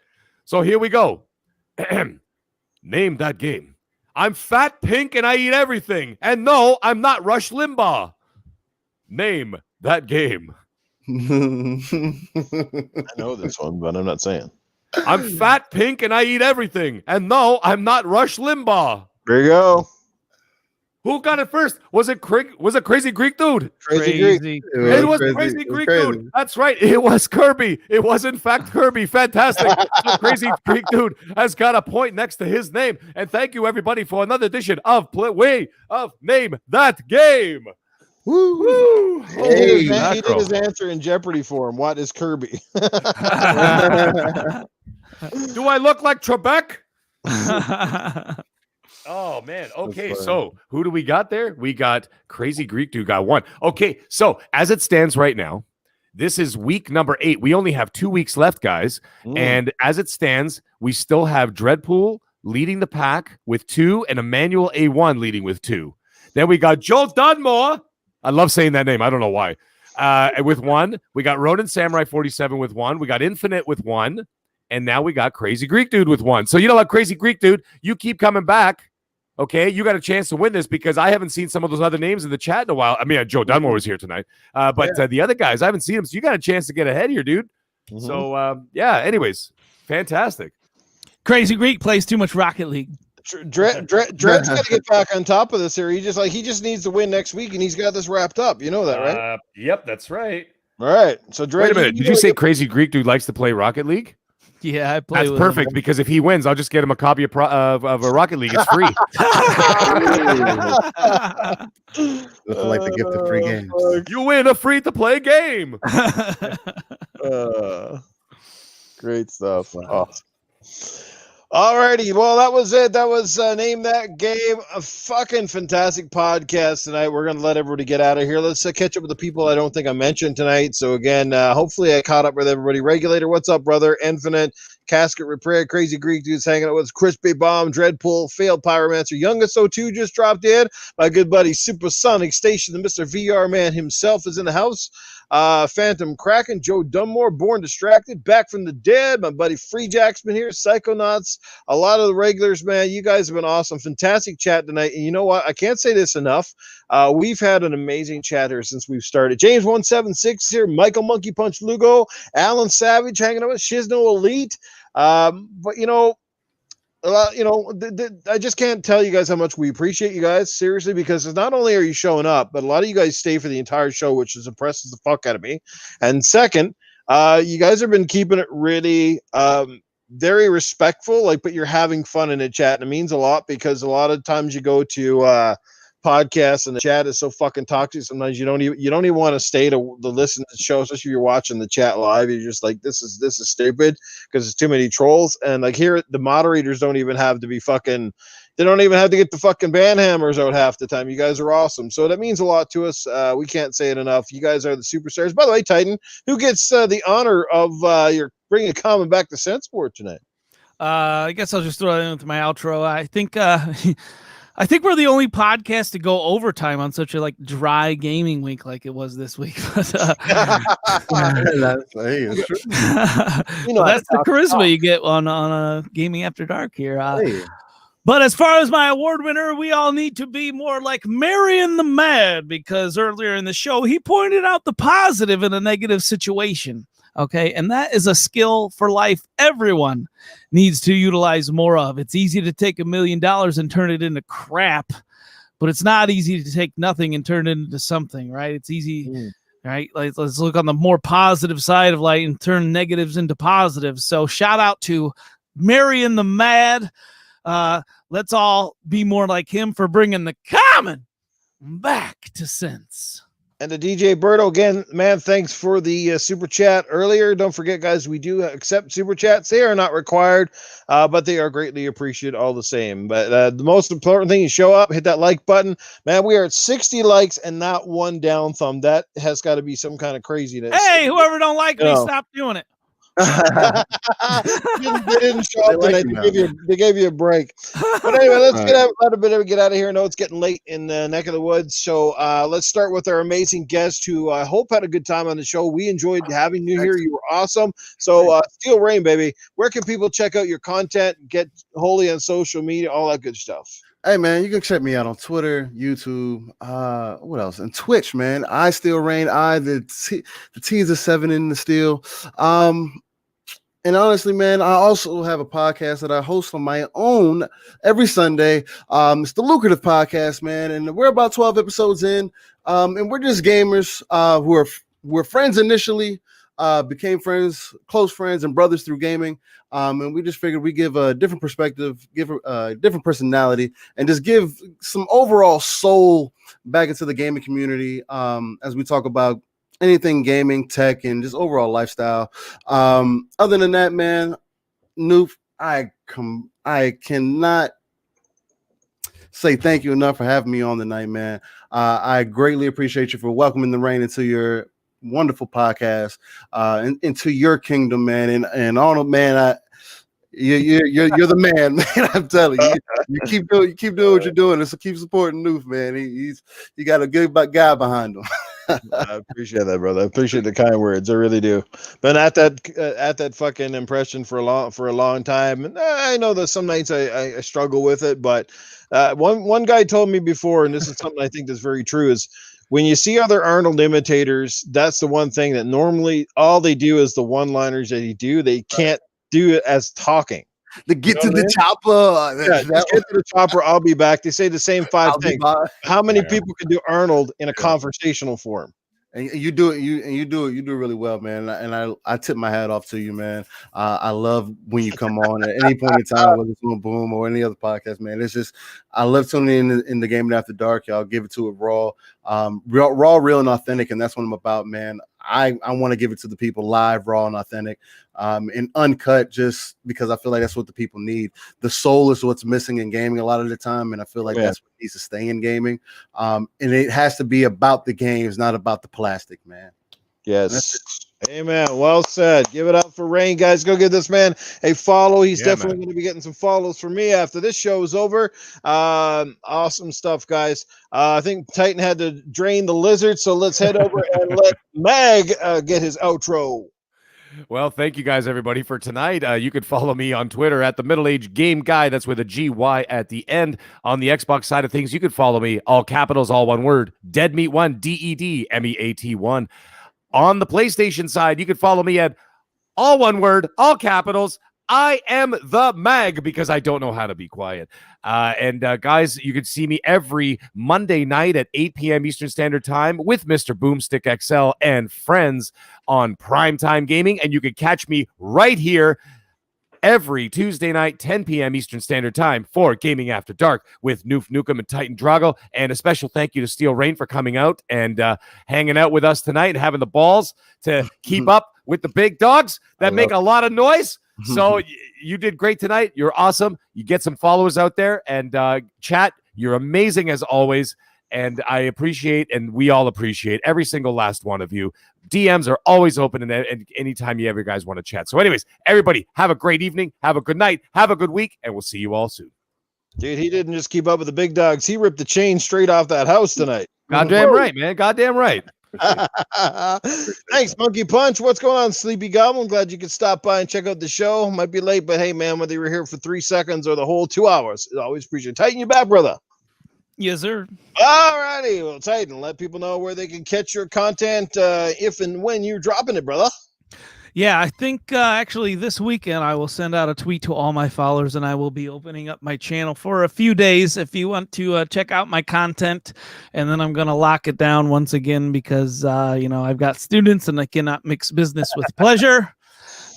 So here we go. Name that game. I'm fat, pink, and I eat everything. And no, I'm not Rush Limbaugh. Name that game. I know this one, but I'm not saying. I'm fat, pink, and I eat everything. And no, I'm not Rush Limbaugh. There you go. Who got it first? Was it Crazy Greek Dude? Crazy Greek. It was Crazy Greek Dude. That's right. It was Kirby. It was, in fact, Kirby. Fantastic. So Crazy Greek Dude has got a point next to his name. And thank you, everybody, for another edition of Name That Game. Woo! Woo! Hey, he did his answer in Jeopardy for him. What is Kirby? Do I look like Trebek? Oh man. Okay, funny. so who do we got there? We got Crazy Greek Dude got 1. Okay, so as it stands right now, this is week number 8. We only have 2 weeks left, guys. And as it stands, we still have Dreadpool leading the pack with 2 and Emmanuel A1 leading with 2. Then we got Joel Dunmore. I love saying that name. I don't know why. With 1. We got Ronin Samurai 47 with 1. We got Infinite with 1. And now we got Crazy Greek Dude with 1. So you know what, Crazy Greek Dude, you keep coming back. Okay, you got a chance to win this because I haven't seen some of those other names in the chat in a while. I mean, Joe Dunmore was here tonight, but the other guys, I haven't seen them. So you got a chance to get ahead here, dude. So, anyways, fantastic. Crazy Greek plays too much Rocket League. Dread's got to get back on top of this here. He just needs to win next week, and he's got this wrapped up. You know that, right? Yep, that's right. All right. So, Dread, wait a minute. Did you say Crazy Greek Dude likes to play Rocket League? Yeah, I play. That's with perfect him. because if he wins, I'll just get him a copy of a Rocket League. It's free. Looking like the gift of free games. You win a free-to-play game. Great stuff. Awesome. All righty. Well, that was it. That was Name That Game. A fucking fantastic podcast tonight. We're going to let everybody get out of here. Let's catch up with the people I don't think I mentioned tonight. So, again, hopefully I caught up with everybody. Regulator, what's up, brother? Infinite, Casket Repair, Crazy Greek Dudes hanging out with us. Crispy Bomb, Dreadpool, Failed Pyromancer, Youngest 02 just dropped in. My good buddy Supersonic Station, the Mr. VR Man himself is in the house. Phantom Kraken, Joe Dunmore, Born Distracted, Back from the Dead, my buddy Free Jack's been here, Psychonauts, a lot of the regulars, man. You guys have been awesome. Fantastic chat tonight. And you know what? I can't say this enough. We've had an amazing chat here since we've started. James 176 here, Michael Monkey Punch Lugo, Alan Savage hanging out with Shizno Elite. But you know, I just can't tell you guys how much we appreciate you guys, seriously, because not only are you showing up, but a lot of you guys stay for the entire show, which impresses the fuck out of me. And second, you guys have been keeping it really very respectful, but you're having fun in the chat, and it means a lot because a lot of times you go to podcasts and the chat is so fucking toxic. Sometimes you don't even want to stay to listen to the show, especially if you're watching the chat live. You're just like, this is stupid because there's too many trolls. And like here, the moderators don't even have to be fucking. They don't even have to get the fucking ban hammers out half the time. You guys are awesome. So that means a lot to us. We can't say it enough. You guys are the superstars. By the way, Titan, who gets the honor of your bringing a comment back to Senseport tonight? I guess I'll just throw it in with my outro. I think we're the only podcast to go overtime on such a dry gaming week like it was this week. But, That's true. that's the charisma you get on Gaming After Dark here. Hey. But as far as my award winner, we all need to be more like Marion the Mad, because earlier in the show, he pointed out the positive in a negative situation. Okay, and that is a skill for life everyone needs to utilize more of. It's easy to take $1 million and turn it into crap, but it's not easy to take nothing and turn it into something, right? It's easy, right? Let's look on the more positive side of life and turn negatives into positives. So shout out to Marion the Mad. Let's all be more like him for bringing the common back to sense. And to DJ Berto, again, man, thanks for the super chat earlier. Don't forget, guys, we do accept super chats. They are not required, but they are greatly appreciated all the same. But the most important thing is show up, hit that like button. Man, we are at 60 likes and not one down thumb. That has got to be some kind of craziness. Hey, whoever don't like me, stop doing it. They didn't show up tonight. They gave you a break. But anyway, let's get out of here. I know it's getting late in the neck of the woods. So let's start with our amazing guest who I hope had a good time on the show. We enjoyed having you here. You were awesome. So Steel Rain, baby, where can people check out your content, get Holy on social media, all that good stuff? Hey, man, you can check me out on Twitter, YouTube, what else? And Twitch, man. I Steel Rain. The T is a 7 in the steel. And honestly, man, I also have a podcast that I host on my own every Sunday. It's the Lucrative Podcast, man. And we're about 12 episodes in. And we're just gamers who were friends initially, became friends, close friends and brothers through gaming. And we just figured we give a different perspective, give a different personality, and just give some overall soul back into the gaming community as we talk about anything gaming, tech, and just overall lifestyle. Other than that, man, Noof, I cannot say thank you enough for having me on tonight, man. I greatly appreciate you for welcoming the rain into your wonderful podcast, into your kingdom, man. And Arnold, man, you're the man, man. I'm telling you, you keep doing what you're doing, and so keep supporting Noof, man. You got a good guy behind him. I appreciate that, brother. I appreciate the kind words. I really do. Been at that fucking impression for a long time, and I know that some nights I struggle with it. But one guy told me before, and this is something I think that's very true, is when you see other Arnold imitators, that's the one thing that normally all they do is the one-liners that he do. They can't do it as talking. To get to the chopper. Yeah, just get to the chopper. I'll be back. They say the same five things. How many people can do Arnold in a conversational form? And you do it. You do it really well, man. And I tip my hat off to you, man. I love when you come on at any point in time, whether it's on Boom or any other podcast, man. It's just I love tuning in the Game After Dark. Y'all give it to it raw, real and authentic, and that's what I'm about, man. I want to give it to the people live, raw and authentic, and uncut, just because I feel like that's what the people need. The soul is what's missing in gaming a lot of the time, and I feel like that's what needs to stay in gaming. And it has to be about the games, not about the plastic, man. Yes. Amen. Well said. Give it up for Rain, guys. Go give this man a follow. He's definitely going to be getting some follows from me after this show is over. Awesome stuff, guys. I think Titan had to drain the lizard, so let's head over and let Mag get his outro. Well, thank you guys, everybody, for tonight. You could follow me on Twitter at the Middle Age Game Guy. That's with a GY at the end. On the Xbox side of things, you could follow me, all capitals, all one word, Deadmeat1, DEDMEAT1. On the PlayStation side, you can follow me at all one word, all capitals, I am the Mag, because I don't know how to be quiet. Guys, you can see me every Monday night at 8 p.m. Eastern Standard Time with Mr. Boomstick XL and friends on Primetime Gaming. And you can catch me right here every Tuesday night, 10 p.m. Eastern Standard Time for Gaming After Dark with Noof Nukem and Titan Drago. And a special thank you to Steel Rain for coming out and hanging out with us tonight and having the balls to keep up with the big dogs that make a lot of noise. So you did great tonight. You're awesome. You get some followers out there. And chat, you're amazing as always. And I appreciate, and we all appreciate, every single last one of you. DMs are always open, and anytime you ever guys want to chat. So anyways, everybody, have a great evening. Have a good night. Have a good week. And we'll see you all soon. Dude, he didn't just keep up with the big dogs. He ripped the chain straight off that house tonight. Goddamn right, man. Goddamn right. Thanks, Monkey Punch. What's going on, Sleepy Goblin? Glad you could stop by and check out the show. Might be late, but hey, man, whether you were here for 3 seconds or the whole 2 hours, I always appreciate it. Tighten you back, brother. Yes, sir. All righty. Well, Titan, let people know where they can catch your content if and when you're dropping it, brother. Yeah, I think actually this weekend I will send out a tweet to all my followers, and I will be opening up my channel for a few days if you want to check out my content. And then I'm going to lock it down once again because, I've got students and I cannot mix business with pleasure.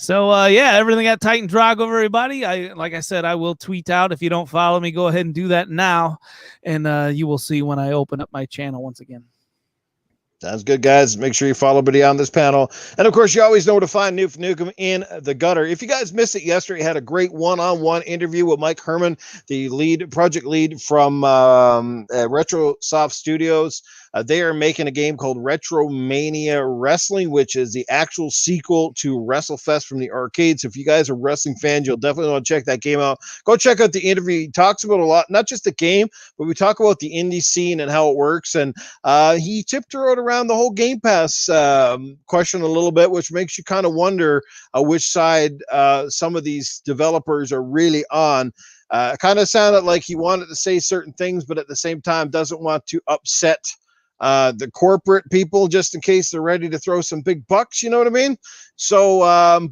So, everything at Titan Drago, everybody. Like I said, I will tweet out. If you don't follow me, go ahead and do that now. And you will see when I open up my channel once again. Sounds good, guys. Make sure you follow everybody on this panel. And, of course, you always know where to find Noof Nukem in the gutter. If you guys missed it yesterday, I had a great one-on-one interview with Mike Herman, the project lead from RetroSoft Studios. They are making a game called Retromania Wrestling, which is the actual sequel to WrestleFest from the arcade. So if you guys are wrestling fans, you'll definitely want to check that game out. Go check out the interview. He talks about a lot, not just the game, but we talk about the indie scene and how it works. And he tiptoed around the whole Game Pass question a little bit, which makes you kind of wonder which side some of these developers are really on. Kind of sounded like he wanted to say certain things, but at the same time doesn't want to upset the corporate people just in case they're ready to throw some big bucks, you know what I mean? So,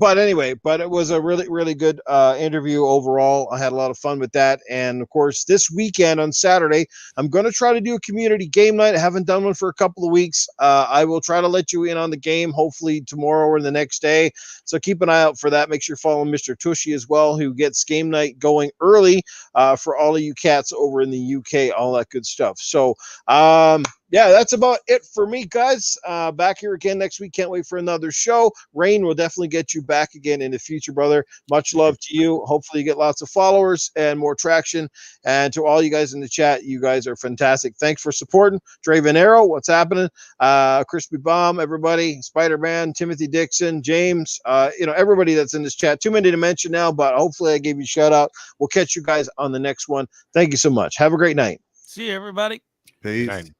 but it was a really, really good interview overall. I had a lot of fun with that. And of course, this weekend on Saturday, I'm going to try to do a community game night. I haven't done one for a couple of weeks. I will try to let you in on the game, hopefully tomorrow or the next day. So keep an eye out for that. Make sure you follow Mr. Tushy as well, who gets game night going early for all of you cats over in the UK, all that good stuff. So, yeah, that's about it for me, guys. Back here again next week. Can't wait for another show. Rain will definitely get you back again in the future, brother. Much love to you. Hopefully, you get lots of followers and more traction. And to all you guys in the chat, you guys are fantastic. Thanks for supporting. Draven Arrow, what's happening? Crispy Bomb, everybody. Spider-Man, Timothy Dixon, James, everybody that's in this chat. Too many to mention now, but hopefully I gave you a shout out. We'll catch you guys on the next one. Thank you so much. Have a great night. See you, everybody. Peace. Okay.